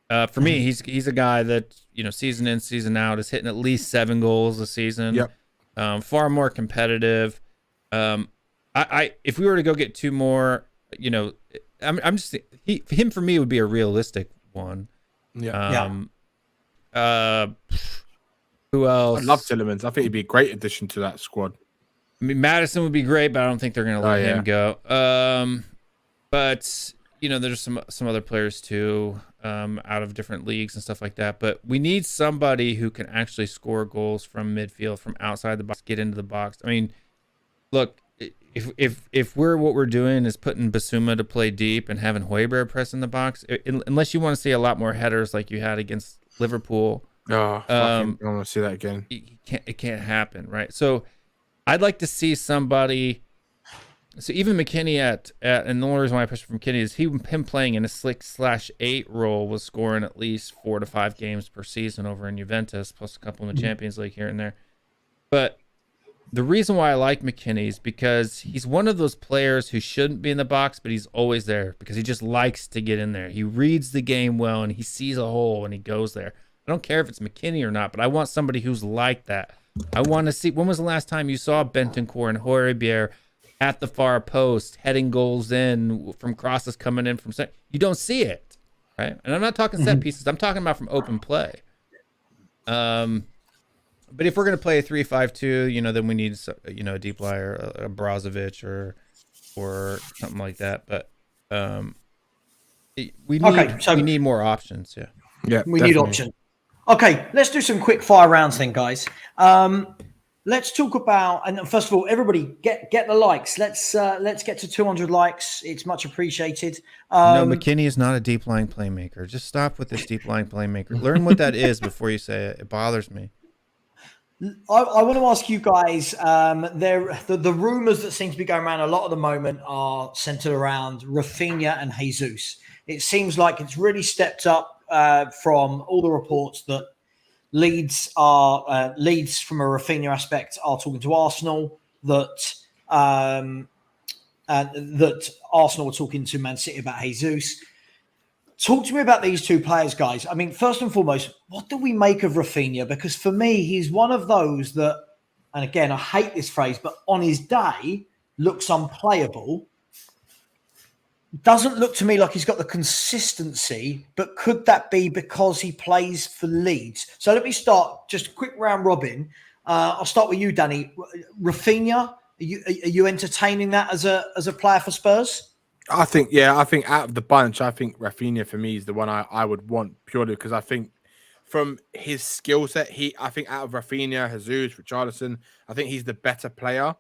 For me, he's a guy that season in, season out is hitting at least 7 goals a season. Yep. Far more competitive. If we were to go get 2 more, I'm just him for me would be a realistic one. Yeah. Who else? I love Tillemans. I think he'd be a great addition to that squad. I mean, Madison would be great, but I don't think they're going to let him go. But there's some other players too, out of different leagues and stuff like that. But we need somebody who can actually score goals from midfield, from outside the box, get into the box. I mean, look, if what we're doing is putting Basuma to play deep and having Højbjerg press in the box, unless you want to see a lot more headers like you had against Liverpool, I want to see that again. It can't happen, right? So I'd like to see somebody. So even McKinney and the only reason why I pushed for McKinney is him playing in a 6/8 role was scoring at least 4 to 5 games per season over in Juventus, plus a couple in the Champions League here and there. But the reason why I like McKinney is because he's one of those players who shouldn't be in the box, but he's always there because he just likes to get in there. He reads the game well and he sees a hole and he goes there. I don't care if it's McKinney or not, but I want somebody who's like that. I want to see, when was the last time you saw Bentancur and Højbjerg at the far post, heading goals in from crosses coming in from set? You don't see it, right? And I'm not talking set pieces. I'm talking about from open play. But if we're going to play a 3-5-2, then we need, a deep liar, a Brozovic or something like that. But we need more options. Yeah. Yeah. We need options. Okay, let's do some quick fire rounds then, guys. Let's talk about, and first of all, everybody get the likes. Let's get to 200 likes. It's much appreciated. No, McKinney is not a deep lying playmaker. Just stop with this deep lying playmaker. Learn what that is before you say it. It bothers me. I want to ask you guys, the rumors that seem to be going around a lot at the moment are centered around Rafinha and Jesus. It seems like it's really stepped up from all the reports that Leeds from a Rafinha aspect are talking to Arsenal, that Arsenal were talking to Man City about Jesus. Talk to me about these two players, guys. I mean, first and foremost, what do we make of Rafinha? Because for me, he's one of those that, and again, I hate this phrase, but on his day looks unplayable. Doesn't look to me like he's got the consistency, but could that be because he plays for Leeds? So let me start just a quick round robin. I'll start with you, Danny. Rafinha, are you entertaining that as a player for Spurs? I think out of the bunch, I think Rafinha for me is the one I would want purely because I think from his skill set, I think out of Rafinha, Jesus, Richarlison, I think he's the better player.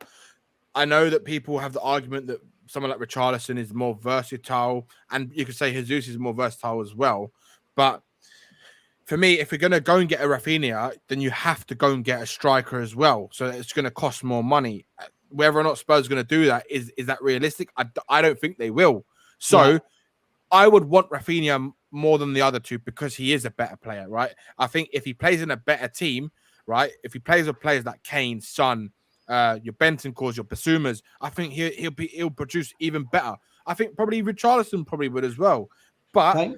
I know that people have the argument that someone like Richarlison is more versatile, and you could say Jesus is more versatile as well. But for me, if you're going to go and get a Rafinha, then you have to go and get a striker as well. So it's going to cost more money. Whether or not Spurs are going to do that, is that realistic? I don't think they will. So I would want Rafinha more than the other two because he is a better player, right? I think if he plays in a better team, right? If he plays with players like Kane, Son, your Bentancurs, your Basumas, I think he'll produce even better. I think probably Richarlison probably would as well. But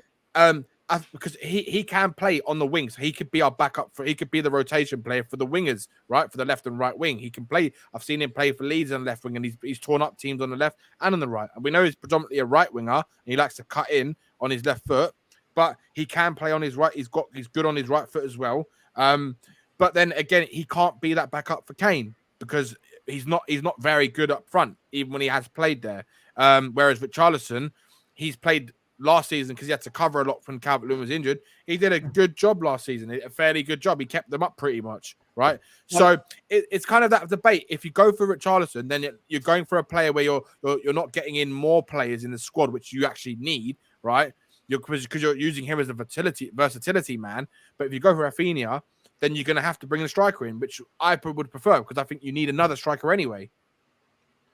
because he can play on the wings. He could be our backup he could be the rotation player for the wingers, right? For the left and right wing. He can play. I've seen him play for Leeds on the left wing, and he's torn up teams on the left and on the right. And we know he's predominantly a right winger, and he likes to cut in on his left foot, but he can play on his right. He's good on his right foot as well. But then again, he can't be that backup for Kane because he's not very good up front, even when he has played there. Whereas Richarlison, he's played last season because he had to cover a lot when Calvert-Lewin was injured. He did a good job last season, a fairly good job. He kept them up pretty much, right? So it's kind of that debate. If you go for Richarlison, then you're going for a player where you're not getting in more players in the squad, which you actually need, right? Because you're using him as a versatility man. But if you go for Rafinha, then you're going to have to bring a striker in, which I would prefer because I think you need another striker anyway.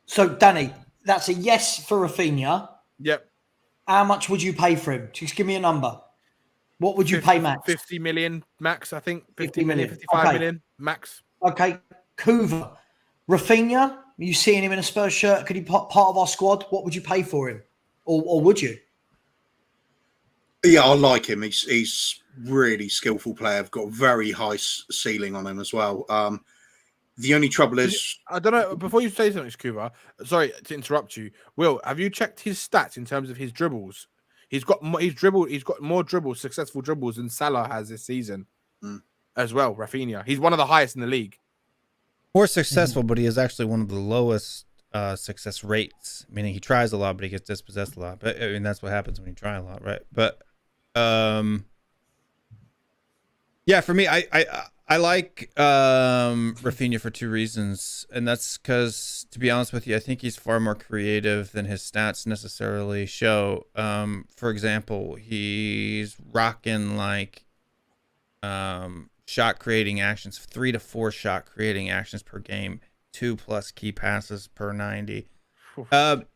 So, Danny, that's a yes for Rafinha. Yep. How much would you pay for him? Just give me a number. What would you pay max? 50 million max, I think. 50 million, 55 million max. Okay. Kuva. Rafinha, you seeing him in a Spurs shirt? Could he be part of our squad? What would you pay for him? Or would you? Yeah, I like him. He's really skillful player. I've got a very high ceiling on him as well. The only trouble is, I don't know. Before you say something, Kuva, sorry to interrupt you. Will, have you checked his stats in terms of his dribbles? He's got more dribbles, successful dribbles than Salah has this season, as well. Rafinha, he's one of the highest in the league. More successful, but he is actually one of the lowest success rates. Meaning he tries a lot, but he gets dispossessed a lot. But I mean, that's what happens when you try a lot, right? But yeah, for me, I like Rafinha for two reasons, and that's because, to be honest with you, I think he's far more creative than his stats necessarily show. For example, he's rocking like shot creating actions, 3 to 4 shot creating actions per game, 2+ key passes per 90. But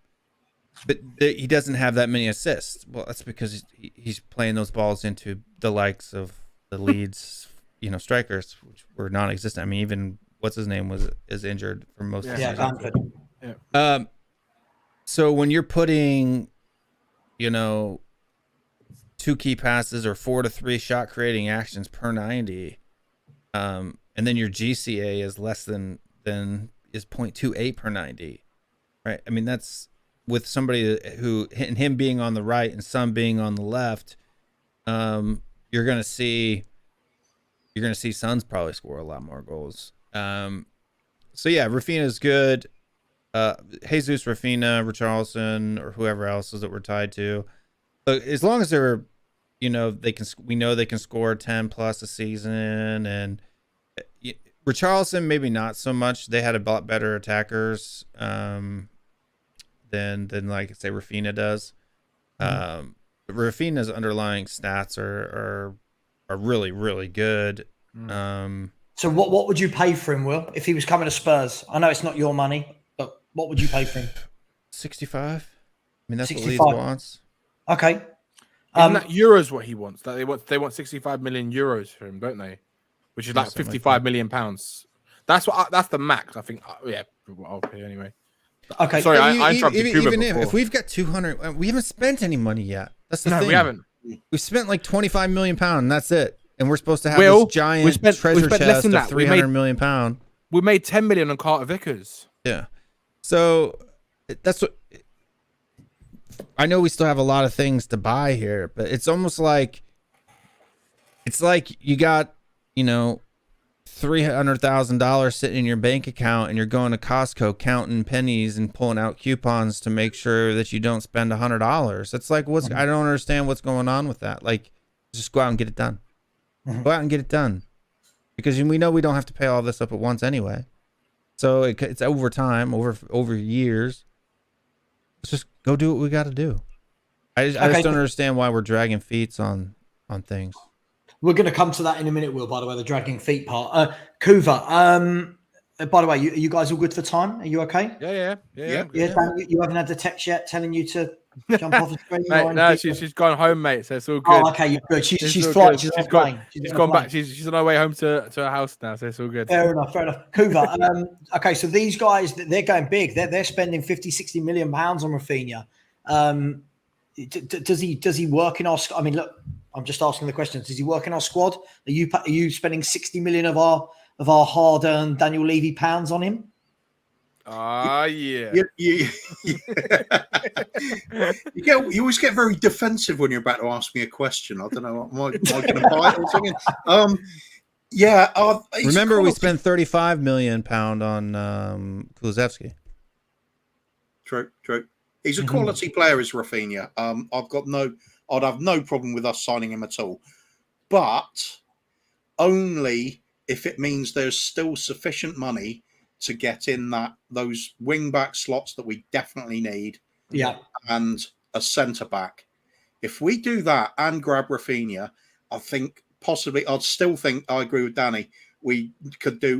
he doesn't have that many assists. Well, that's because he's playing those balls into the likes of the Leeds, strikers, which were non-existent. I mean, even what's his name is injured for most of the season. Yeah. So when you're putting, 2 key passes or 4 to 3 shot creating actions per 90, and then your GCA is less than is 0.28 per 90, right? I mean, that's with somebody who, and him being on the right and some being on the left, you're gonna see Suns probably score a lot more goals. So yeah, Rafinha is good. Jesus, Rafinha, Richarlison, or whoever else is that we're tied to. But as long as they're, we know they can score 10+ a season, and Richarlison maybe not so much. They had a lot better attackers than like say Rafinha does. Rafinha's underlying stats are really, really good. So what would you pay for him, Will, if he was coming to Spurs? I know it's not your money, but what would you pay for him? 65. I mean, that's 65. what Leeds wants. Okay. Isn't that euros what he wants? That they want 65 million euros for him, don't they? Which is like 55 million pounds. That's the max, I think. Yeah, I'll pay anyway. Okay. Sorry, I interrupted even if we've got 200, we haven't spent any money yet. That's the thing. We haven't. We spent like 25 million pounds, and that's it. And we're supposed to have this giant treasure chest of 300 million pounds. We made 10 million on Carter Vickers. Yeah. So that's what I know. We still have a lot of things to buy here, but it's almost like you got, $300,000 sitting in your bank account, and you're going to Costco counting pennies and pulling out coupons to make sure that you don't spend $100. It's like, I don't understand what's going on with that. Like, just go out and get it done. Go out and get it done, because we know we don't have to pay all this up at once anyway. So it's over time, over years. Let's just go do what we got to do. I just don't understand why we're dragging feet on things. We're going to come to that in a minute, Will, by the way, the dragging feet part. Kuva, by the way, you guys all good for time? Are you okay? Yeah. Dan, you haven't had the text yet telling you to jump off the screen? Mate, no, she's gone home, mate, so it's all good. Oh, okay, you're good. She's flying. She's gone back. She's on her way home to her house now, so it's all good. Fair enough. Kuva, okay, so these guys, they're going big. They're spending 50-60 million pounds on Rafinha. Does he work in our? I mean, look, I'm just asking the questions. Does he work in our squad? Are you spending 60 million of our hard-earned Daniel Levy pounds on him? Yeah. You always get very defensive when you're about to ask me a question. I don't know. Am I going to buy it or something? Remember, we spent 35 million pound on Kulusevski. True. He's a quality player, is Rafinha. I'd have no problem with us signing him at all, but only if it means there's still sufficient money to get in those wing back slots that we definitely need. Yeah. And a centre back. If we do that and grab Rafinha, I think possibly I agree with Danny. We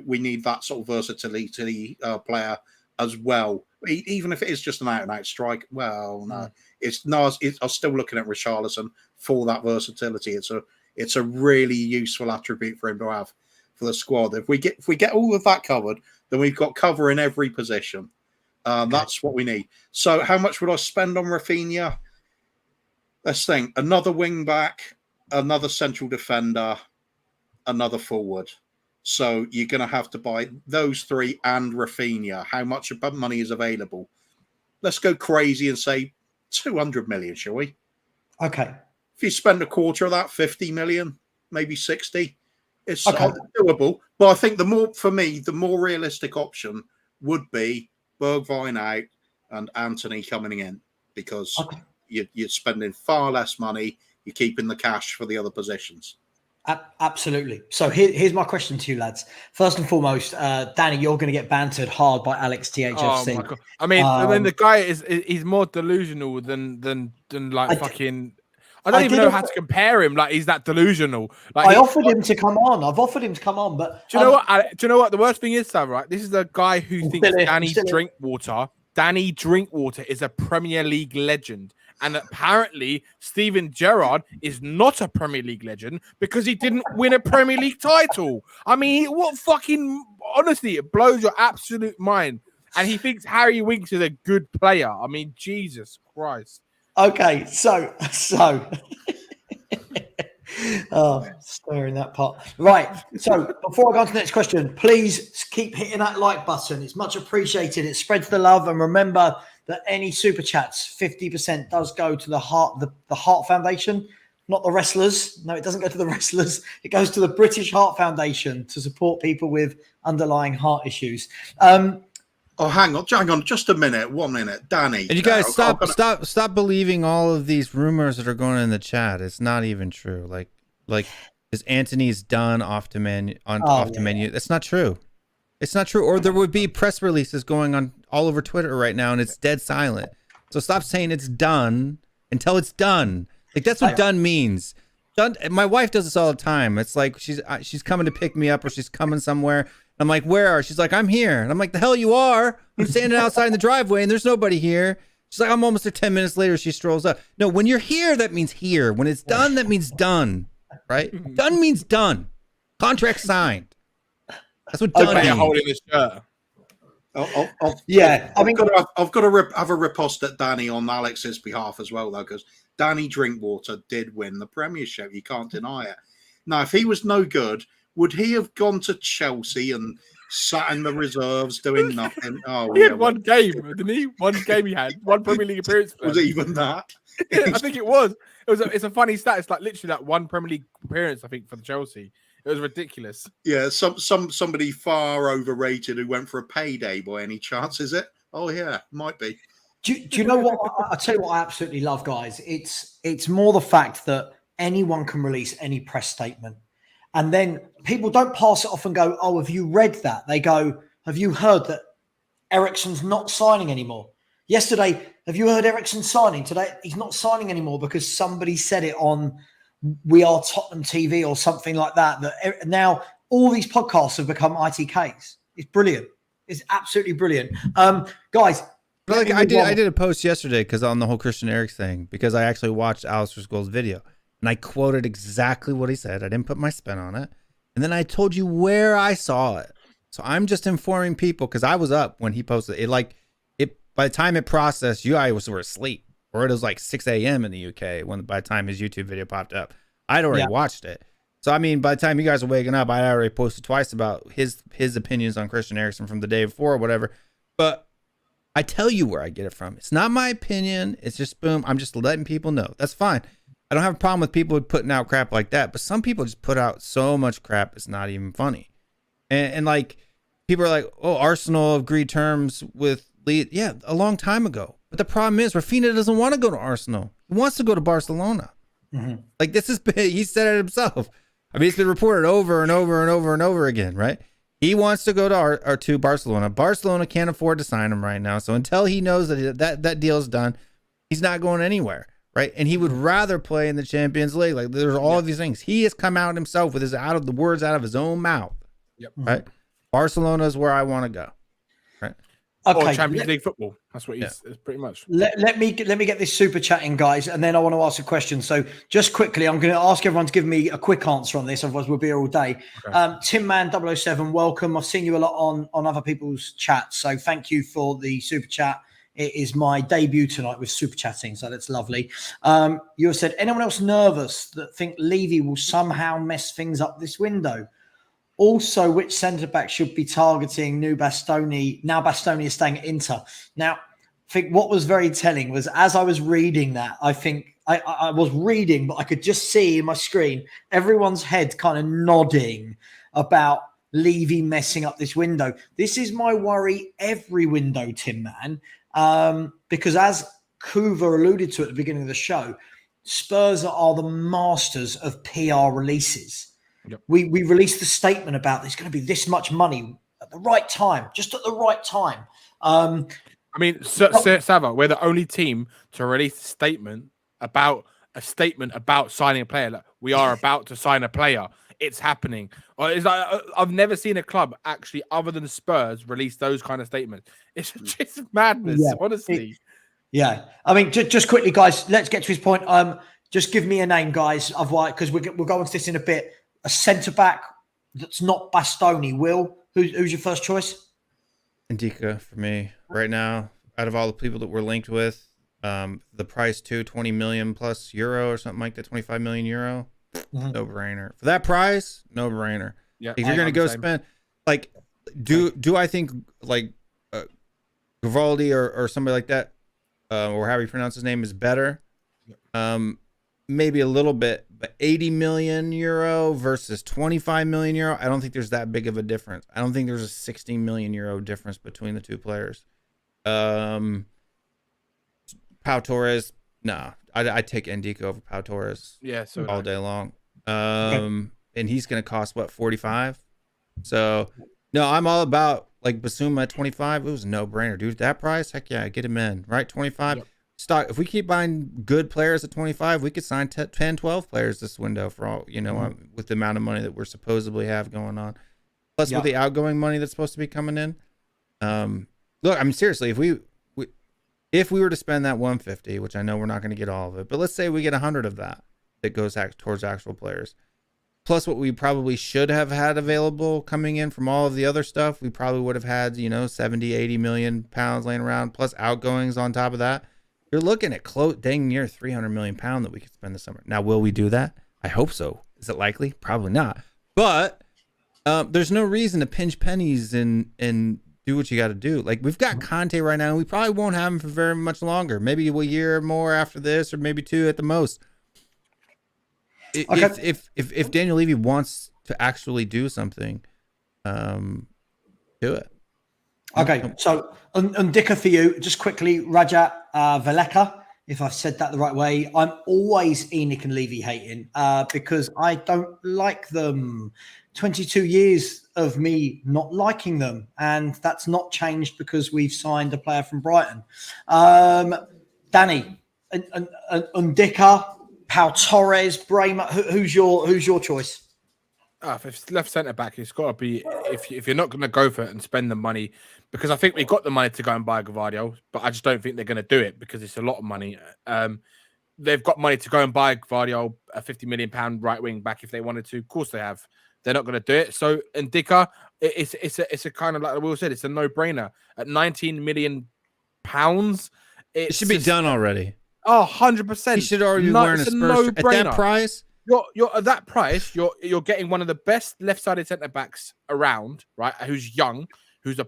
need that sort of versatility player as well. Even if it is just an out and out strike. Well, no. I'm still looking at Richarlison for that versatility. It's a really useful attribute for him to have for the squad. If we get all of that covered, then we've got cover in every position. That's what we need. So how much would I spend on Rafinha? Let's think. Another wing back, another central defender, another forward. So you're going to have to buy those three and Rafinha. How much money is available? Let's go crazy and say 200 million, shall we? Okay. If you spend a quarter of that, 50 million, maybe 60, it's Okay. doable. But I think the more realistic option would be Bergwijn out and Anthony coming in, because you're spending far less money. You're keeping the cash for the other positions. Absolutely. So here's my question to you, lads. First and foremost, Danny, you're going to get bantered hard by Alex THFC. Oh my God. I mean, the guy he's more delusional than like fucking. I don't even know how to compare him. Like, he's that delusional. Like, I offered him to come on. I've offered him to come on, but do you know what? Do you know what the worst thing is, Savva? Right, this is the guy who thinks Danny Drinkwater. Danny Drinkwater is a Premier League legend. And apparently, Steven Gerrard is not a Premier League legend because he didn't win a Premier League title. I mean, what fucking... Honestly, it blows your absolute mind. And he thinks Harry Winks is a good player. I mean, Jesus Christ. Okay, so... oh, stirring that pot. Right, so before I go on to the next question, please keep hitting that like button. It's much appreciated. It spreads the love. And remember that any super chats, 50% does go to the Heart Foundation, not the wrestlers. No, it doesn't go to the wrestlers. It goes to the British Heart Foundation to support people with underlying heart issues. Hang on, just a minute, 1 minute, Danny. And you guys stop believing all of these rumors that are going in the chat. It's not even true. Like is Anthony's done off the menu? That's not true. It's not true. Or there would be press releases going on all over Twitter right now, and it's dead silent. So stop saying it's done until it's done. Like, that's what done means. Done. My wife does this all the time. It's like she's coming to pick me up, or she's coming somewhere. I'm like, where are? She's like, I'm here. And I'm like, the hell you are? I'm standing outside in the driveway and there's nobody here. She's like, I'm almost there. 10 minutes later, she strolls up. No, when you're here, that means here. When it's done, that means done. Right? Done means done. Contract signed. That's what done means. Holding his shirt. I've got to have a riposte at Danny on Alex's behalf as well, though, because Danny Drinkwater did win the Premiership. You can't deny it. Now, if he was no good, would he have gone to Chelsea and sat in the reserves doing nothing? Oh, he had one game, didn't he? One game he had. One Premier League appearance. Was it even that? I think it was. It's a funny stat. It's like literally that one Premier League appearance, I think, for the Chelsea. It was ridiculous. Yeah, somebody far overrated who went for a payday by any chance, is it? Oh, yeah, might be. Do you know what? I'll tell you what I absolutely love, guys. It's more the fact that anyone can release any press statement. And then people don't pass it off and go, oh, have you read that? They go, have you heard that Eriksen's not signing anymore? Yesterday, have you heard Eriksen signing? Today, he's not signing anymore because somebody said it on We Are Tottenham TV or something like that. That now all these podcasts have become ITKs. It's brilliant. It's absolutely brilliant. Guys. Like I did a post yesterday because on the whole Christian Eriksen thing, because I actually watched Alistair Scholl's video. And I quoted exactly what he said. I didn't put my spin on it. And then I told you where I saw it. So I'm just informing people because I was up when he posted it. By the time it processed, you guys were asleep. Or it was like 6 a.m. in the UK by the time his YouTube video popped up. I'd already watched it. So, I mean, by the time you guys were waking up, I already posted twice about his opinions on Christian Eriksen from the day before or whatever. But I tell you where I get it from. It's not my opinion. It's just boom. I'm just letting people know. That's fine. I don't have a problem with people putting out crap like that, but some people just put out so much crap it's not even funny. And like people are like, oh, Arsenal agreed terms with Lee. Yeah, a long time ago. But the problem is Rafinha doesn't want to go to Arsenal. He wants to go to Barcelona. Mm-hmm. Like he said it himself. I mean, it's been reported over and over and over and over again, right? He wants to go to Barcelona. Barcelona can't afford to sign him right now. So until he knows that deal's done, he's not going anywhere. Right. And he would rather play in the Champions League. Like there's all of these things. He has come out himself with the words out of his own mouth. Yep. Right. Barcelona is where I want to go. Right. Okay. Or Champions League football. That's what he's pretty much. Let me get this super chatting, guys, and then I want to ask a question. So just quickly, I'm going to ask everyone to give me a quick answer on this, otherwise we'll be here all day. Okay. Tim Man 007, welcome. I've seen you a lot on other people's chats, so thank you for the super chat. It is my debut tonight with super chatting, so that's lovely. You have said, anyone else nervous that think Levy will somehow mess things up this window? Also, which centre-back should be targeting new Bastoni? Now Bastoni is staying at Inter. Now, I think what was very telling was as I was reading that, I think I was reading, but I could just see in my screen everyone's head kind of nodding about Levy messing up this window. This is my worry every window, Tim Man, because as Kuva alluded to at the beginning of the show, Spurs are the masters of PR releases. Yep. We released the statement about there's going to be this much money at the right time, just at the right time. I mean, Savva, we're the only team to release a statement about signing a player. Like, we are about to sign a player. It's happening. Or it's like, I've never seen a club actually, other than Spurs, release those kind of statements. It's just madness, honestly. I mean, just quickly, guys, let's get to his point. Just give me a name, guys, of why, because we'll go into this in a bit. A centre back that's not Bastoni. Will, who's your first choice? Ndika for me right now. Out of all the people that we're linked with, the price too, 20 million plus euro or something like that, 25 million euro. No brainer for that price. No brainer. Yeah, if you're gonna go spend, like, do I think like Grimaldi or somebody like that, or however you pronounce his name, is better? Maybe a little bit, but 80 million euro versus 25 million euro, I don't think there's that big of a difference. I don't think there's a 16 million euro difference between the two players. Pau Torres, nah, I'd take Ndika over Pau Torres. Yeah, so all day long. And he's going to cost what, 45? So no, I'm all about like Basuma at 25. It was a no-brainer, dude. That price, heck yeah, get him in, right? 25. Yep. Stock. If we keep buying good players at 25, we could sign 10, 12 players this window for all, with the amount of money that we're supposedly have going on. Plus with the outgoing money that's supposed to be coming in. Look, I mean, seriously, if we were to spend that 150, which I know we're not going to get all of it, but let's say we get 100 of that goes towards actual players. Plus what we probably should have had available coming in from all of the other stuff, we probably would have had, 70, 80 million pounds laying around, plus outgoings on top of that. You're looking at dang near 300 million pounds that we could spend this summer. Now, will we do that? I hope so. Is it likely? Probably not. But there's no reason to pinch pennies and do what you got to do. Like, we've got Conte right now, and we probably won't have him for very much longer. Maybe a year more after this, or maybe 2 at the most. If Daniel Levy wants to actually do something, do it. Okay, so Ndika for you, just quickly, Rajat Veleka, if I've said that the right way. I'm always Enoch and Levy hating because I don't like them. 22 years of me not liking them, and that's not changed because we've signed a player from Brighton. Danny, Ndika, Pau Torres, Brahma, who's your choice? If it's left centre back, it's got to be, if you're not going to go for it and spend the money, because I think we got the money to go and buy Gvardiol, but I just don't think they're going to do it because it's a lot of money. They've got money to go and buy Gvardiol, a £50 million right wing back if they wanted to. Of course they have. They're not going to do it. So Ndika, it's a kind of, like Will said, it's a no-brainer. At £19 million, it should be done already. Oh, 100%. He should already be wearing a Spurs at that price. You're at that price. You're getting one of the best left-sided centre backs around, right? Who's young, who's a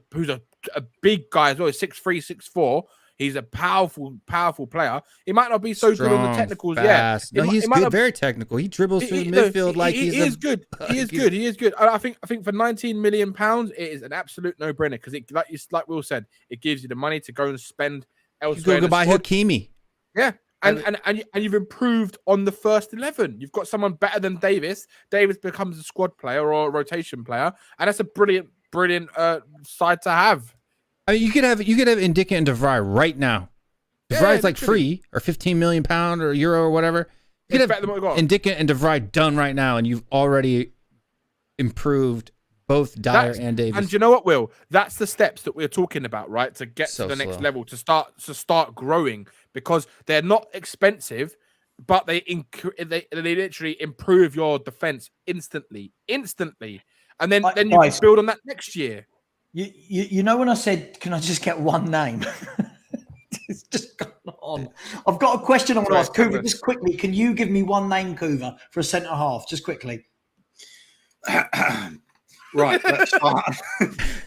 big guy as well. He's 6'3", 6'4". He's a powerful player. He might not be so good on the technicals. Fast. Yeah, no, he's good, very technical. He dribbles through the midfield like he is good. He is good. I think for £19 million, it is an absolute no-brainer because it, like Will said, it gives you the money to go and spend elsewhere. You go buy Hakimi. Yeah. And you've improved on the first 11. You've got someone better than Davis. Davis becomes a squad player or a rotation player, and that's a brilliant side to have. I mean, you could have Ndika and De Vrij right now. De Vrij's like free or £15 million or euro or whatever. You could have Ndika and De Vrij done right now, and you've already improved both Dyer and Davis. And you know what, Will? That's the steps that we're talking about, right? To get to the next level, to start growing, because they're not expensive, but they literally improve your defense instantly, and then you can build on that next year. You know when I said, can I just get one name? It's just gone on. I've got a question I want to ask Kuva just quickly. Can you give me one name, Kuva, for a centre half, just quickly? Right, let's start.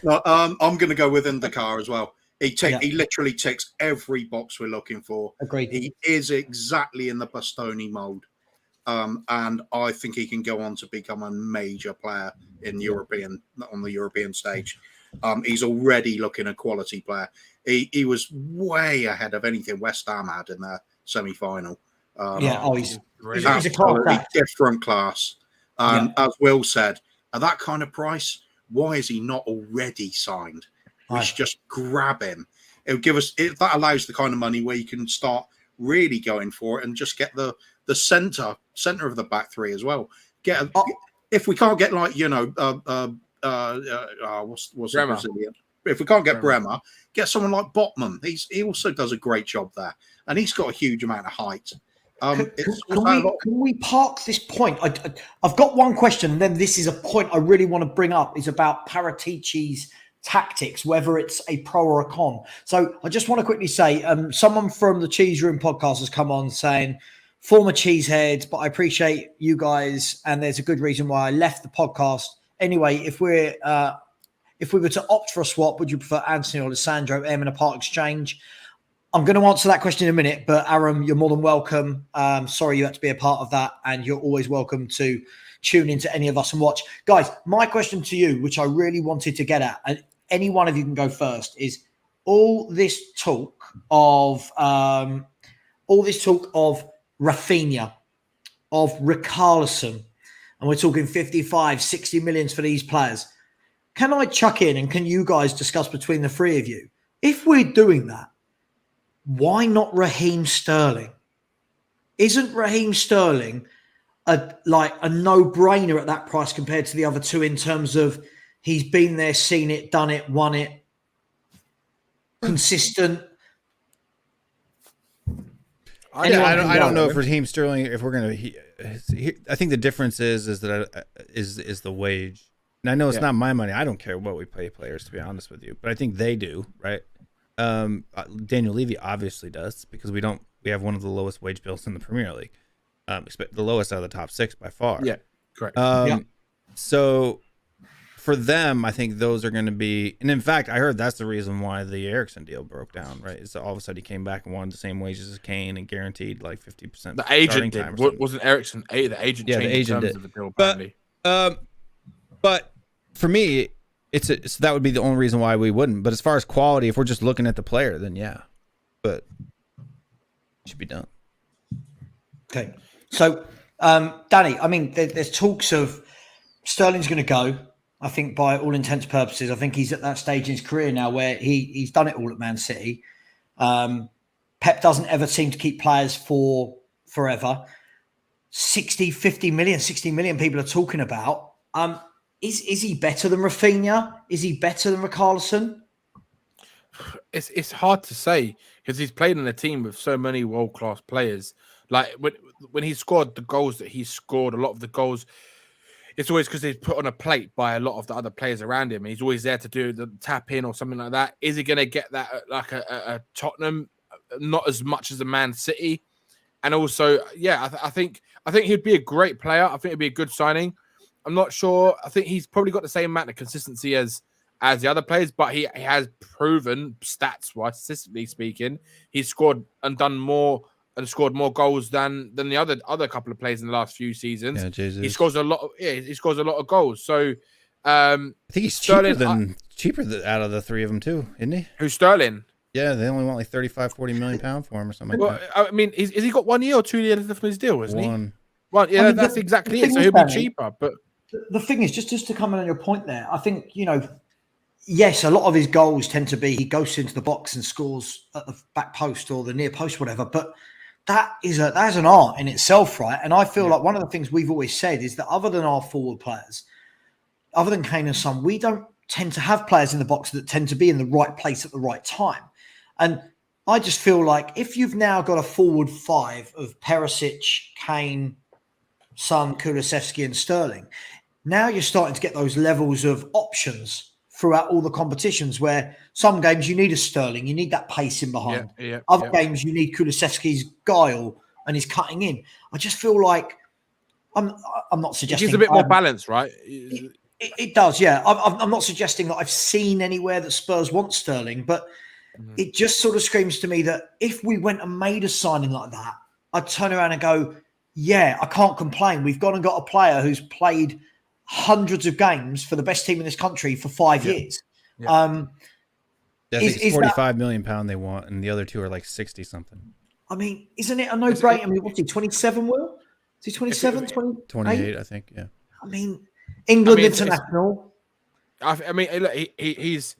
No, I'm going to go with Ndaka as well. He literally ticks every box we're looking for. Agreed. He is exactly in the Bastoni mold. And I think he can go on to become a major player in on the European stage. He's already looking a quality player. He was way ahead of anything West Ham had in their semi-final. He's a absolutely different class. As Will said, at that kind of price, why is he not already signed? We should just grab him. It'll give us that allows the kind of money where you can start really going for it and just get the center of the back three as well. If we can't get what's the Brazilian? If we can't get Bremer, get someone like Botman. He also does a great job there, and he's got a huge amount of height. Can we park this point? I've got one question, and then this is a point I really want to bring up. Is about Paratici's tactics, whether it's a pro or a con. So I just want to quickly say, someone from the Cheese Room podcast has come on saying, former cheeseheads, but I appreciate you guys, and there's a good reason why I left the podcast. Anyway, if we were to opt for a swap, would you prefer Anthony or Lissandro M in a part exchange? I'm going to answer that question in a minute, but Aram, you're more than welcome. Sorry you had to be a part of that, and you're always welcome to tune into any of us and watch. Guys, my question to you, which I really wanted to get at, and any one of you can go first, is all this talk of Rafinha, of Richarlison, and we're talking 55, 60 millions for these players. Can I chuck in, and can you guys discuss between the three of you, if we're doing that, why not Raheem Sterling? Isn't Raheem Sterling a no-brainer at that price compared to the other two in terms of he's been there, seen it, done it, won it, consistent? I don't know if Raheem Sterling, if we're going to, I think the difference is the wage. And I know it's not my money. I don't care what we pay players, to be honest with you, but I think they do, right? Daniel Levy obviously does, because we have one of the lowest wage bills in the Premier League, the lowest out of the top six by far. Yeah, correct. So for them, I think those are going to be, and in fact, I heard that's the reason why the Eriksen deal broke down, right? Is all of a sudden he came back and wanted the same wages as Kane and guaranteed like 50%. The agent did. Wasn't Eriksen? The agent changed the agent terms of the deal, apparently. But for me, so that would be the only reason why we wouldn't. But as far as quality, if we're just looking at the player, then yeah, but it should be done. Okay, so Danny, I mean, there's talks of Sterling's going to go. I think by all intents and purposes, I think he's at that stage in his career now where he's done it all at Man City. Pep doesn't ever seem to keep players for forever. 60 million people are talking about. Is he better than Rafinha? Is he better than Richarlison? It's hard to say because he's played in a team with so many world-class players. Like when he scored the goals that he scored, a lot of the goals, it's always because he's put on a plate by a lot of the other players around him. He's always there to do the tap in or something like that. Is he going to get that like a Tottenham? Not as much as a Man City. And also, yeah, I think he'd be a great player. I think it'd be a good signing. I'm not sure. I think he's probably got the same amount of consistency as the other players, but he has proven stats-wise, statistically speaking, he's scored and done more and scored more goals than the other couple of players in the last few seasons. Yeah, Jesus. He scores a lot. He scores a lot of goals. So I think he's Sterling, cheaper out of the three of them too, isn't he? Who's Sterling? Yeah, they only want like 35-40 million pound for him or something like that. I mean, has he got 1 year or 2 years left on his deal, isn't he? One. Yeah, I mean, that's exactly it. So he'll be cheaper. But the thing is, just to come in on your point there, I think, yes, a lot of his goals tend to be he goes into the box and scores at the back post or the near post, whatever. But that's an art in itself, right? And I feel like one of the things we've always said is that other than our forward players, other than Kane and Son, we don't tend to have players in the box that tend to be in the right place at the right time. And I just feel like if you've now got a forward five of Perisic, Kane, Son, Kulusevski and Sterling, now you're starting to get those levels of options throughout all the competitions where some games you need a Sterling, you need that pace in behind. Other games you need Kulusevski's guile and his cutting in. I just feel like I'm not suggesting... He's a bit more balanced, right? It does, yeah. I'm not suggesting that I've seen anywhere that Spurs want Sterling, but it just sort of screams to me that if we went and made a signing like that, I'd turn around and go, yeah, I can't complain. We've gone and got a player who's played hundreds of games for the best team in this country for 5 years. Yeah. I think it's 45 million pound they want, and the other two are like 60 something. I mean, isn't it a no-brainer? I mean, what's he, 27, Will? Is he 27, 28, I think, yeah. I mean, England international. I mean, look, he's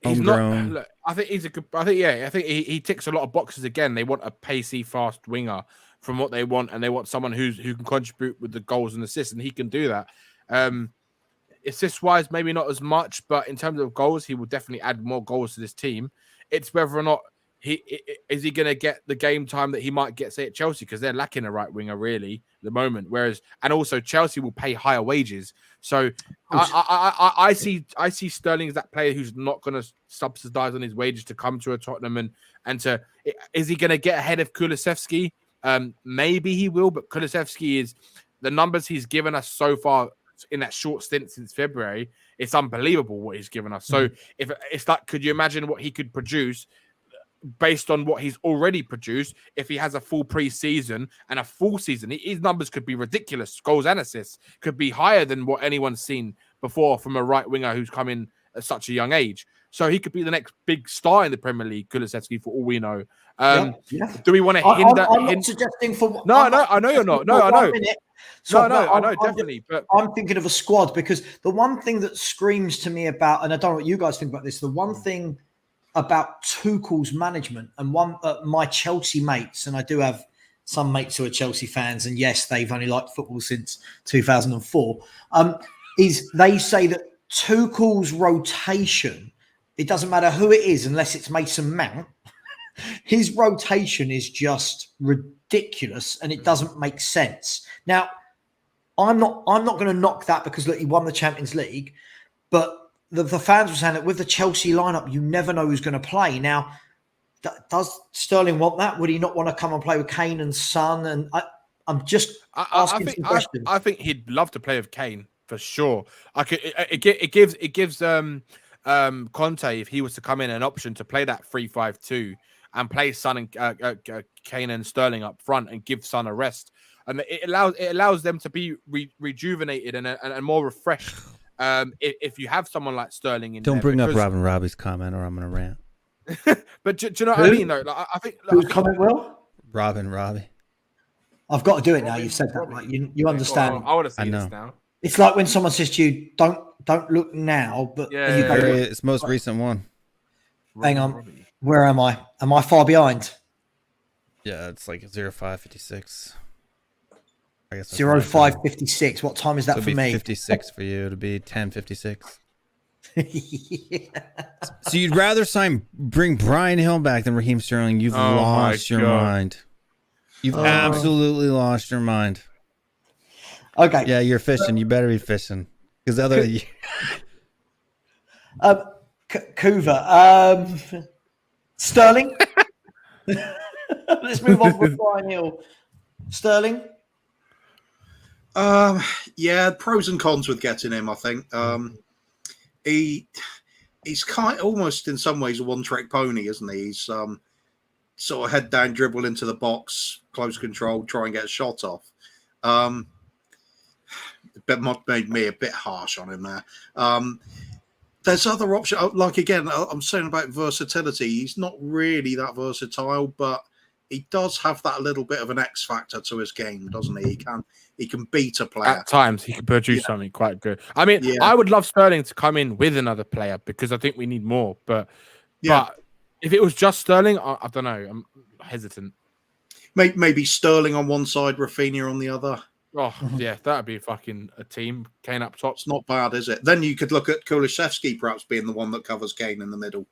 homegrown. not. Look, I think he's a good. I think he ticks a lot of boxes. Again, they want a pacey, fast winger from what they want, and they want someone who can contribute with the goals and assists, and he can do that. Assist-wise, maybe not as much, but in terms of goals, he will definitely add more goals to this team. It's whether or not is he going to get the game time that he might get, say, at Chelsea, because they're lacking a right winger really at the moment. And also Chelsea will pay higher wages. So I see Sterling as that player who's not going to subsidize on his wages to come to a Tottenham is he going to get ahead of Kulusevski? Maybe he will, but Kulusevski is the numbers he's given us so far in that short stint since February. It's unbelievable what he's given us. So if it's like, could you imagine what he could produce based on what he's already produced? If he has a full pre-season and a full season, his numbers could be ridiculous. Goals and assists could be higher than what anyone's seen before from a right winger who's come in at such a young age. So he could be the next big star in the Premier League, Kulusevski, for all we know. Do we want to hinder? I'm not suggesting for. No, I know you're not. No, I know. I know, definitely. But I'm thinking of a squad, because the one thing that screams to me about, and I don't know what you guys think about this, the one thing about Tuchel's management and my Chelsea mates, and I do have some mates who are Chelsea fans, and yes, they've only liked football since 2004, is they say that Tuchel's rotation, it doesn't matter who it is unless it's Mason Mount, his rotation is just ridiculous and it doesn't make sense. Now, I'm not going to knock that because, look, he won the Champions League, but the fans were saying that with the Chelsea lineup, you never know who's going to play. Now, does Sterling want that? Would he not want to come and play with Kane and Son? And I'm just asking some questions. I think he'd love to play with Kane for sure. It gives Conte, if he was to come in, an option to play that 3-5-2 and play Son and Kane and Sterling up front and give Son a rest. And it allows them to be rejuvenated and more refreshed. If you have someone like Sterling in Don't there, bring up Robin Robbie's comment or I'm going to rant. But do you know what I mean, though? Like, I think whose comment, Will? Robin Robbie. I've got to do it now. You've said that, right? You understand. I want to see this now. It's like when someone says to you, "Don't look now," but It's most recent one. Hang on, where am I? Am I far behind? Yeah, it's like 0556. I guess 0556. What time is that for me? 56 for you. It'll be 10:56. Yeah. So you'd rather bring Brian Hill back than Raheem Sterling? You've lost your mind. You've absolutely lost your mind. Okay. Yeah, you're fishing. You better be fishing because Kuva, Sterling. Let's move on with Brian Hill. Sterling. Yeah, pros and cons with getting him. I think he's kind of almost in some ways a one-trick pony, isn't he? He's sort of head down, dribble into the box, close control, try and get a shot off. But made me a bit harsh on him there. There's other options. Like, again, I'm saying about versatility. He's not really that versatile, but he does have that little bit of an X factor to his game, doesn't he? He can beat a player. At times, he can produce something quite good. I mean, I would love Sterling to come in with another player because I think we need more. But if it was just Sterling, I don't know. I'm hesitant. Maybe Sterling on one side, Rafinha on the other. Oh, yeah, that would be fucking a team. Kane up top. It's not bad, is it? Then you could look at Kulusevski perhaps being the one that covers Kane in the middle.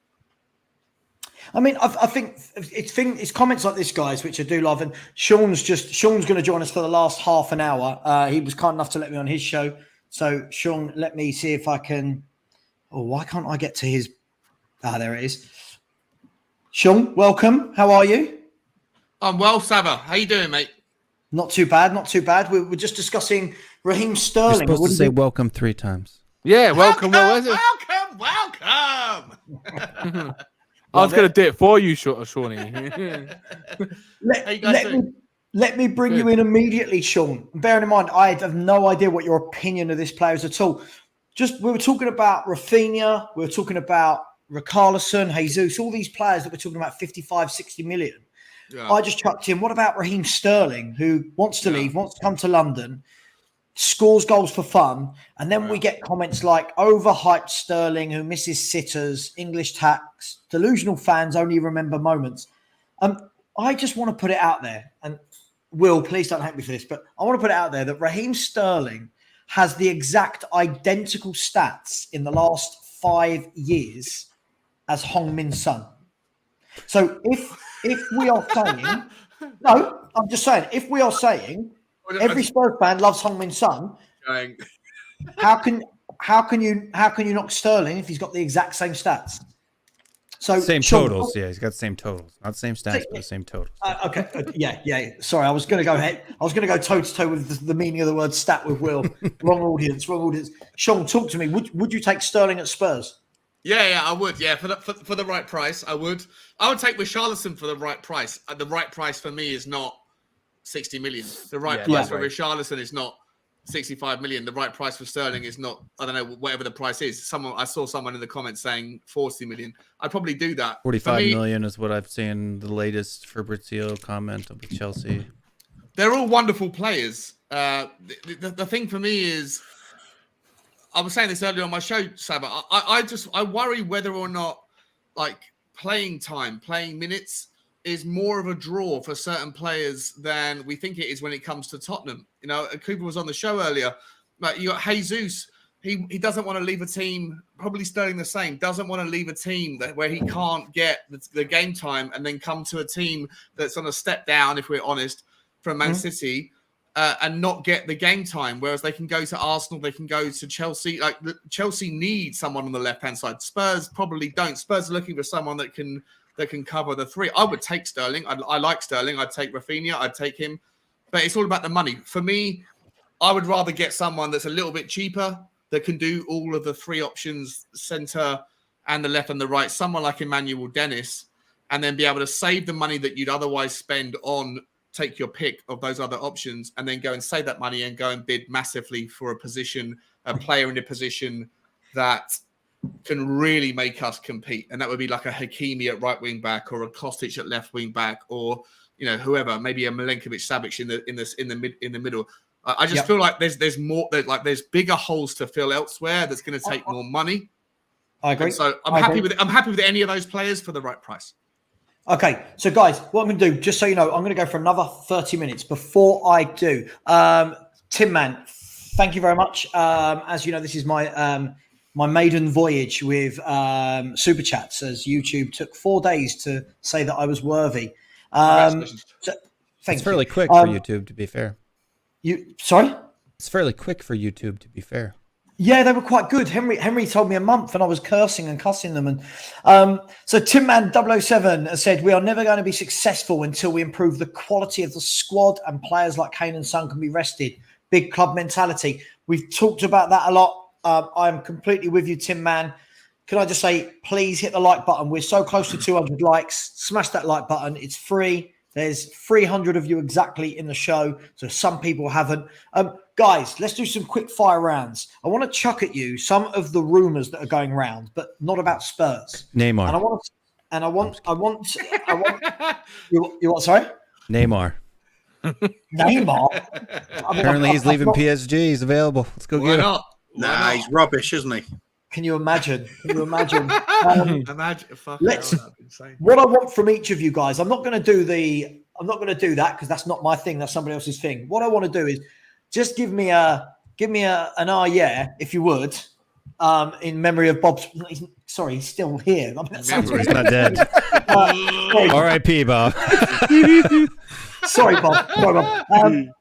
I mean, I think it's comments like this, guys, which I do love. And Sean's going to join us for the last half an hour. He was kind enough to let me on his show. So, Sean, let me see if I can. Oh, why can't I get to his? There it is. Sean, welcome. How are you? I'm well, Savva. How you doing, mate? Not too bad. Not too bad. We're just discussing Raheem Sterling. You're supposed to say welcome 3 times. Yeah, welcome. What was it? Welcome. I was going to do it for you, Shawnee. Let me bring you in immediately, Sean. Bearing in mind, I have no idea what your opinion of this player is at all. We were talking about Rafinha, we were talking about Richarlison, Jesus, all these players that we're talking about 55, 60 million. Yeah. I just chucked in, what about Raheem Sterling, who wants to leave, wants to come to London, scores goals for fun, and then we get comments like overhyped Sterling, who misses sitters, English tax, delusional fans only remember moments. I just want to put it out there, and Will, please don't hate me for this, but I want to put it out there that Raheem Sterling has the exact identical stats in the last 5 years as Heung-min Son. So if we are saying, no, I'm just saying, if we are saying every Spurs fan loves Heung-min Son, how can you knock Sterling if he's got the exact same stats? So same totals, yeah. He's got the same totals, not the same stats, but the same totals. Okay, yeah. Sorry, I was going to go ahead. I was going to go toe to toe with the meaning of the word stat with Will. Wrong audience. Sean, talk to me. Would you take Sterling at Spurs? Yeah, I would. Yeah, for the right price, I would. I would take Richarlison for the right price. The right price for me is not 60 million. The right price for Richarlison is not 65 million. The right price for Sterling is not, I don't know, whatever the price is. I saw someone in the comments saying 40 million. I'd probably do that. 45 million is what I've seen the latest Fabrizio comment of Chelsea. They're all wonderful players. The thing for me is, I was saying this earlier on my show, Savva, I worry whether or not like playing minutes is more of a draw for certain players than we think it is when it comes to Tottenham. You know, Kuva was on the show earlier. Like you got Jesus. He doesn't want to leave a team, probably Sterling the same, doesn't want to leave a team where he can't get the game time and then come to a team that's on a step down, if we're honest, from Man City and not get the game time. Whereas they can go to Arsenal, they can go to Chelsea. Like Chelsea need someone on the left-hand side. Spurs probably don't. Spurs are looking for someone that can cover the three. I would take Sterling. I like Sterling. I'd take Rafinha. I'd take him. But it's all about the money. For me, I would rather get someone that's a little bit cheaper that can do all of the three options, centre and the left and the right, someone like Emmanuel Dennis, and then be able to save the money that you'd otherwise spend on take your pick of those other options and then go and save that money and go and bid massively for a player in a position that can really make us compete. And that would be like a Hakimi at right wing back or a Kostic at left wing back or, you know, whoever, maybe a Milenkovic-Savic in the middle. I just feel like there's more, there's bigger holes to fill elsewhere. That's going to take more money. I agree. And so I'm happy with any of those players for the right price. Okay, so guys, what I'm going to do, just so you know, I'm going to go for another 30 minutes. Before I do, Tim Man, thank you very much. As you know, this is my maiden voyage with Super Chats, as YouTube took 4 days to say that I was worthy. It's fairly quick for YouTube, to be fair. Sorry? It's fairly quick for YouTube, to be fair. Yeah, they were quite good. Henry told me a month and I was cursing and cussing them. And so Tim Man 007 has said, we are never going to be successful until we improve the quality of the squad and players like Kane and Son can be rested. Big club mentality. We've talked about that a lot. I'm completely with you, Tim Man. Can I just say, please hit the like button. We're so close to 200 likes. Smash that like button. It's free. There's 300 of you exactly in the show, so some people haven't. Guys, let's do some quick fire rounds. I want to chuck at you some of the rumors that are going around, but not about Spurs. Neymar. And I want. You what? Sorry. Neymar. Neymar. Apparently, he's leaving PSG. He's available. Let's go get him. Nah, he's rubbish, isn't he? Can you imagine? What I want from each of you guys, I'm not going to do that because that's not my thing. That's somebody else's thing. What I want to do is just give me an yeah, if you would, in memory of Bob's. Sorry, he's still here. He's not dead. R.I.P. Bob. Sorry, Bob. I'm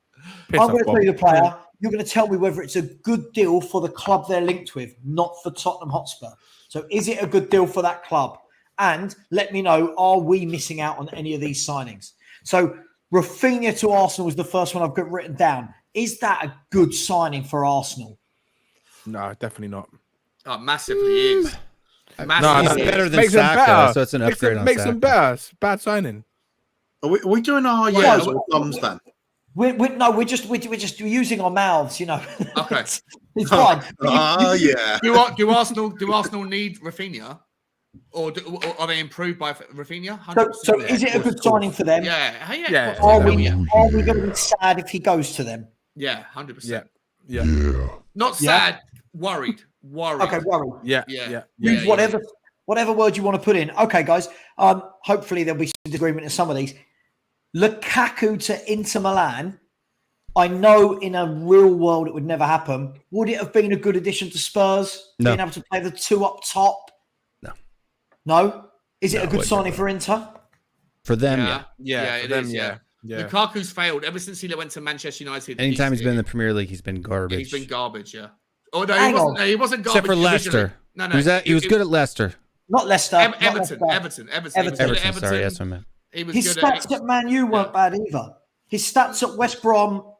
going to tell you the player. You're going to tell me whether it's a good deal for the club they're linked with, not for Tottenham Hotspur. So is it a good deal for that club? And let me know, are we missing out on any of these signings? So Rafinha to Arsenal was the first one I've got written down. Is that a good signing for Arsenal? No, definitely not. Oh, massively is. No, Massively it's is. better than Makes them Saka, better. so it's an upgrade on Makes Saka. them better. Bad signing. Are we doing our years or thumbs then? We're just using our mouths, you know. Okay. it's fine. Yeah. Do Arsenal need Rafinha, or are they improved by Rafinha? 100%. So is it a good signing for them? Yeah. Are we going to be sad if he goes to them? Yeah, 100%. Yeah. Not sad, worried. Okay, worried. Yeah. Use whatever word you want to put in. Okay, guys. Hopefully there'll be some agreement in some of these. Lukaku to Inter Milan. I know in a real world it would never happen. Would it have been a good addition to Spurs? No. Being able to play the two up top? No? Is it a good signing for Inter? For them, Yeah, for it them, is. yeah. Lukaku's failed ever since he went to Manchester United. Anytime he's been in the Premier League, he's been garbage. He's been garbage, yeah. Oh no, he wasn't garbage. Except for Leicester. No. He was good at Leicester. Not Leicester. Everton. Sorry, that's what I meant. He was His good stats at Man U weren't bad either. His stats at West Brom,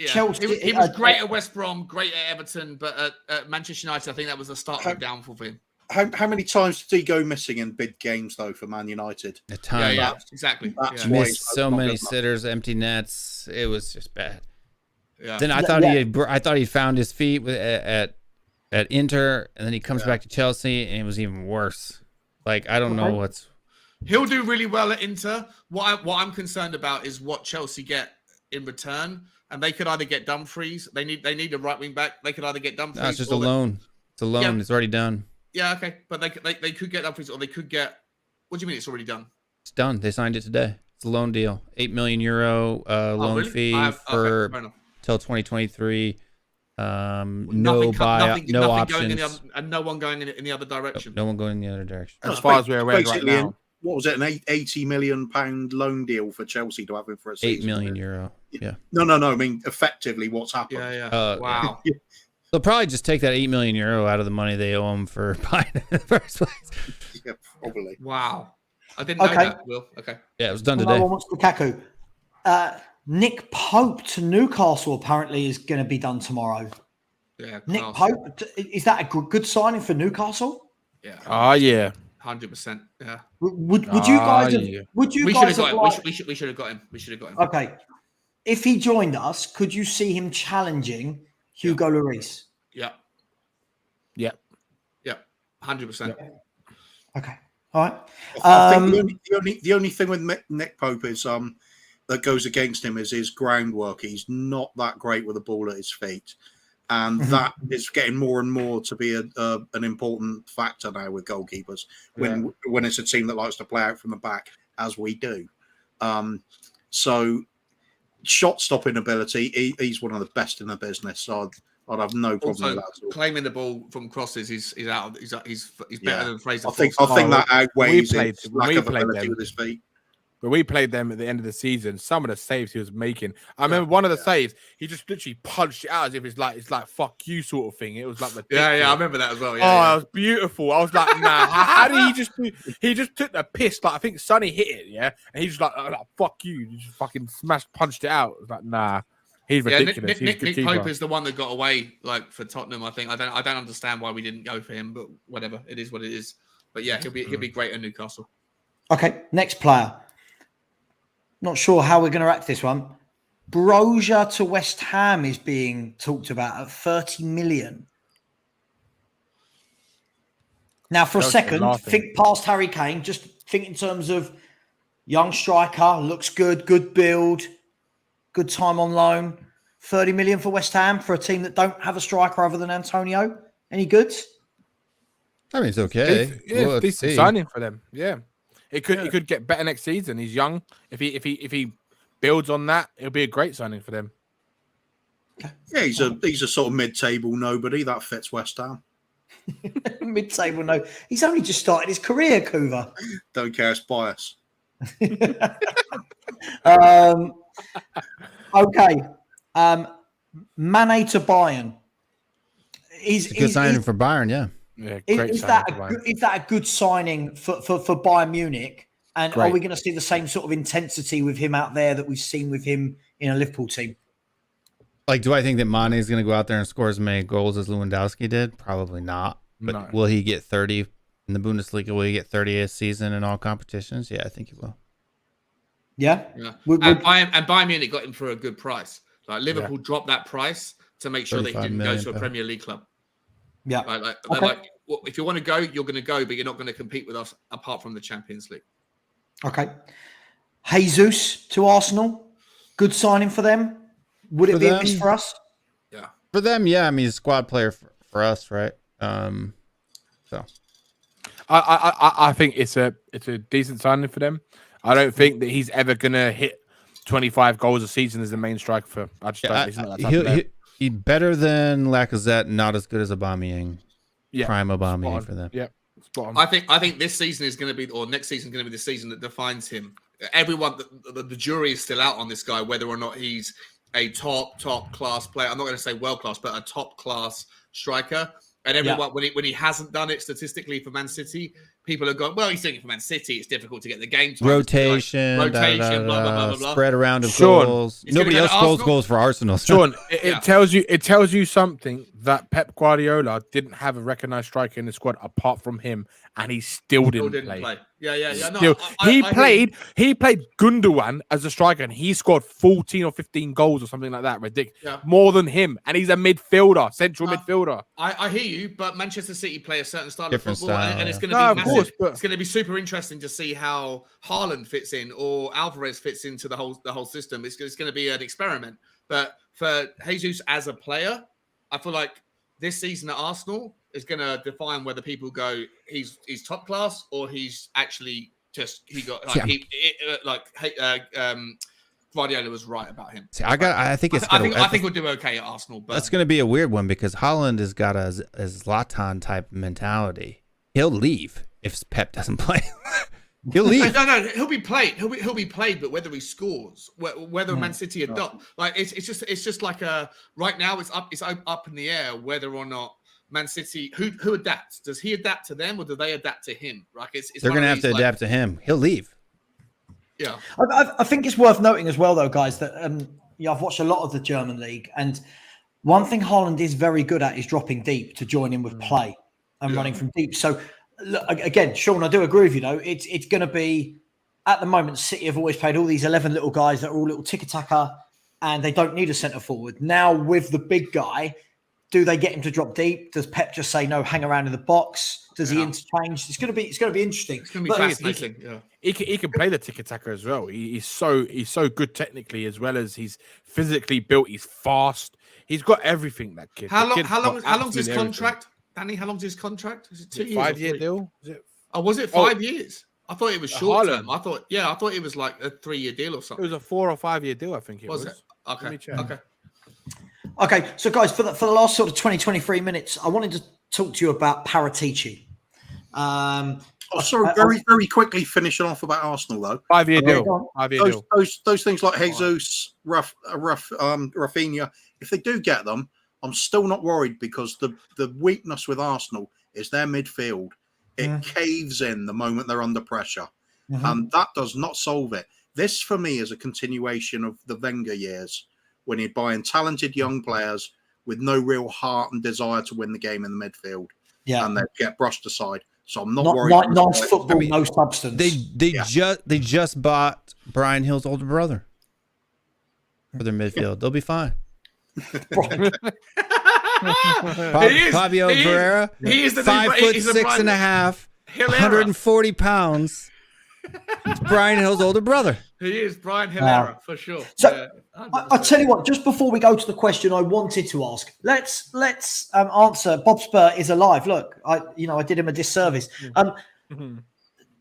Chelsea. He was great at West Brom, great at Everton, but at Manchester United, I think that was the start of the downfall for him. How many times did he go missing in big games though for Man United? A ton. Yeah, exactly. That's Missed so many sitters, empty nets. It was just bad. Yeah. Then I thought he found his feet at Inter, and then he comes back to Chelsea, and it was even worse. Like I don't know what's. He'll do really well at Inter. What I'm concerned about is what Chelsea get in return, and they could either get Dumfries. They need a right wing back. They could either get Dumfries. No, it's just a loan. It's a loan. Yeah. It's already done. Yeah, okay, but they could get Dumfries, or they could get. What do you mean it's already done? It's done. They signed it today. It's a loan deal. €8 million loan really? fee fair enough. till 2023. Nothing No buyout, no options. going and no one going in the other direction. No one going in the other direction. As far as we're aware right Basically, now. what was it? An £80 million loan deal for Chelsea to have him for a season? €8 million. Yeah. No. I mean, effectively, what's happened? Yeah. Wow. They'll probably just take that €8 million out of the money they owe him for buying it in the first place. Yeah, probably. Wow. I didn't know that, Will. Okay. Yeah, it was done Another today. one wants Lukaku. Nick Pope to Newcastle apparently is going to be done tomorrow. Yeah. Nick Pope, is that a good signing for Newcastle? Yeah. Oh yeah. 100%. Yeah. Would you guys? Would you We guys should have have got him. liked- We should have got him. We should have got him. Okay. If he joined us, could you see him challenging Hugo Lloris? Yeah. Yeah. 100%. Okay. All right. I think the only thing with Nick Pope is that goes against him is his groundwork. He's not that great with the ball at his feet, and that is getting more and more to be an important factor now with goalkeepers when it's a team that likes to play out from the back, as we do. So shot stopping ability, he's one of the best in the business. So I'd have no problem with that. Claiming the ball from crosses, he's better than Fraser. I think that outweighs his lack of played ability them. with his feet. When we played them at the end of the season, some of the saves he was making. I remember one of the saves, he just literally punched it out as if it's like fuck you sort of thing. It was like ridiculous. Yeah, I remember that as well. It was beautiful. I was like, nah, how did he just do? He just took the piss. Like I think Sonny hit it, and he's just like, fuck you. He just fucking punched it out. I was like, nah, he's ridiculous. Nick Pope is the one that got away for Tottenham. I think I don't understand why we didn't go for him, but whatever, it is what it is. But yeah, he'll be great at Newcastle. Okay, next player. Not sure how we're going to act this one. Broja to West Ham is being talked about at 30 million. Now, for a second, think past Harry Kane. Just think in terms of young striker, looks good build, good time on loan. 30 million for West Ham for a team that don't have a striker other than Antonio. Any goods? I mean, it's okay. Decent signing for them. Yeah. He could get better next season. He's young. If he builds on that, it'll be a great signing for them. Yeah, he's a sort of mid-table nobody that fits West Ham. Mid-table, no. He's only just started his career, Kuva. Don't care, it's bias. Okay. Mane to Bayern. It's a good signing for Bayern, yeah. Yeah, is that a good signing for Bayern Munich? And are we going to see the same sort of intensity with him out there that we've seen with him in a Liverpool team? Like, do I think that Mane is going to go out there and score as many goals as Lewandowski did? Probably not. But No. will he get 30 in the Bundesliga? Will he get 30 a season in all competitions? Yeah, I think he will. Yeah. Yeah. Would- And Bayern Munich got him for a good price. Like Liverpool dropped that price to make sure that he 35 didn't go million to a pounds. Premier League club. Yeah. Like, Okay. they're like, well, if you want to go, you're going to go, but you're not going to compete with us apart from the Champions League. Okay. Jesus to Arsenal. Good signing for them. Would it For be a them? miss for us? Yeah. For them, yeah. I mean, he's a squad player for us, right? So I think it's a decent signing for them. I don't think that he's ever gonna hit 25 goals a season as the main striker for. I just don't. He's not that type of player. he's better than Lacazette, not as good as Aubameyang. Yeah, Prime spot Aubameyang on. for them. Yeah, spot on. I think this season is going to be, or next season is going to be the season that defines him. Everyone, the jury is still out on this guy, whether or not he's a top class player. I'm not going to say world class, but a top class striker. And everyone, when he hasn't done it statistically for Man City, people are going, well, he's doing it for Man City. It's difficult to get the game time. Rotation, blah, blah, blah, blah. spread around of Sean, goals. It's Nobody gonna else go to scores Arsenal. goals for Arsenal. Sean, it tells you something that Pep Guardiola didn't have a recognized striker in the squad apart from him, and he still didn't play. Yeah. Still, No, he played Gundogan as a striker, and he scored 14 or 15 goals or something like that. Ridiculous, more than him, and he's a midfielder, central midfielder. I hear you, but Manchester City play a certain style Different of football, style, and it's yeah. going to be of massive. course, but It's going to be super interesting to see how Haaland fits in or Alvarez fits into the whole system. It's going to be an experiment. But for Jesus as a player, I feel like this season at Arsenal is going to define whether people go he's top class or he's actually just Guardiola was right about him. See, I think we'll do okay at Arsenal, but that's going to be a weird one because Haaland has got a Zlatan type mentality. He'll leave if Pep doesn't play. He'll leave. No, he'll be played. He'll be played, but whether he scores, whether Man City adopt, like it's just like right now it's up in the air whether or not Man City who adapts. Does he adapt to them or do they adapt to him? Like they're going to have to adapt to him. He'll leave. Yeah, I think it's worth noting as well, though, guys, that I've watched a lot of the German league, and one thing Haaland is very good at is dropping deep to join in with play and running from deep. So, look, again, Sean, I do agree with you, though. It's going to be, at the moment, City have always played all these 11 little guys that are all little tiki-taka, and they don't need a centre forward. Now, with the big guy, do they get him to drop deep? Does Pep just say, no, hang around in the box? Does he interchange? It's going to be interesting. It's going to be fascinating. He can play the tiki-taka as well. He's so good technically as well as he's physically built. He's fast. He's got everything, that kid. How long's his contract? Danny, how long's his contract? Is it 2 years? 5-year deal? Is it? Oh, was it 5 years? I thought it was short term. Haaland. I thought it was like a 3-year deal or It something. was a 4 or 5 year deal, I think it was. Was it? Okay. Let me check. Okay, so guys, for the last sort of 23 minutes, I wanted to talk to you about Paratici. Sorry, very quickly finishing off about Arsenal though. 5-year deal. 5-year deal. Those things like Jesus, Rafinha, if they do get them, I'm still not worried because the weakness with Arsenal is their midfield. It caves in the moment they're under pressure, and that does not solve it. This for me is a continuation of the Wenger years when he'd buy in talented young players with no real heart and desire to win the game in the midfield, and they'd get brushed aside. So I'm not worried. Nice football, no substance. They just bought Brian Hill's older brother for their midfield. They'll be fine. Fabio Pereira, He is the 5'6.5", 140 pounds. It's Brian Hill's older brother. He is Brian Hilera for sure. So I tell you what, just before we go to the question I wanted to ask, let's answer. Bob Spur is alive. Look, I did him a disservice.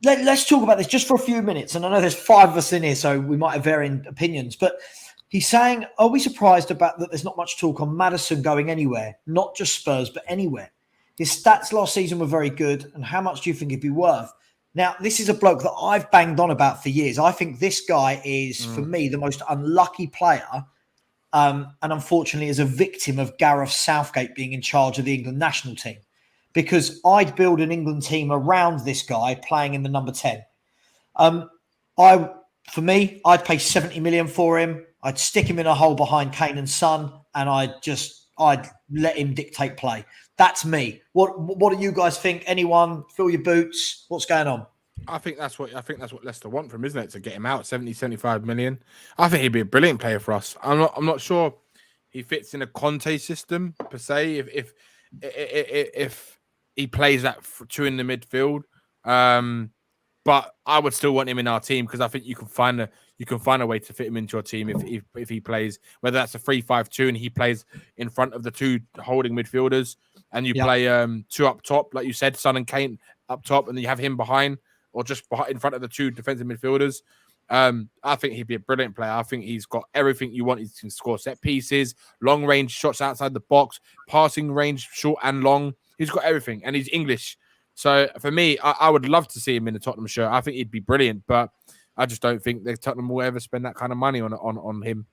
Let's talk about this just for a few minutes. And I know there's 5 of us in here, so we might have varying opinions. But he's saying, are we surprised about that there's not much talk on Maddison going anywhere? Not just Spurs, but anywhere. His stats last season were very good. And how much do you think he'd be worth? Now, this is a bloke that I've banged on about for years. I think this guy is, for me, the most unlucky player. And unfortunately, is a victim of Gareth Southgate being in charge of the England national team. Because I'd build an England team around this guy playing in the number 10. I'd pay 70 million for him. I'd stick him in a hole behind Kane and Son, and I'd let him dictate play. That's me. What do you guys think? Anyone? Fill your boots. What's going on? I think that's what Leicester want from him, isn't it? To get him out 70, 75 million. I think he'd be a brilliant player for us. I'm not sure he fits in a Conte system per se. If he plays that two in the midfield, but I would still want him in our team because I think you can find a way to fit him into your team if he plays, whether that's a 3-5-2 and he plays in front of the two holding midfielders, and you play two up top, like you said, Son and Kane up top, and then you have him behind or just in front of the two defensive midfielders. I think he'd be a brilliant player. I think he's got everything you want. He can score set pieces, long range shots outside the box, passing range, short and long. He's got everything, and he's English. So for me, I would love to see him in the Tottenham shirt. I think he'd be brilliant, but I just don't think that Tottenham will ever spend that kind of money on him.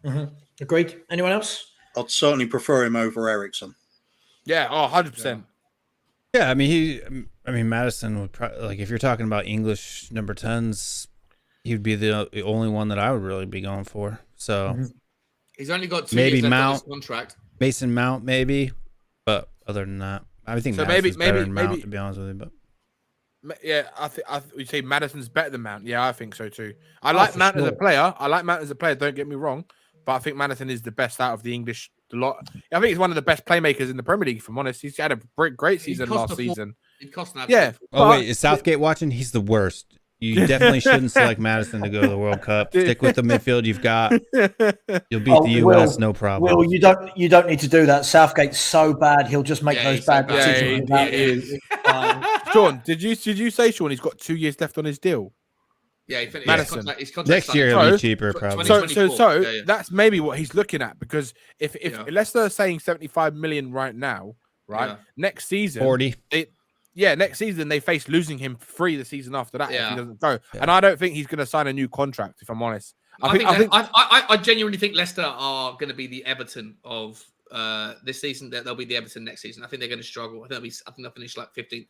Mm-hmm. Agreed. Anyone else? I'd certainly prefer him over Eriksen. Yeah, 100%. Yeah, I mean, Maddison would probably, like, if you're talking about English number 10s, he would be the only one that I would really be going for. So he's only got 2 maybe years left Mount, on his contract. Mason Mount, maybe, but other than that, I think so Maddison's better than Mount, to be honest with you. But yeah, I think you say Maddison's better than Mount. Yeah, I think so too. I like Mount as a player. Don't get me wrong, but I think Maddison is the best out of the English lot. I think he's one of the best playmakers in the Premier League. If I'm honest, he's had a great season last season. It cost an yeah. Oh wait, is Southgate watching? He's the worst. You definitely shouldn't select Maddison to go to the World Cup. Stick with the midfield you've got. You'll beat the US, no problem. Will, you don't need to do that. Southgate's so bad, he'll just make those bad decisions. Sean, did you say, Sean, he's got 2 years left on his deal? Yeah, he finished Madison. his contract Next year it'll be cheaper, probably. So that's maybe what he's looking at, because if Leicester are saying 75 million right now, right? Next season 40. Next season they face losing him free the season after that if he doesn't go. Yeah. And I don't think he's going to sign a new contract, if I'm honest. I genuinely think Leicester are going to be the Everton of this season. They'll be the Everton next season. I think they're going to struggle. I think they'll finish like 15th.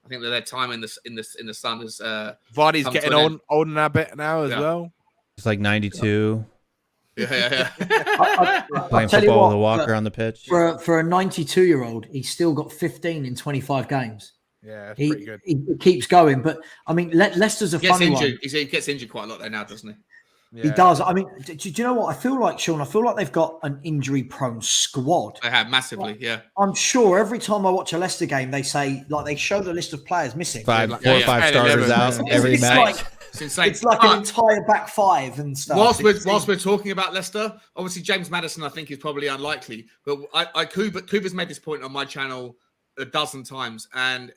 I think that their time in the sun is Vardy's getting old and a bit now as well. It's like 92. Yeah. Playing football with a walker on the pitch. For a 92-year-old, he's still got 15 in 25 games. Yeah, that's pretty good. He keeps going, but I mean, Leicester's a funny one. He gets injured quite a lot there now, doesn't he? Yeah. He does. I mean, do you know what I feel like, Sean? I feel like they've got an injury-prone squad. They have massively, yeah. I'm sure every time I watch a Leicester game, they show the list of players missing. 4 or 5 starters out every match. It's insane. It's like an entire back five and stuff. Whilst we're talking about Leicester, obviously James Maddison, I think, is probably unlikely. But Kuva's made this point on my channel a dozen times, and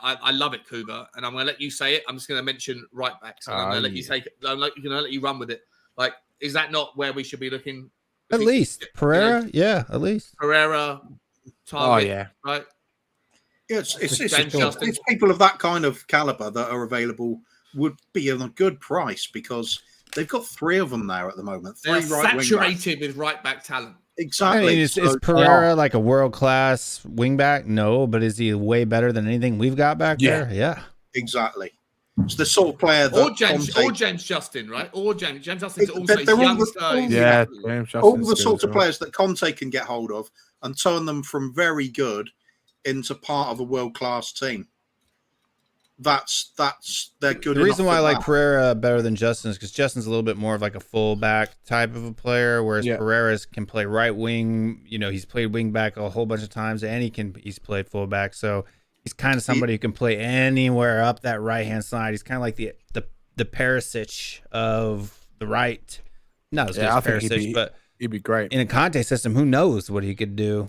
I love it, Kuva. And I'm going to let you say it. I'm just going to mention right backs, and I'm going to let you take it. I'm going to let you run with it. Like, is that not where we should be looking? At least Pereira, at least Pereira. Target, right? Yeah, it's people of that kind of caliber that are available would be on a good price, because they've got 3 of them there at the moment. They're saturated with right back talent. Exactly. I mean, is Pereira like a world class wing back? No, but is he way better than anything we've got back there? Yeah, exactly. It's the sort of player that or James Justin, right? Or James Justin's also young stars. James all the sorts of players that Conte can get hold of and turn them from very good into part of a world class team. They're good. The reason why I like Pereira better than Justin is because Justin's a little bit more of like a fullback type of a player, whereas Pereira can play right wing. You know, he's played wing back a whole bunch of times, and he's played fullback. So he's kind of somebody who can play anywhere up that right hand side. He's kind of like the Paratici of the right. Not as good as Paratici, but he'd be great in a Conte system. Who knows what he could do?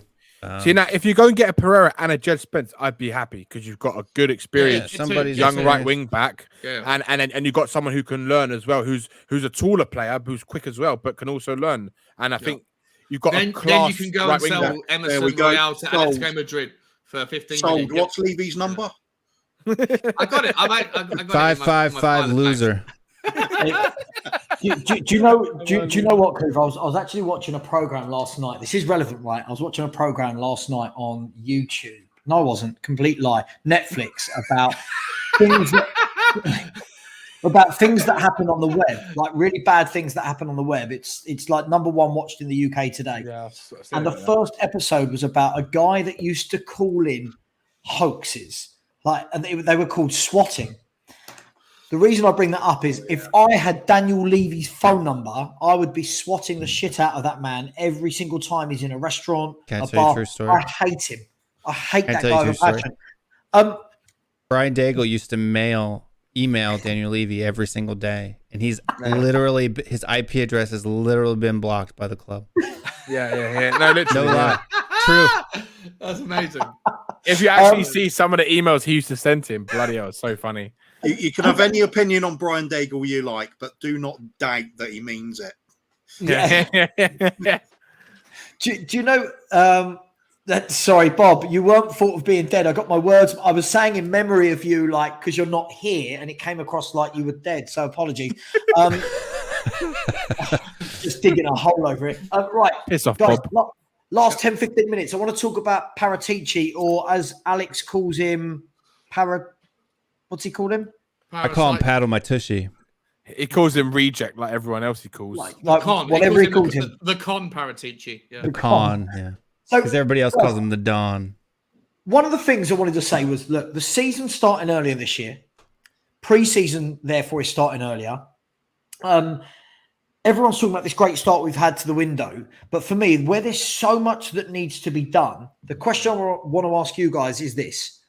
See, now if you go and get a Pereira and a Jed Spence, I'd be happy, because you've got a good experience, somebody's young right wing back, and you've got someone who can learn as well, who's a taller player, who's quick as well, but can also learn. And I think you've got a class. Then you can go and sell Emerson Royale to Atletico Madrid for 15 million. What's Levy's number? I got it. I got 555 loser. Do you know what, Kuva? I was actually watching a program last night. This is relevant, right? I was watching a program last night on YouTube. No, I wasn't. Complete lie. Netflix, about things that about things that happen on the web, like really bad things that happen on the web. It's like #1 watched in the UK today. Yeah, and the first episode was about a guy that used to call in hoaxes, and they were called swatting. The reason I bring that up is if I had Daniel Levy's phone number, I would be swatting the shit out of that man every single time he's in a restaurant, Can I a tell you a bar. true story? I hate him. I hate Can I that tell you guy a with true passion. Brian Daigle used to email Daniel Levy every single day, and he's literally, his IP address has literally been blocked by the club. Yeah. No, literally. No lie. True. That's amazing. If you actually see some of the emails he used to send him, bloody hell, it's so funny. You can have any opinion on Brian Daigle you like, but do not doubt that he means it. Yeah. Do you know that? Sorry, Bob, you weren't thought of being dead. I got my words. I was saying in memory of you, because you're not here, and it came across like you were dead. So apologies. Just digging a hole over it. Right, Piss off, guys. Bob. Last 10, 15 minutes. I want to talk about Paratici, or as Alex calls him, what's he called him? I call him Paddle My Tushy. He calls him reject like everyone else he calls. Whatever he calls him. The con Paratici. Yeah. The con, yeah. So, because everybody else calls him the Don. One of the things I wanted to say was, look, the season's starting earlier this year. Pre-season, therefore, is starting earlier. Everyone's talking about this great start we've had to the window. But for me, where there's so much that needs to be done, the question I want to ask you guys is this.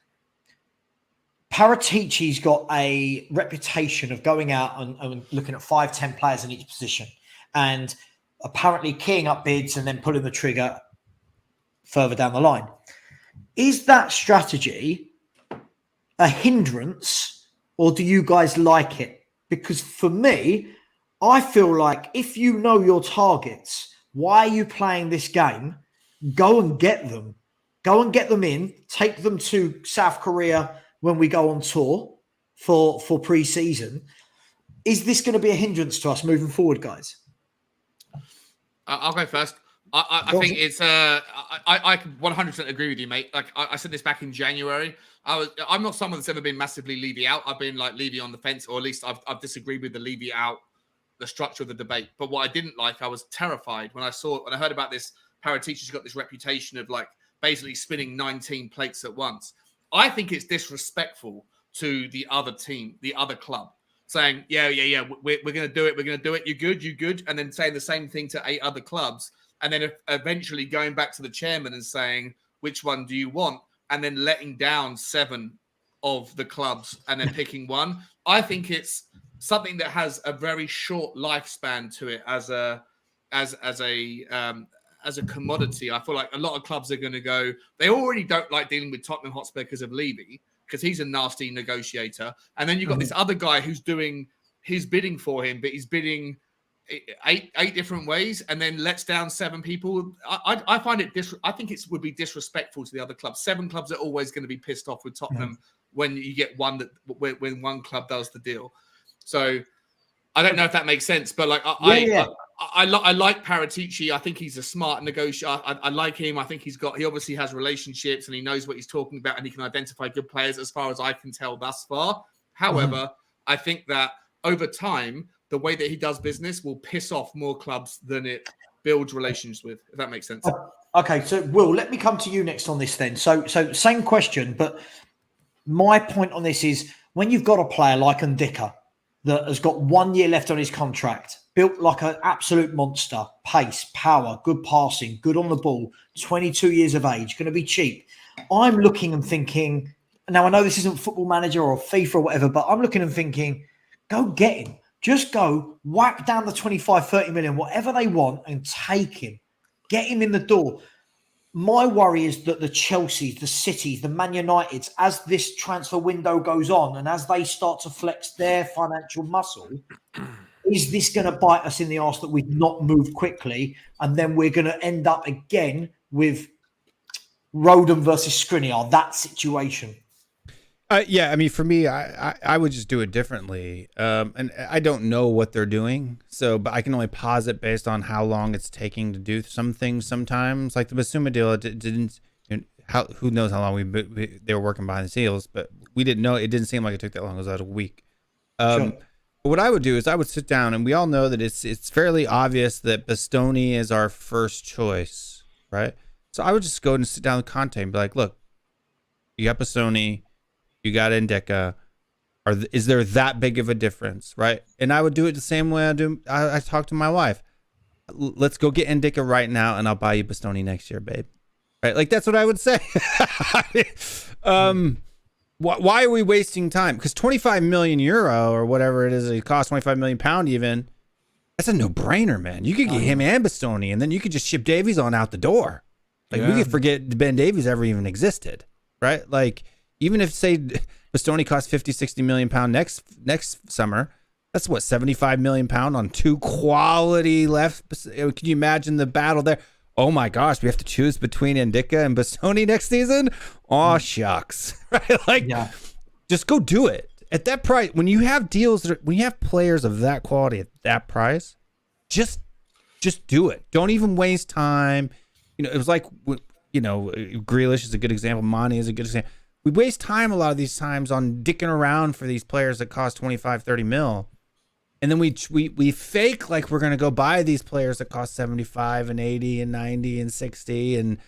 Paratici's got a reputation of going out and looking at 5-10 players in each position and apparently keying up bids and then pulling the trigger further down the line. Is that strategy a hindrance, or do you guys like it? Because for me, I feel like if you know your targets, why are you playing this game? Go and get them. Go and get them in. Take them to South Korea when we go on tour for pre-season. Is this going to be a hindrance to us moving forward, guys? I'll go first. I think it's I can 100% agree with you, mate. Like I said this back in January. I'm not someone that's ever been massively Levy out. I've been like Levy on the fence, or at least I've disagreed with the Levy out, the structure of the debate. But what I didn't like, I was terrified when I heard about this. Paratici's got this reputation of like basically spinning 19 plates at once. I think it's disrespectful to the other team, the other club, saying, yeah, we're going to do it. We're going to do it. You good. And then saying the same thing to 8 other clubs. And then eventually going back to the chairman and saying, which one do you want? And then letting down 7 of the clubs and then picking one. I think it's something that has a very short lifespan to it as a commodity. I feel like a lot of clubs are going to go, they already don't like dealing with Tottenham Hotspur because of Levy, because he's a nasty negotiator. And then you've got this other guy who's doing his bidding for him, but he's bidding eight different ways and then lets down 7 people. I find it, I think it would be disrespectful to the other clubs. 7 clubs are always going to be pissed off with Tottenham when you get one when one club does the deal. So I don't know if that makes sense, but like I like Paratici. I think he's a smart negotiator. I like him. I think he obviously has relationships and he knows what he's talking about and he can identify good players as far as I can tell thus far. However, I think that over time, the way that he does business will piss off more clubs than it builds relations with, if that makes sense. Okay, so Will, let me come to you next on this then. So same question, but my point on this is when you've got a player like Ndicka that has got 1 year left on his contract, built like an absolute monster, pace, power, good passing, good on the ball, 22 years of age, going to be cheap. I'm looking and thinking, now I know this isn't Football Manager or FIFA or whatever, but I'm looking and thinking, go get him. Just go whack down the 25, 30 million, whatever they want, and take him. Get him in the door. My worry is that the Chelseas, the Cities, the Man Uniteds, as this transfer window goes on and as they start to flex their financial muscle, is this going to bite us in the arse that we've not moved quickly? And then we're going to end up again with Rodham versus Skriniar, that situation. Yeah, I mean, for me, I would just do it differently. And I don't know what they're doing, but I can only posit based on how long it's taking to do some things sometimes. Like the Basuma deal, it didn't, who knows how long they were working behind the scenes, but we didn't know. It didn't seem like it took that long. It was about a week. Sure. What I would do is I would sit down, and we all know that it's fairly obvious that Bastoni is our first choice, right? So I would just go and sit down with Conte and be like, look, you got Bastoni, you got Ndeka. Is there that big of a difference, right? And I would do it the same way I talk to my wife. Let's go get Ndeka right now, and I'll buy you Bastoni next year, babe. Right? Like, that's what I would say. Why are we wasting time? Because 25 million euro or whatever it is, it costs 25 million pound even. That's a no-brainer, man. You could get him and Bastoni, and then you could just ship Davies on out the door. Like, we could forget Ben Davies ever even existed, right? Like, even if, say, Bastoni costs 50, 60 million pound next summer, that's what, 75 million pound on 2 quality left. Can you imagine the battle there? Oh my gosh, we have to choose between Ndeka and Bastoni next season? Oh, shucks. Right? Like, just go do it. At that price, when you have when you have players of that quality at that price, just do it. Don't even waste time. You know, it was like, you know, Grealish is a good example. Mane is a good example. We waste time a lot of these times on dicking around for these players that cost 25, 30 mil. And then we fake like we're going to go buy these players that cost 75 and 80 and 90 and 60 and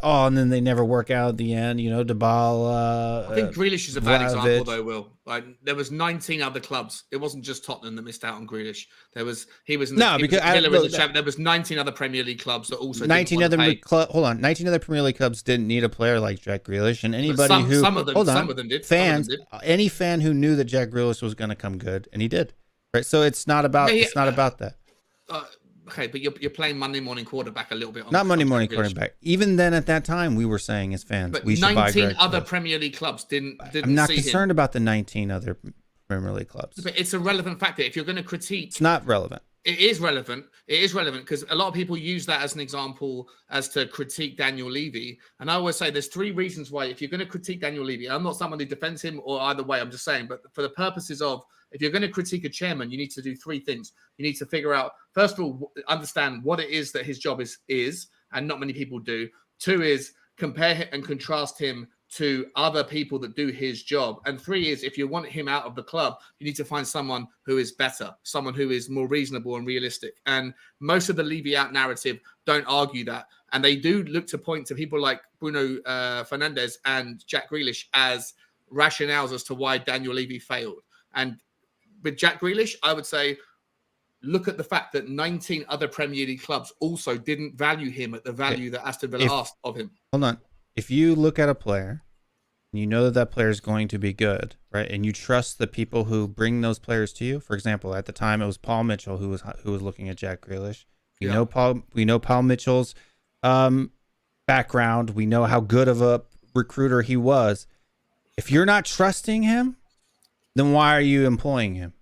then they never work out at the end, you know, Dybala. I think Grealish is a bad Vlahovic. example though, Will. Like, there was 19 other clubs. It wasn't just Tottenham that missed out on Grealish. There was there was 19 other Premier League clubs that also 19 other 19 other Premier League clubs didn't need a player like Jack Grealish, and anybody some of them did. Fans, any fan who knew that Jack Grealish was going to come good, and he did. Right, so it's not about that. Okay, but you're playing Monday morning quarterback a little bit. Not Monday morning quarterback. Even then, at that time, we were saying as fans, but we should buy 19 other Premier League clubs didn't. I'm not concerned about the 19 other Premier League clubs. But it's a relevant factor. If you're going to critique, it's not relevant. It is relevant. It is relevant because a lot of people use that as an example as to critique Daniel Levy. And I always say there's 3 reasons why if you're going to critique Daniel Levy, I'm not someone who defends him or either way. I'm just saying, but for the purposes of if you're going to critique a chairman, you need to do 3 things. You need to figure out, first of all, understand what it is that his job is, and not many people do. 2 is compare and contrast him to other people that do his job. And 3 is if you want him out of the club, you need to find someone who is better, someone who is more reasonable and realistic. And most of the Levy out narrative don't argue that. And they do look to point to people like Bruno Fernandes and Jack Grealish as rationales as to why Daniel Levy failed. And with Jack Grealish, I would say, look at the fact that 19 other Premier League clubs also didn't value him at the value that Aston Villa asked of him. Hold on. If you look at a player and you know that player is going to be good, right, and you trust the people who bring those players to you, for example, at the time it was Paul Mitchell who was looking at Jack Grealish. We know Paul Mitchell's background. We know how good of a recruiter he was. If you're not trusting him, then why are you employing him?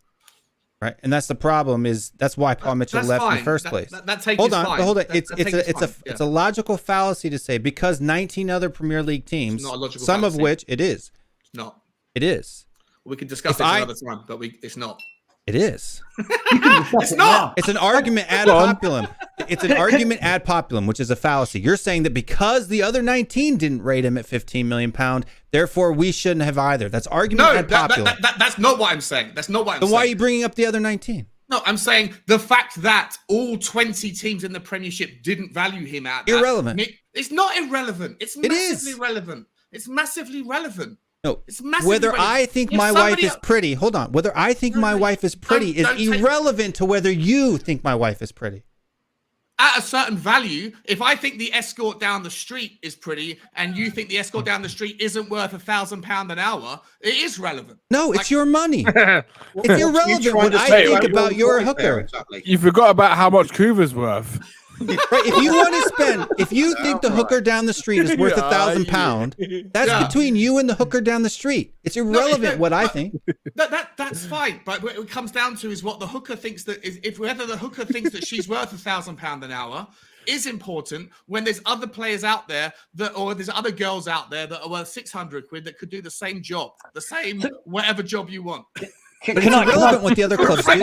Right, and that's the problem. That's why Paul Mitchell left in the first place. Hold on. It's a logical fallacy to say because 19 other Premier League teams, some of which it is. It's not. It is. We can discuss it another time, but it's not. It is. It's not. It's an argument ad populum. It's an argument ad populum, which is a fallacy. You're saying that because the other 19 didn't rate him at 15 million pound, therefore we shouldn't have either. That's argument ad populum. That's not what I'm saying. That's not what I'm saying. Then why are you bringing up the other 19? No, I'm saying the fact that all 20 teams in the Premiership didn't value him at irrelevant. It's not irrelevant. It's massively relevant. It's massively relevant. No, whether I think my wife is pretty, hold on. Whether I think my wife is pretty is irrelevant to whether you think my wife is pretty. At a certain value, if I think the escort down the street is pretty and you think the escort down the street isn't worth £1,000 an hour, it is relevant. No, it's your money. It's irrelevant what I think about your hooker. Exactly. You forgot about how much Kuva's worth. Right, if you think the hooker down the street is worth £1,000, that's between you and the hooker down the street. It's irrelevant what I think. That's fine, but what it comes down to is what the hooker thinks whether the hooker thinks that she's worth £1,000 an hour is important when there's other players out there or there's other girls out there that are worth 600 quid that could do the same job, the same whatever job you want. But it's irrelevant what the other clubs do.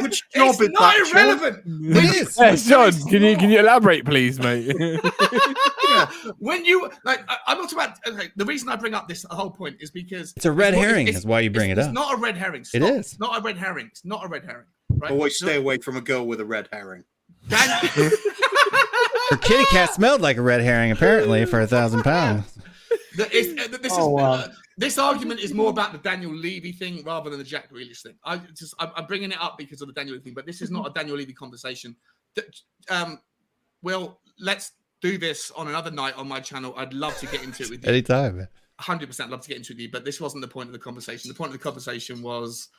Which job is not that, irrelevant. It is. Yeah, John, can you elaborate, please, mate? Yeah. When you I'm not about. Okay, the reason I bring up this whole point is because It's a red herring, is why you bring it up. It's not a red herring. It is. It's not a red herring. It's not a red herring. Right? Always stay away from a girl with a red herring. Her kitty cat smelled like a red herring, apparently, for £1,000. This argument is more about the Daniel Levy thing rather than the Jack Grealish thing. I'm bringing it up because of the Daniel Levy thing, but this is not a Daniel Levy conversation. Well, let's do this on another night on my channel. I'd love to get into it with you. Anytime. 100% love to get into it with you, but this wasn't the point of the conversation. The point of the conversation was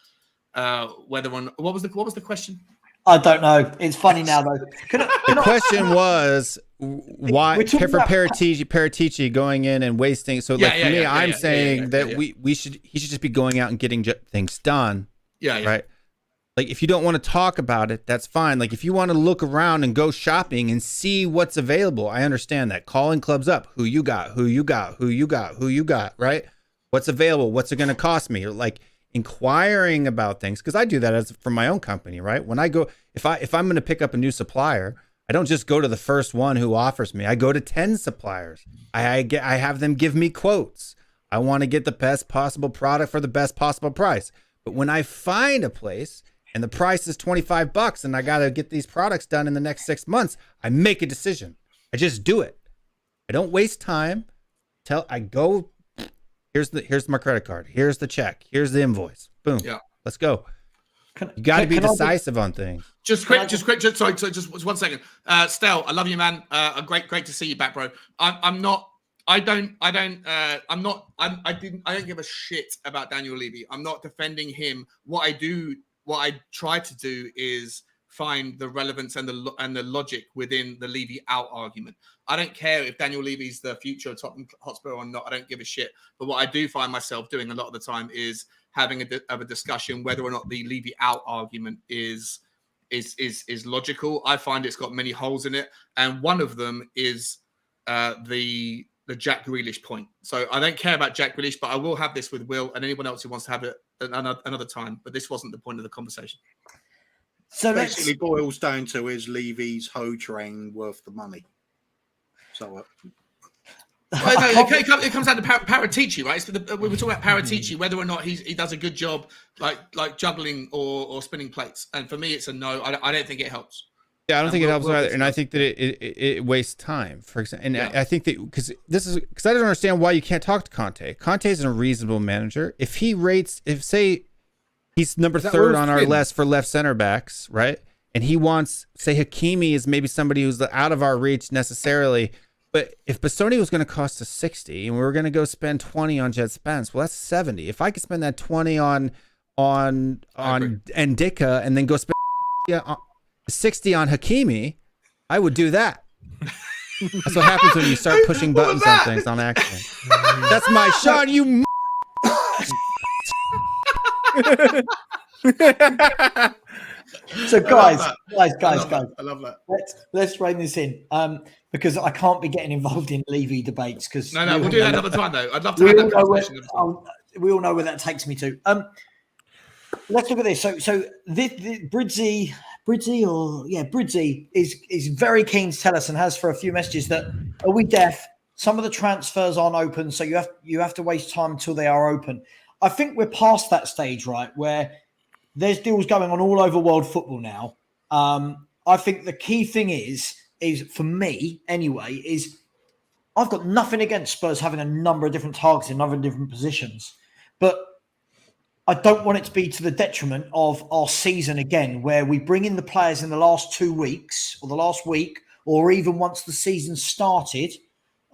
whether or not, what was the question? I don't know. It's funny now though. The question was why for Paratici going in and wasting. So like for me, I'm saying that he should just be going out and getting things done. Yeah. Right. Like if you don't want to talk about it, that's fine. Like if you want to look around and go shopping and see what's available, I understand that. Calling clubs up, who you got, right? What's available? What's it going to cost me? Or like inquiring about things, because I do that as from my own company, right? When I go, if I'm going to pick up a new supplier, I don't just go to the first one who offers me. I go to 10 suppliers. I have them give me quotes. I want to get the best possible product for the best possible price. But when I find a place and the price is $25 and I got to get these products done in the next 6 months, I make a decision. I just do it. I don't waste time. I go, here's my credit card. Here's the check. Here's the invoice. Boom. Yeah. Let's go. You got to be decisive on things. Just quick. Just 1 second. Stel, I love you, man. Great to see you back, bro. I don't give a shit about Daniel Levy. I'm not defending him. What I try to do is find the relevance and the logic within the Levy out argument. I don't care if Daniel Levy's the future of Tottenham Hotspur or not. I don't give a shit. But what I do find myself doing a lot of the time is having a discussion whether or not the Levy out argument is logical. I find it's got many holes in it, and one of them is the Jack Grealish point. So I don't care about Jack Grealish, but I will have this with Will and anyone else who wants to have it another time. But this wasn't the point of the conversation. So basically boils down to, is Levy's hoe train worth the money? So it comes down to Paratici, right? We were talking about Paratici, whether or not he does a good job like juggling or spinning plates. And for me, it's a no. I don't think it helps. Yeah, I don't think it helps either, and I think that it wastes time. For example, and I think that because I don't understand why you can't talk to Conte. Conte is a reasonable manager. If he rates, say he's number 3rd on our list for left center backs, right? And he wants, say, Hakimi is maybe somebody who's out of our reach necessarily. But if Bastoni was going to cost us 60 and we were going to go spend 20 on Jed Spence, well, that's 70. If I could spend that 20 on Ndicka and then go spend 60 on Hakimi, I would do that. That's what happens when you start pushing buttons on things on accident. That's my Sean, you So guys, I love that. Let's rein this in, because I can't be getting involved in Levy debates. Because no, we'll do that another time though. I'd love to have that conversation. We all know where that takes me to. Let's look at this. So Bridzy is very keen to tell us, and has for a few messages, that are we deaf? Some of the transfers aren't open, so you have to waste time until they are open. I think we're past that stage, right, where there's deals going on all over world football now. I think the key thing is for me anyway, is I've got nothing against Spurs having a number of different targets in other different positions, but I don't want it to be to the detriment of our season again, where we bring in the players in the last 2 weeks or the last week, or even once the season started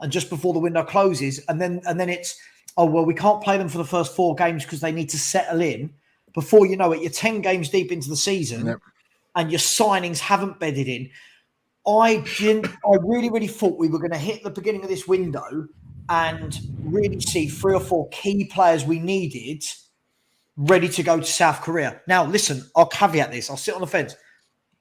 and just before the window closes, and then it's, oh, well, we can't play them for the first 4 games because they need to settle in. Before you know it, you're 10 games deep into the season and your signings haven't bedded in. I really, really thought we were going to hit the beginning of this window and really see 3 or 4 key players we needed ready to go to South Korea. Now, listen, I'll caveat this. I'll sit on the fence.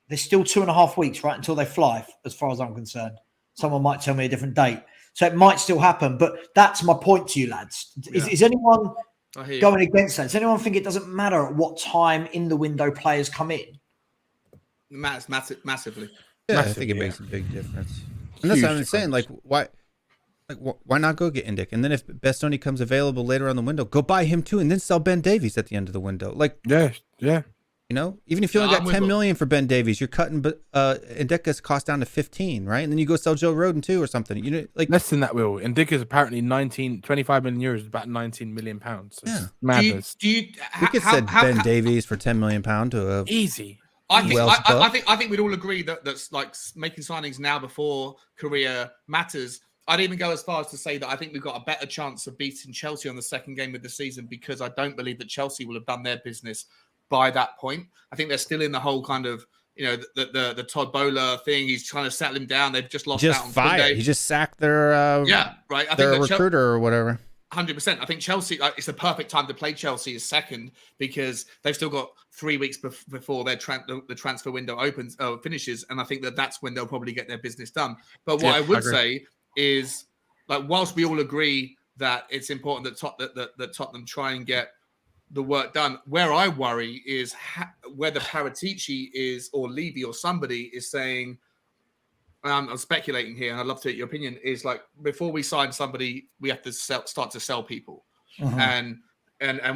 There's still 2.5 weeks, right, until they fly, as far as I'm concerned. Someone might tell me a different date. So it might still happen, but that's my point to you, lads. Is anyone going against that. Does anyone think it doesn't matter at what time in the window players come in? Massively. Yeah, Massively, I think it yeah. makes a big difference. And that's what I'm saying. Like, why not go get Indic? And then if Bastoni comes available later on the window, go buy him too, and then sell Ben Davies at the end of the window. Like, yeah. you know, even if you only got 10 million for Ben Davies, you're cutting Indica's cost down to 15, right? And then you go sell Joe Roden too or something. You know, like less than that. Will Indica's apparently 25 million euros, about 19 million pounds. Yeah. Madness. We could send Ben Davies for 10 million pound to a Easy. I think we'd all agree that that's like making signings now before career matters. I'd even go as far as to say that I think we've got a better chance of beating Chelsea on the second game of the season because I don't believe that Chelsea will have done their business by that point. I think they're still in the whole kind of, you know, the Todd Bowler thing. He's trying to settle him down. They've just lost out on fired. He just sacked their right. I their think recruiter or whatever. 100%. I think Chelsea, it's the perfect time to play Chelsea as second because they've still got 3 weeks before their the transfer window finishes, and I think that's when they'll probably get their business done. But what I would say is, like, whilst we all agree that it's important that Tottenham try and get the work done, where I worry is whether Paratici is or Levy or somebody is saying, I'm speculating here, and I'd love to hear your opinion, is like before we sign somebody, we have to start to sell people. And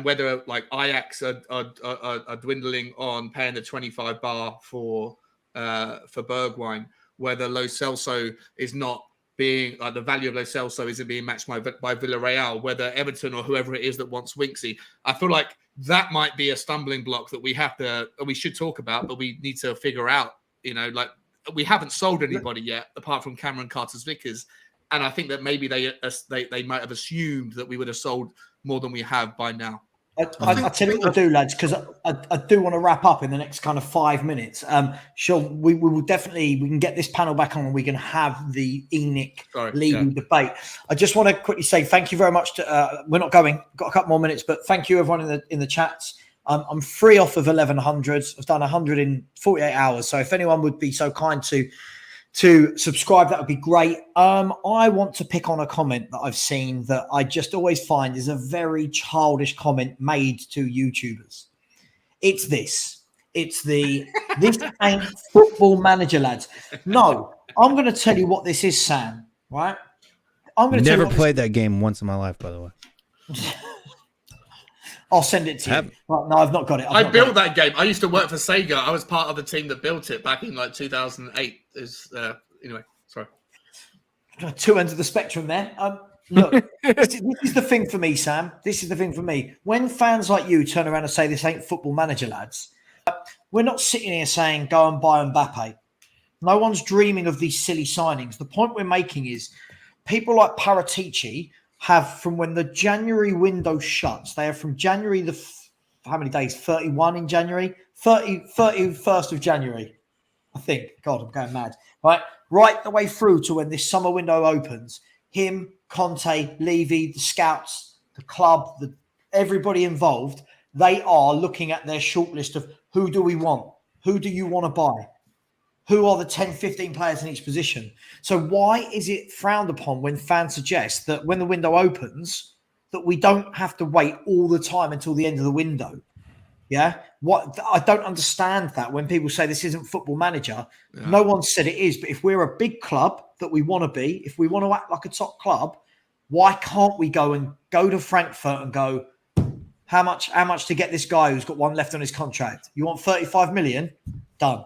whether like Ajax are dwindling on paying the 25 bar for Bergwijn, whether Lo Celso is not being like the value of Lo Celso isn't being matched by Villarreal, whether Everton or whoever it is that wants Winksy. I feel like that might be a stumbling block that we should talk about, but we need to figure out, you know, like we haven't sold anybody yet apart from Cameron Carter's-Vickers. And I think that maybe they might have assumed that we would have sold more than we have by now. I'll tell you what we'll do, lads, because I do want to wrap up in the next kind of 5 minutes. Sure, we will definitely, we can get this panel back on and we can have the Levy debate. I just want to quickly say thank you very much to, we're not going, got a couple more minutes, but thank you everyone in the chats. I'm free off of 1100. I've done 100 in 48 hours. So if anyone would be so kind to subscribe, that would be great. I want to pick on a comment that I've seen that I just always find is a very childish comment made to YouTubers. It's this. It's this ain't Football Manager, lads. No, I'm going to tell you what this is, Sam, right? I'm going to never played that game once in my life, by the way. I'll send it to you. Well, no, I've not got it. I built that game. I used to work for Sega. I was part of the team that built it back in like 2008. Anyway, sorry. Two ends of the spectrum there. Look, this is the thing for me, Sam. This is the thing for me. When fans like you turn around and say this ain't Football Manager, lads, we're not sitting here saying go and buy Mbappe. No one's dreaming of these silly signings. The point we're making is people like Paratici have, from when the January window shuts, they have from January how many days? 31 in January? 31st of January, I think. God, I'm going mad. Right the way through to when this summer window opens. Him, Conte, Levy, the scouts, the club, everybody involved, they are looking at their shortlist of who do we want? Who do you want to buy? Who are the 10, 15 players in each position? So why is it frowned upon when fans suggest that when the window opens, that we don't have to wait all the time until the end of the window? Yeah. I don't understand that when people say this isn't Football Manager. Yeah. No one said it is, but if we're a big club that we want to be, if we want to act like a top club, why can't we go to Frankfurt and go, how much to get this guy who's got one left on his contract? You want 35 million? Done.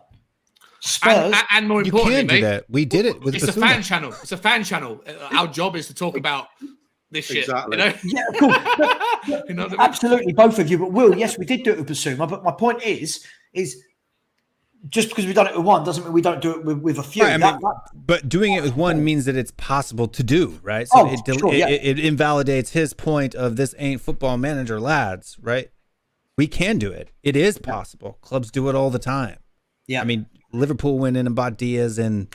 Spurs, and more importantly, you can do that. We did it with it's Basuma. A fan channel. It's a fan channel. Our job is to talk about this shit. Exactly. You know? Yeah, of course. You know what I mean? Absolutely, both of you. But Will, yes, we did do it with Basuma. But my point is just because we've done it with one doesn't mean we don't do it with a few. Right, but doing it with one means that it's possible to do, right? So it invalidates his point of this ain't Football Manager, lads, right? We can do it. It is possible. Clubs do it all the time. Yeah. I mean, Liverpool went in and bought Diaz in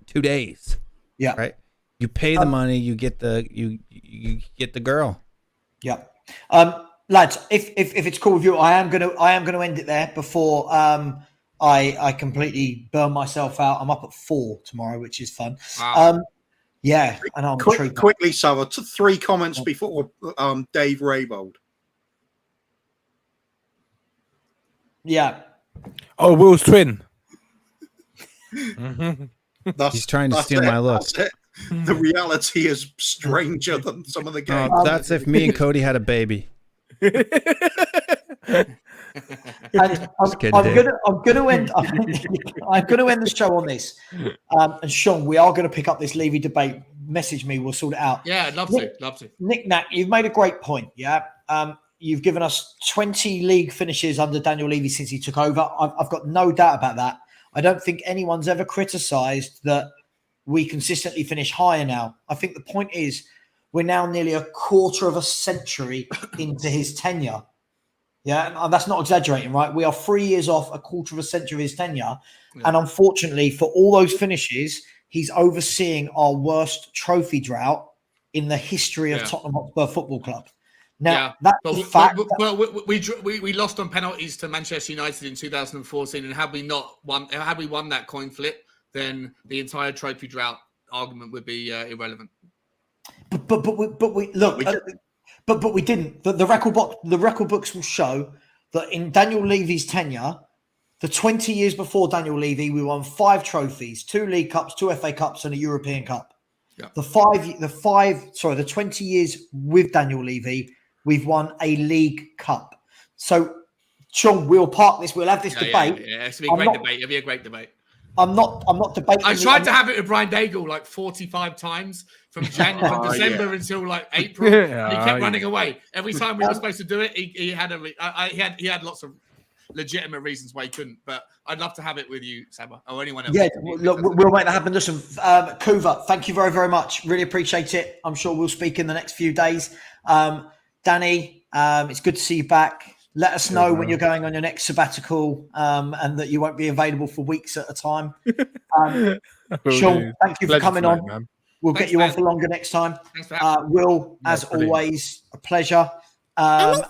2 days. Yeah. Right. You pay the money, you get the you get the girl. Yeah. Lads, if it's cool with you, I am gonna end it there before I completely burn myself out. I'm up at 4 tomorrow, which is fun. Wow. Yeah, and I'm quickly, Savva, 3 comments before Dave Raybold. Yeah. Oh, Will's twin. He's trying to steal my look. That's it. The reality is stranger than some of the games. That's if me and Cody had a baby. And I'm gonna end the show on this. And Sean, we are going to pick up this Levy debate. Message me, we'll sort it out. Yeah, I'd love to. Nick Knack, you've made a great point. Yeah. You've given us 20 league finishes under Daniel Levy since he took over. I've got no doubt about that. I don't think anyone's ever criticised that we consistently finish higher now. I think the point is we're now nearly a quarter of a century into his tenure. Yeah, and that's not exaggerating, right? We are 3 years off a quarter of a century of his tenure. Yeah. And unfortunately, for all those finishes, he's overseeing our worst trophy drought in the history of Tottenham Hotspur Football Club. Now, that's a fact. We lost on penalties to Manchester United in 2014, and had we won that coin flip, then the entire trophy drought argument would be irrelevant. But we didn't. The record books will show that in Daniel Levy's tenure, the 20 years before Daniel Levy, we won 5 trophies, 2 League Cups, 2 FA Cups, and a European Cup. Yeah. The 20 years with Daniel Levy, we've won a League Cup. So, Sean, we'll park this. We'll have this debate. Yeah, it's going to be a great debate. It'll be a great debate. I'm not debating. I tried to have it with Brian Daigle like 45 times from December until like April. He kept running away. Every time we were supposed to do it, he had lots of legitimate reasons why he couldn't. But I'd love to have it with you, Savva, or anyone else. Yeah, look, we'll make that happen. Listen, Kuva, thank you very, very much. Really appreciate it. I'm sure we'll speak in the next few days. Danny, it's good to see you back. Let us know when you're going on your next sabbatical and that you won't be available for weeks at a time. Sean, thank you for coming on. Man. We'll get you on for longer next time. Will, as always, a pleasure. And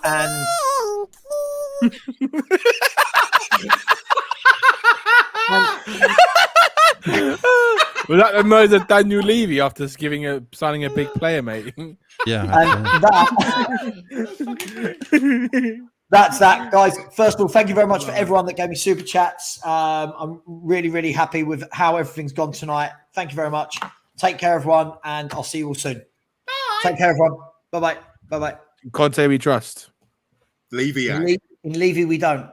was that the noise of Daniel Levy after signing a big player, mate? Yeah. That's that, guys. First of all, thank you very much for everyone that gave me super chats. I'm really, really happy with how everything's gone tonight. Thank you very much. Take care, everyone, and I'll see you all soon. Bye. Take care, everyone. Bye-bye. Bye-bye. Conte we trust. Levy. In Levy we don't.